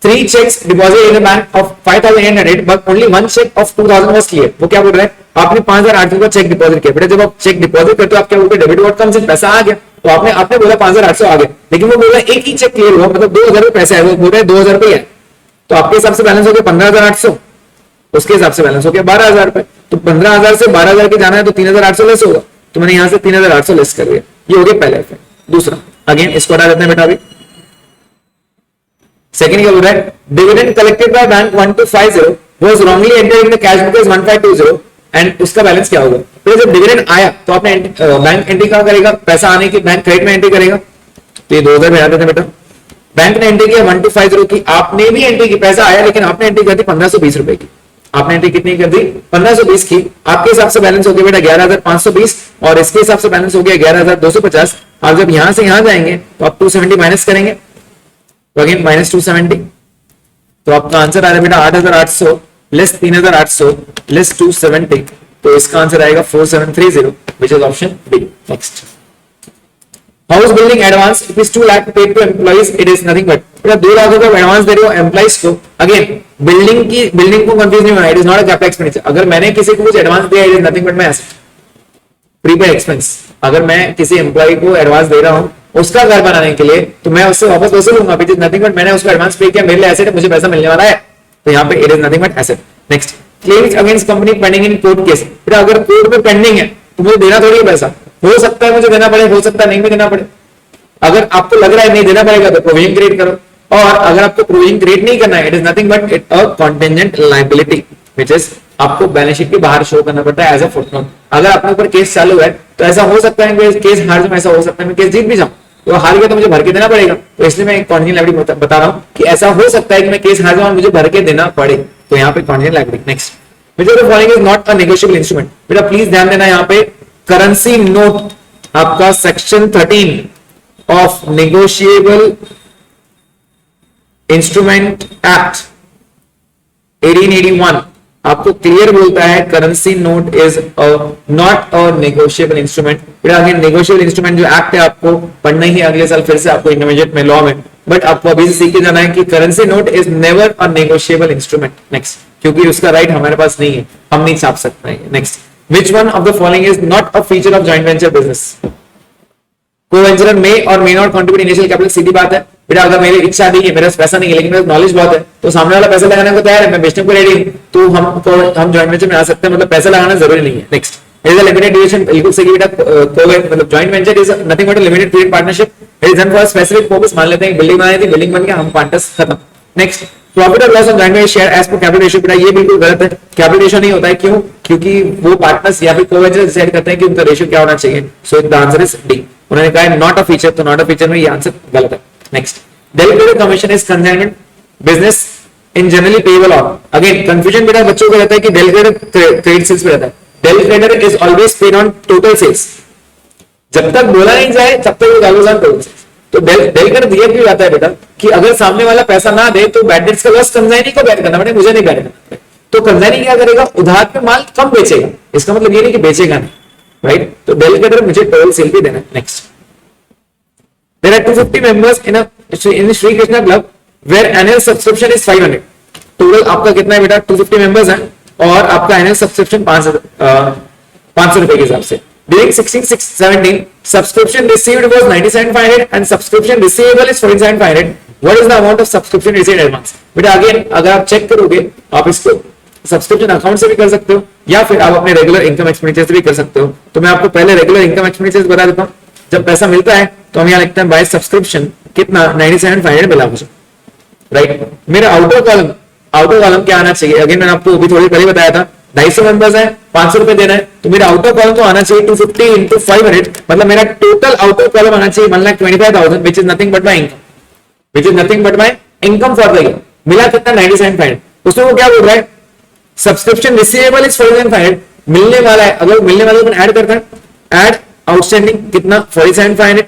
3 checks deposited in the bank of 5,800 but only 1 check of 2,000 was clear, वो क्या बोल रहा है, आपने 5,800 का चेक डिपॉजिट किया, बेटा जब आप चेक डिपॉजिट करते हो आप क्या बोलते हैं, डेबिट वर्ड कम से पैसा आ गया, तो आपने बोला 5,800 आ गया, लेकिन वो बोला एक ही चेक क्लियर हुआ मतलब 2,000 रुपए पैसा है, वो बोल रहे हैं 2,000 रुपए है, तो आपके हिसाब से बैलेंस हो गया 15,800, उसके हिसाब से बैलेंस हो गया 12,000 रुपए, तो 15,000 से 12,000 के जाना है तो 3,800 लेस होगा, तो मैंने यहाँ से 3,800 लेस कर दिया, ये हो गया पहला इफेक्ट। दूसरा अगेन इसको हटा देते हैं बेटा, अभी सेकंड क्या बोल रहा है, dividend collected by bank 1250 was wrongly entered in the cash book as 1520 and उसका बैलेंस क्या होगा, तो जब डिविडेंड आया तो आपने बैंक एंट्री कहां करेगा, पैसा आने की बैंक क्रेडिट में एंट्री करेगा, तो ये 2,000 में आते थे बेटा, बैंक ने एंट्री किया 1250 की, आपने भी एंट्री की, पैसा आया लेकिन आपने एंट्री कर दी 1,520 रुपए की, आपने एंट्री कितनी कर दी 1,520 की, आपके हिसाब से बैलेंस हो गया बेटा 11,520 और इसके हिसाब से बैलेंस हो गया 11,250, आप जब यहां से यहां जाएंगे तो आप 270 माइनस करेंगे, तो अगेन माइनस 270, तो आपका आंसर आ रहा है बेटा 8,800 लेस 3,800 लेस 270, तो इसका आंसर आएगा 4730 which is option B. Next, house building advance rupees 2 lakh paid to employees, it is nothing but, बेटा 2 लाख रुपए एडवांस दे रहे हो एम्प्लॉइज को, अगेन बिल्डिंग को कंफ्यूज नहीं होना, it is not a capital expenditure, अगर मैंने किसी को कुछ एडवांस दिया it is nothing but my asset, prepaid expense, अगर मैं किसी एम्प्लॉय को एडवांस दे रहा हूं उसका घर बनाने के लिए तो मैं उससे वापस वसूलूंगा, इट इज नथिंग बट मैंने उसको एडवांस पे किया, मेरे लिए एसेट है, मुझे पैसा मिलने वाला है, तो यहाँ पे it is nothing but asset. Next, claims against company pending in court case, बेटा अगर कोर्ट में पेंडिंग है तो मुझे देना थोड़ी है पैसा, हो सकता है मुझे देना पड़े, हो सकता है नहीं भी देना पड़े, अगर आपको लग रहा है नहीं देना पड़ेगा तो प्रोविजन क्रिएट करो, और अगर आपको प्रोविजन क्रिएट नहीं करना है it is nothing but it a contingent liability which is आपको बैलेंस शीट के बाहर शो करना पड़ता है एज अ फुटनोट। अगर अपने ऊपर केस चालू है तो ऐसा हो सकता है कि केस हार जाऊं, ऐसा हो सकता है मैं केस जीत भी जाऊं, तो हार गया तो मुझे भर के देना पड़ेगा, तो इसलिए मैं कॉन्टिजेंट लायबिलिटी बता रहा हूं कि ऐसा हो सकता है कि मैं केस हार जाऊं और मुझे भर के देना पड़े, तो यहाँ पे contingent liability. Next, which of the following is not a negotiable instrument. बेटा प्लीज ध्यान देना, यहाँ पे करेंसी नोट आपका section 13 of negotiable instrument act 1881 आपको क्लियर बोलता है currency note is not a negotiable instrument. फिर आगे नेगोशिएबल इंस्ट्रूमेंट जो एक्ट है आपको पढ़ना ही है अगले साल फिर से आपको इंटरमीडिएट में लॉ में, बट आपको अभी से सीख के जाना है कि currency note is never a negotiable instrument. Next, क्योंकि उसका राइट हमारे पास नहीं है, हम नहीं छाप सकते हैं। Next, which one of the following is not a feature of joint venture business. Co-venturer may और may not contribute initial capital, सीधी बात है बेटा। अगर मेरी इच्छा नहीं है, मेरे पास पैसा नहीं है, लेकिन मेरे नॉलेज बहुत है, तो सामने वाला पैसा लगाने को तैयार है, मैं बेचने को रेडी हूं, तो हम जॉइंट वेंचर में आ सकते हैं, मतलब पैसा लगाना जरूरी नहीं है। Next, it is a limited duration, बिल्कुल सही बेटा। मतलब joint venture is nothing but a limited period partnership, it is done for specific purpose. मान लेते हैं बिल्डिंग बनाई थी, बिल्डिंग बन गया, हम पार्टनर्स खत्म। नेक्स्ट, प्रॉफिट और loss of joint venture share as per capital ratio, बेटा ये बिल्कुल गलत है। कैपिटल रेशियो नहीं होता है, क्यों? क्योंकि वो पार्टनर्स या फिर को-वेंचर डिसाइड करते हैं कि उनका रेशियो क्या होना चाहिए। सो द आंसर इज डी। उन्होंने कहा है नॉट अ फीचर, तो नॉट अ फीचर में ये आंसर गलत है। Next, delegated commission is consignment business in generally payable on. Again confusion बेटा बच्चों को रहता है कि डेलीगेटेड क्रेडिट सेल्स पे रहता है। Delegated is always paid on total sales, जब तक बोला नहीं जाए तब तक वो ऑलवेज ऑन टोटल सेल्स। तो डेलीगेटेड दिया भी जाता है बेटा कि अगर सामने वाला पैसा ना दे तो बैड डेट्स का लॉस कंसाइनी को बेयर करना पड़ेगा, मुझे नहीं बेयर करना। तो कंसाइनी क्या करेगा? उधार पे माल कम बेचेगा, इसका मतलब ये नहीं कि बेचेगा नहीं, राइट? तो डेलीगेटेड मुझे टोटल सेल भी देना है। Next, there are 250 members in Sri Krishna club where annual subscription is 500. Total आपका कितना है बेटा? 250 मेंबर्स हैं और आपका एनुअल सब्सक्रिप्शन 500 रुपए के हिसाब से। During 16-17 subscription received was 97,500 and subscription receivable is 47,500. What is the amount of subscription received advance? बेटा अगेन अगर आप चेक करोगे, आप इसको सब्सक्रिप्शन अकाउंट से भी कर सकते हो या फिर आप अपने रेगुलर इनकम एक्सपेंडिचर से भी कर सकते हो। तो मैं आपको पहले रेगुलर इनकम एक्सपेंडिचर बता देता हूँ। जब पैसा मिलता है तो हम यहाँ लिखते हैं बाय सब्सक्रिप्शन कितना 97,500 मिला मुझे, राइट? मेरा आउटर कॉलम क्या आना चाहिए? अगेन मैंने आपको अभी थोड़ी पहले बताया था 250 मेंबर्स है, 500 रुपए देना है, तो मेरा आउटर कॉलम तो आना चाहिए 250 into 500, मतलब मेरा टोटल आउटर कॉलम आना चाहिए 1,25,000 which is nothing but my income for the year। मिला कितना? 97,500। उसमें वो क्या बोल रहा है? सब्सक्रिप्शन रिसीवेबल इज 47,500, मिलने वाला है, अगर मिलने वाले को ऐड करता है, ऐड आउटस्टैंडिंग कितना? 47,500।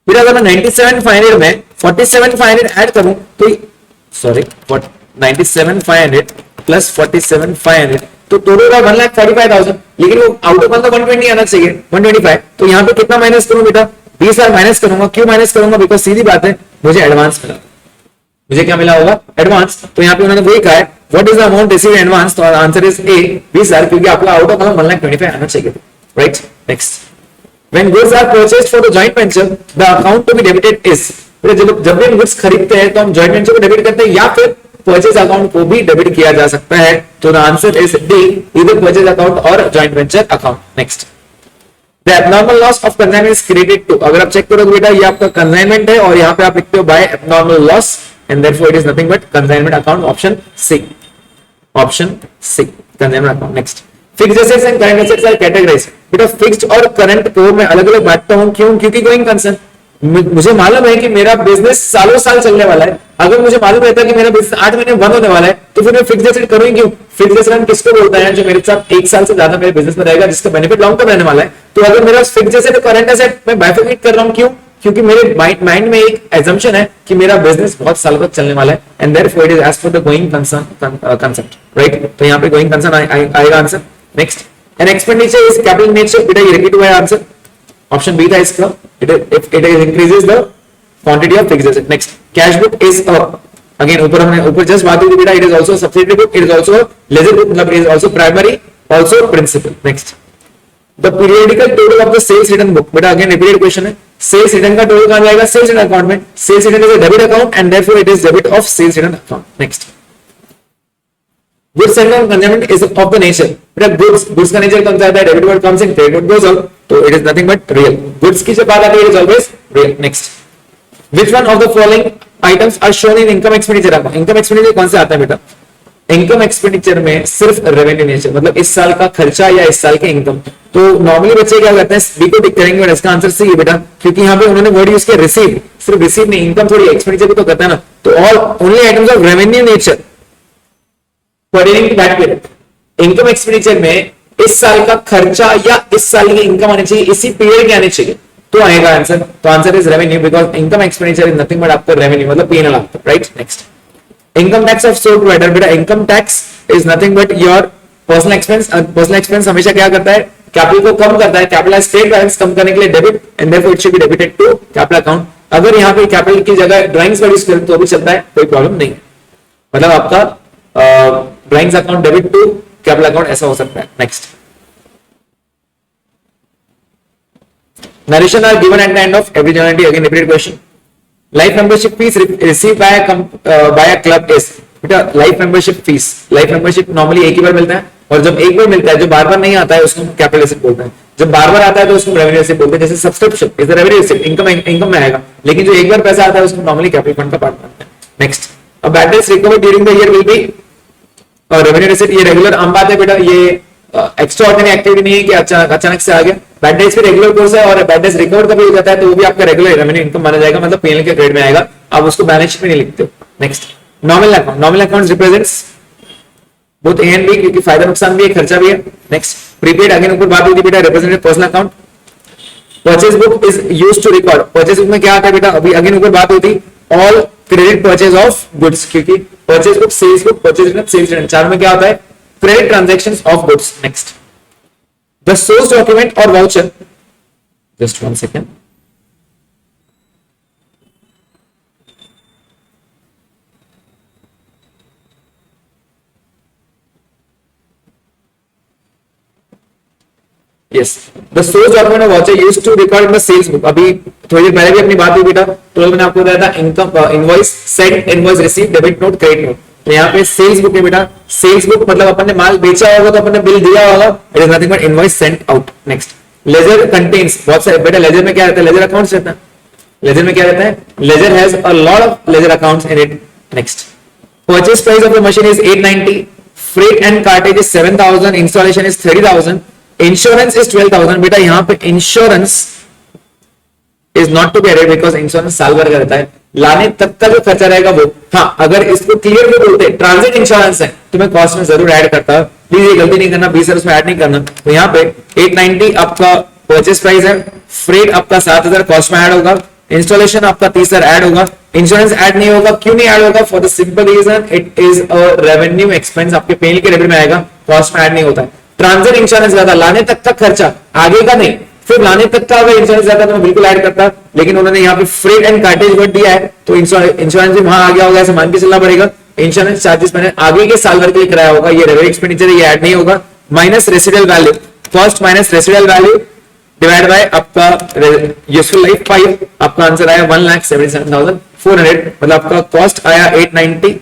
फिर अगर मैं 97,500 में 47,500 ऐड करूं तो सॉरी 97,500 प्लस 47,500 तो टोटल का 1,45,000, लेकिन वो आउट ऑफ तो 120 आना चाहिए, 125। तो यहाँ पे कितना माइनस करूं बेटा? 20,000 माइनस करूंगा। क्यों माइनस करूंगा? बिकॉज सीधी बात है, मुझे एडवांस मिला। मुझे क्या मिला होगा? एडवांस। तो यहाँ पे उन्होंने वही कहा है what is the amount received advance, तो आंसर इज ए 20,000, क्योंकि आपका आउट ऑफ 1,25,000 आना चाहिए, right? Next, when goods are purchased for the joint venture the account to be debited is, जब भी गुड्स खरीदते हैं तो हम जॉइंट वेंचर को डेबिट करते हैं या फिर परचेज अकाउंट को भी डेबिट किया जा सकता है। तो द आंसर इज डी, इधर परचेज अकाउंट और joint venture account. Next, the abnormal loss of consignment is credited to. अगर आप चेक करोगे बेटा ये आपका कंसाइनमेंट है और यहाँ पे आप लिखते हो by abnormal loss and therefore it is nothing but consignment account, option C consignment account. Next, fixed assets and current assets are categorised. बेटा फिक्स्ड और करंट को मैं अलग अलग बांटता हूं, क्यों? क्योंकि गोइंग कंसर्न, मुझे मालूम है कि मेरा बिजनेस सालों साल चलने वाला है। अगर मुझे मालूम रहता है कि मेरा बिजनेस 8 महीने बंद होने वाला है तो फिर मैं फिक्स्ड एसेट करूंगी क्यों? फिक्स्ड एसेट हम किसको बोलते हैं? जो मेरे साथ 1 साल से ज्यादा मेरे बिजनेस में रहेगा, जिसका बेनिफिट लॉन्ग टर्म रहने वाला है। तो अगर मेरा फिक्स्ड एसेट और करंट एसेट मैं बाइफरकेट कर रहा हूं, क्यों? क्योंकि मेरे माइंड में एक एजम्पशन है कि मेरा बिजनेस बहुत साल तक चलने वाला है and therefore it is as per the going concern concept, right? तो यहाँ पे गोइंग कंसर्न आएगा answer. Next, an expenditure is capital nature, बेटा ये रिपीट हुआ है आंसर, ऑप्शन बी था इसका। if it increases the quantity of fixed asset। next, cash book is again ऊपर जस्ट बात हुई बेटा, it is also subsidiary book, it is also ledger book, मतलब it is also primary, also principal। next, the periodical total of the sales return book, बेटा again repeated question है, sales return का total कहां जाएगा? Sales return account में। Sales return is a debit account and therefore it is debit of sales return account. Next, goods and consumement is of the nature. बेटा goods का nature कौन सा है? Debit what comes in, credit what goes out, so it is nothing but real. Goods की जब बात आती है it is always real. Next, which one of the following items are shown in income expenditure account? Income expenditure कौन सा आता है बेटा? इनकम एक्सपेंडिचर में सिर्फ रेवेन्यू नेचर, मतलब इस साल का खर्चा या इस साल के इनकम। तो नॉर्मली बच्चे क्या करते हैं, बी को टिक करेंगे और इसका आंसर सी है बेटा, क्योंकि यहाँ पे उन्होंने वर्ड यूज किया रिसीव, सिर्फ रिसीव नहीं, इनकम थोड़ी एक्सपेंडिचर भी तो करता है ना। तो all only items of revenue nature pertaining to that period. Income expenditure में इस साल का खर्चा या इस साल की इनकम आनी चाहिए, इसी पीरियड की आनी चाहिए, तो आएगा आंसर। तो answer is revenue, because income expenditure is nothing but आपका रेवेन्यू, मतलब पीएनएल आपका, right. Next, income tax of sole provider, बेटा income tax is nothing but your personal expense. Personal expense हमेशा क्या करता है, कैपिटल को कम करता है, कैपिटल स्टेट बैलेंस कम करने के लिए debit, and therefore it should be debited to capital account. अगर यहाँ पे कैपिटल की जगह ड्राइंग्स का यूज करें तो भी चलता है, कोई प्रॉब्लम नहीं है, मतलब आपका drawings account debit to capital account ऐसा हो सकता है। Next, narration are given at the end of every journal entry, again repeated question. Life membership fees received by a club is, बेटा life membership fees, life membership normally एक ही बार मिलता है, और जब एक बार मिलता है, जो बार बार नहीं आता है उसको कैपिटल रिसिप्ट बोलते हैं, जब बार बार आता है तो उसको रेवेन्यू रिसिप्ट बोलते हैं। जैसे subscription is the revenue receipt, income में आएगा, लेकिन जो एक बार पैसा आता है उसको नॉर्मली कैपिटल फंड का पार्ट मानते हैं। नेक्स्ट, अब bad debts recover during the year will be revenue receipt, ये रेगुलर आम बात है बेटा, ये एक्स्ट्रा ऑर्डिनरी एक्टिविटी नहीं है कि अचानक से आ गया। बैड डेट्स भी रेगुलर कोर्स है, और बैड डेट्स रिकवर कभी हो जाता है तो वो भी आपका रेगुलर रेवेन्यू इनकम माना जाएगा, मतलब पीएनएल के ग्रेड में आएगा, आप उसको बैलेंस शीट में नहीं लिखते हो। Next, nominal account, nominal account represents both A and B, क्योंकि फायदा नुकसान भी है, खर्चा भी है। नेक्स्ट, प्रीपेड, अगेन ऊपर बात हुई थी बेटा, represented personal account. Purchase book is used to record, purchase book में क्या आता है बेटा, अभी अगेन ऊपर बात हुई थी, all credit purchase of goods, क्योंकि purchase book, sales book, purchase return, sales return, चार में क्या होता है, credit transactions of goods. Next, the source document or voucher, just one second, yes, the source document or voucher used to record in the sales book। अभी थोड़ी देर पहले भी अपनी बात हुई बेटा, तो मैंने आपको बताया था income invoice send, invoice receive, debit note, credit note. तो यहाँ पे सेल्स बुक है बेटा, सेल्स बुक मतलब अपन ने माल बेचा होगा तो अपन ने बिल दिया होगा, it is nothing but invoice sent out. Next, ledger contains, बहुत सारे बेटा लेजर में क्या रहता है, लेजर अकाउंट्स रहता है, लेजर में क्या रहता है, ledger has a lot of ledger accounts in it. Next, purchase price of the machine is 890, freight and cartage is 7000, installation is 30000, insurance is 12000। बेटा यहाँ पे insurance is not to be added because insurance साल भर का रहता है, लाने तक का जो खर्चा रहेगा वो, हाँ अगर इसको क्लियर भी बोलते ट्रांजिट इंश्योरेंस है तो मैं कॉस्ट में जरूर ऐड करता, प्लीज ये गलती नहीं करना, 20 उसमें ऐड नहीं करना। तो यहाँ पे 890 आपका परचेस प्राइस है, फ्रेट आपका 7000 कॉस्ट में ऐड होगा, इंस्टॉलेशन आपका 30,000 ऐड होगा, इंश्योरेंस ऐड नहीं होगा, क्यों नहीं ऐड होगा, for the simple reason it is a revenue expense, आपके पेन के डेबिट में आएगा, कॉस्ट में ऐड नहीं होता है। ट्रांजिट इंश्योरेंस ज्यादा, लाने तक का खर्चा, आगे का नहीं, फिर लाने तक का अगर इंश्योरेंस ज्यादा तो मैं बिल्कुल ऐड करता, लेकिन उन्होंने यहाँ पे फ्रेट एंड कार्टेज वर्ड दिया है तो इंश्योरेंस भी वहां आ गया होगा, ऐसे मान के चलना पड़ेगा। इंश्योरेंस चार्जेस मैंने आगे के साल भर के लिए कराया होगा, ये रेवेन्यू एक्सपेंडिचर ये ऐड नहीं होगा। Minus residual value, cost minus residual value divide by आपका यूजफुल लाइफ 5, आपका आंसर आया 1,77,400, मतलब आपका कॉस्ट आया 890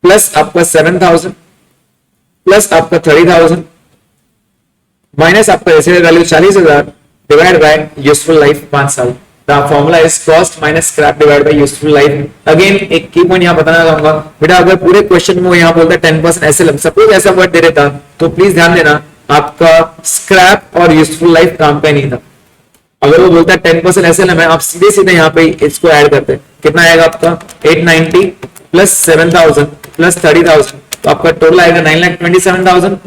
प्लस आपका 7000 प्लस आपका 30,000 माइनस आपका residual value 40,000 divide by useful life 5 साल। The formula is cost minus scrap divide by useful life. Again एक की पॉइंट यहां बताना चाहूंगा बेटा, अगर पूरे क्वेश्चन में यहां बोलता है 10% एसएलएम, सपोज ऐसा वर्ड दे देता तो प्लीज ध्यान देना आपका स्क्रैप और यूजफुल लाइफ काम पे नहीं था। अगर वो बोलता है 10% एसएलएम है, आप सीधे सीधे यहाँ पे इसको ऐड करते हैं, कितना आएगा आपका 890 प्लस 7000 प्लस 30,000, तो आपका टोटल आएगा 9,27,000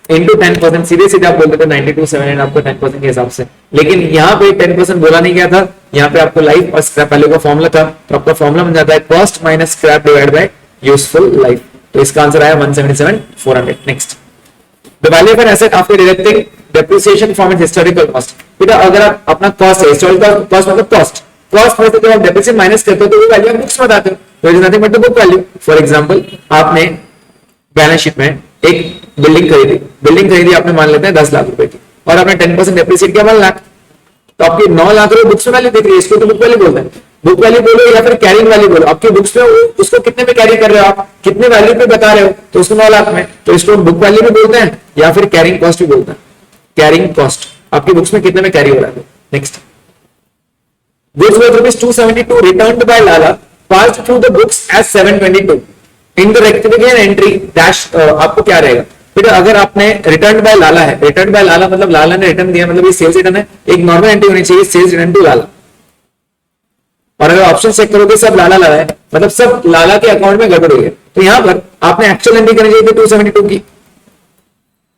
इंटू 10%, सीधे सीधे आप बोलते थे 92,700 आपको 10% के हिसाब से, लेकिन यहाँ पे 10% बोला नहीं गया था, यहाँ पे आपको लाइफ और स्क्रैप वैल्यू का फॉर्मूला था, तो आपका फॉर्मूला बन जाता है cost minus scrap divide by useful life, तो इसका आंसर आया 177,400। Next, the value of an asset after deducting depreciation from its historical cost. बेटा अगर आप अपना कॉस्ट है, हिस्टोरिकल कॉस्ट मतलब कॉस्ट में से जब आप डेप्रिसिएशन माइनस करते हो तो वो वैल्यू आप बुक्स में बताते हो, तो it is nothing but the book value. For example आपने बैलेंस शीट में एक बिल्डिंग खरीदी आपने, मान लेते हैं 10 लाख रुपए की, और आपने 10% डेप्रिसिएट किया 1 लाख, तो आपकी 9 लाख रुपए बुक्स में वैल्यू दिख रही है, इसको तो बुक वैल्यू बोलते हैं। बुक वैल्यू बोलो या फिर कैरिंग वैल्यू बोलो, आपके बुक्स में उसको कितने में कैरी कर रहे हो, आप कितने वैल्यू पे बता रहे हो, तो उसको 9 लाख में, तो इसको बुक वैल्यू भी बोलते हैं या फिर कैरिंग कॉस्ट भी बोलते हैं। कैरिंग कॉस्ट आपकी बुक्स में कितने में कैरी हो रहा है। Next, goods worth ₹272 returned by Lala passed through the books as 722। In the rectification entry dash आपको क्या रहेगा फिर अगर आपने रिटर्न बाय लाला है, रिटर्न बाय लाला मतलब लाला ने रिटर्न दिया मतलब ये सेल्स रिटर्न है, एक नॉर्मल एंट्री होनी चाहिए सेल्स रिटर्न टू लाला। और अगर ऑप्शन चेक करोगे सब लाला लाला है मतलब सब लाला के अकाउंट में गड़बड़ हुई है, तो यहां पर आपने एक्चुअल एंट्री करनी चाहिए थी 272 की,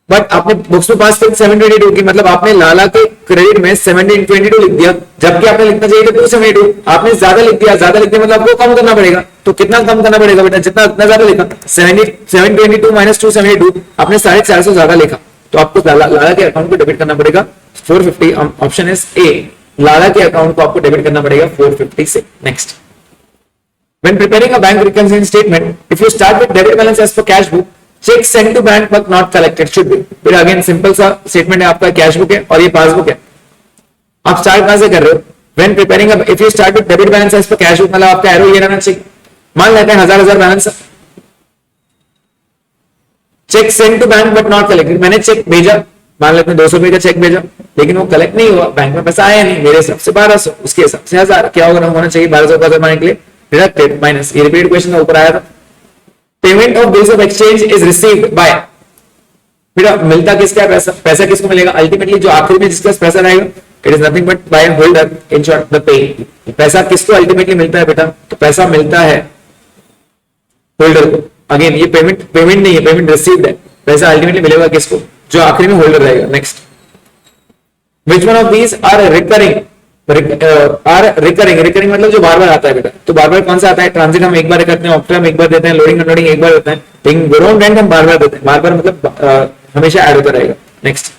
बट आपने बुक्स में पास कर 722 की, मतलब आपने लाला के क्रेडिट में 1722 लिख दिया, जबकि आपने लिखना चाहिए 272। आपने ज्यादा लिख दिया, ज्यादा लिख दिया मतलब आपको कम करना पड़ेगा, तो कितना कम करना पड़ेगा बेटा, जितना इतना ज्यादा लिखा 722 माइनस 272, आपने 450 ज्यादा लिखा, तो आपको लाला के अकाउंट को डेबिट करना पड़ेगा 450। ऑप्शन इज ए, लाला के अकाउंट को आपको डेबिट करना पड़ेगा 450 से। Next, when preparing a bank reconciliation statement, if you start with debit balance as per cash book, check sent to bank but not collected should be। फिर again simple सा statement है, आपका cash book है और ये passbook है, आप start कहां से कर रहे हो, when preparing a, if you start with debit balance as per cash book मतलब आपका एरो ये रहना चाहिए, मान लेते हैं 1000 balance, cheque send to bank but not collected, मैंने चेक भेजा, मान लेते हैं 200 रुपए का चेक भेजा लेकिन वो कलेक्ट नहीं हुआ, बैंक में पैसा आया नहीं, मेरे हिसाब से 1200, उसके हिसाब से 1000, क्या होना चाहिए 1200 का माने के लिए डिडक्टेड माइनस, ये रिपीटेड क्वेश्चन का ऊपर आया था। Payment of bills of exchange is received by, फिर मिलता किसका पैसा, पैसा किसको मिलेगा, अल्टीमेटली जो आखिर में जिसके पास पैसा रहेगा, it is nothing but by holder, in short the pay. पैसा किसको अल्टीमेटली मिलता है बेटा, तो पैसा मिलता है होल्डर को। अगेन ये पेमेंट नहीं है, पेमेंट रिसीव्ड है, पैसा अल्टीमेटली मिलेगा किसको, जो आखिरी में होल्डर रहेगा। Next, which one of these are recurring, recurring मतलब जो बार बार आता है बेटा, तो बार बार कौन सा आता है, ट्रांजिट हम एक बार करते हैं, ऑक्टर हम एक बार देते हैं, लोडिंग अनलोडिंग एक बार देते हैं, लेकिन ग्राउंड रेंट हम बार बार देते हैं, बार बार मतलब हमेशा ऐड होता रहेगा। Next,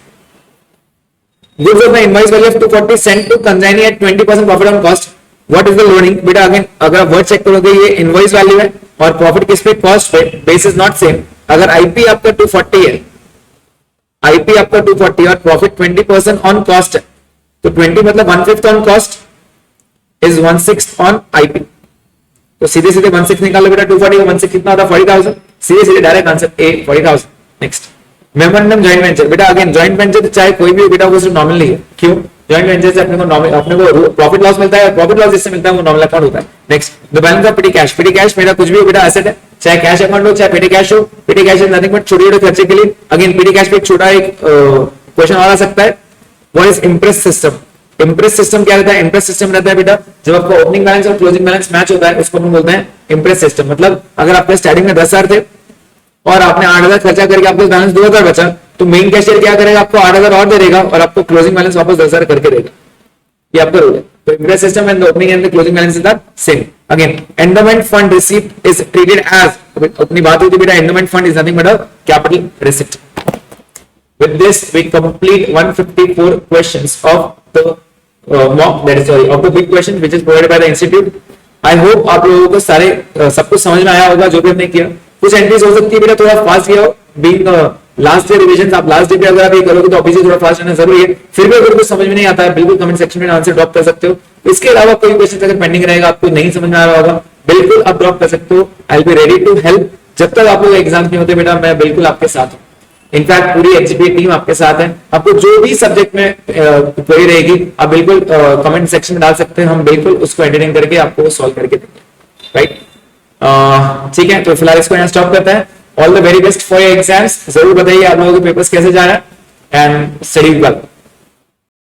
goods of the invoice value of 240 sent to consignee at 20% profit on cost, what is the loading, बेटा अगेन अगर आप वर्ड चेक करोगे ये इनवॉइस वैल्यू है और प्रॉफिट किस पे, कॉस्ट पे, बेस इज नॉट सेम। अगर आईपी आपका 240 है, आईपी आपका 240 और प्रॉफिट 20% ऑन कॉस्ट है, तो 20 मतलब 1/5 on cost is 1/6 on IP, तो सीधे सीधे 1/6 निकालो बेटा, 240 का 1/6 कितना होता है 40,000, सीधे सीधे direct answer A 40,000। Next, memorandum joint venture, बेटा अगेन जॉइंट वेंचर चाहे कोई भी हो बेटा वो सिर्फ नॉमिनल ही है, क्यों, जॉइंट वेंचर से अपने को प्रॉफिट लॉस मिलता है, प्रॉफिट लॉस जिससे मिलता है वो नॉमिनल अकाउंट होता है। नेक्स्ट, द बैलेंस ऑफ पेटी कैश, पेटी कैश मेरा कुछ भी हो बेटा एसेट है, चाहे कैश अकाउंट हो चाहे पेटी कैश हो, पेटी कैश इज नथिंग बट छोटे छोटे खर्चे के लिए। अगेन पेटी कैश पे एक छोटा एक क्वेश्चन आ सकता है, what is Impress system, Impress system क्या रहता है, इंप्रेस सिस्टम रहता है बेटा जब आपका ओपनिंग बैलेंस और क्लोजिंग बैलेंस मैच होता है उसको हम बोलते हैं इंप्रेस सिस्टम। मतलब अगर आपके स्टार्टिंग में 10,000 थे और आपने 8,000 खर्चा करके आपको बैलेंस 2,000 बचा, तो मेन कैशियर क्या करेगा, आपको 8,000 और दे देगा और आपको क्लोजिंग बैलेंस वापस 10,000 करके देगा, ये आपका रूल है। तो imprest system and the opening and the closing balance is the same. Again endowment fund receipt is treated as, अपनी बात होती है बेटा endowment fund is nothing but a capital receipt. With this, we complete 154 questions of the mock, that is sorry, of the big question which is provided by the institute. I hope आप लोगों को सारे सब कुछ समझ में आया होगा जो भी हमने किया। कुछ एंट्रीज हो सकती है बेटा थोड़ा फास्ट किया हो, बीइंग लास्ट डे रिवीजन, आप लास्ट डे पे अगर आप ये करोगे तो ऑब्वियसली थोड़ा फास्ट रहना जरूरी है। फिर भी अगर कुछ समझ में नहीं आता है बिल्कुल कमेंट सेक्शन में आंसर ड्रॉप कर सकते हो। इसके अलावा कोई क्वेश्चन अगर पेंडिंग रहेगा, आपको नहीं समझ में आ रहा होगा, बिल्कुल आप ड्रॉप कर सकते हो। I will be ready to help. जब तक आप लोग एग्जाम नहीं होते बेटा मैं बिल्कुल आपके साथ हूँ। इनफैक्ट पूरी एचजीपीए टीम आपके साथ है। आपको जो भी सब्जेक्ट में क्वेरी रहेगी आप बिल्कुल कमेंट सेक्शन में डाल सकते हैं, हम बिल्कुल उसको एडिटिंग करके आपको सॉल्व करके देंगे। राइट, ठीक है, तो फिलहाल इसको यहाँ स्टॉप करते हैं। All the very best for your exams. जरूर बताइए आप लोगों के पेपर्स कैसे जा रहा है एंड स्टडी वेल।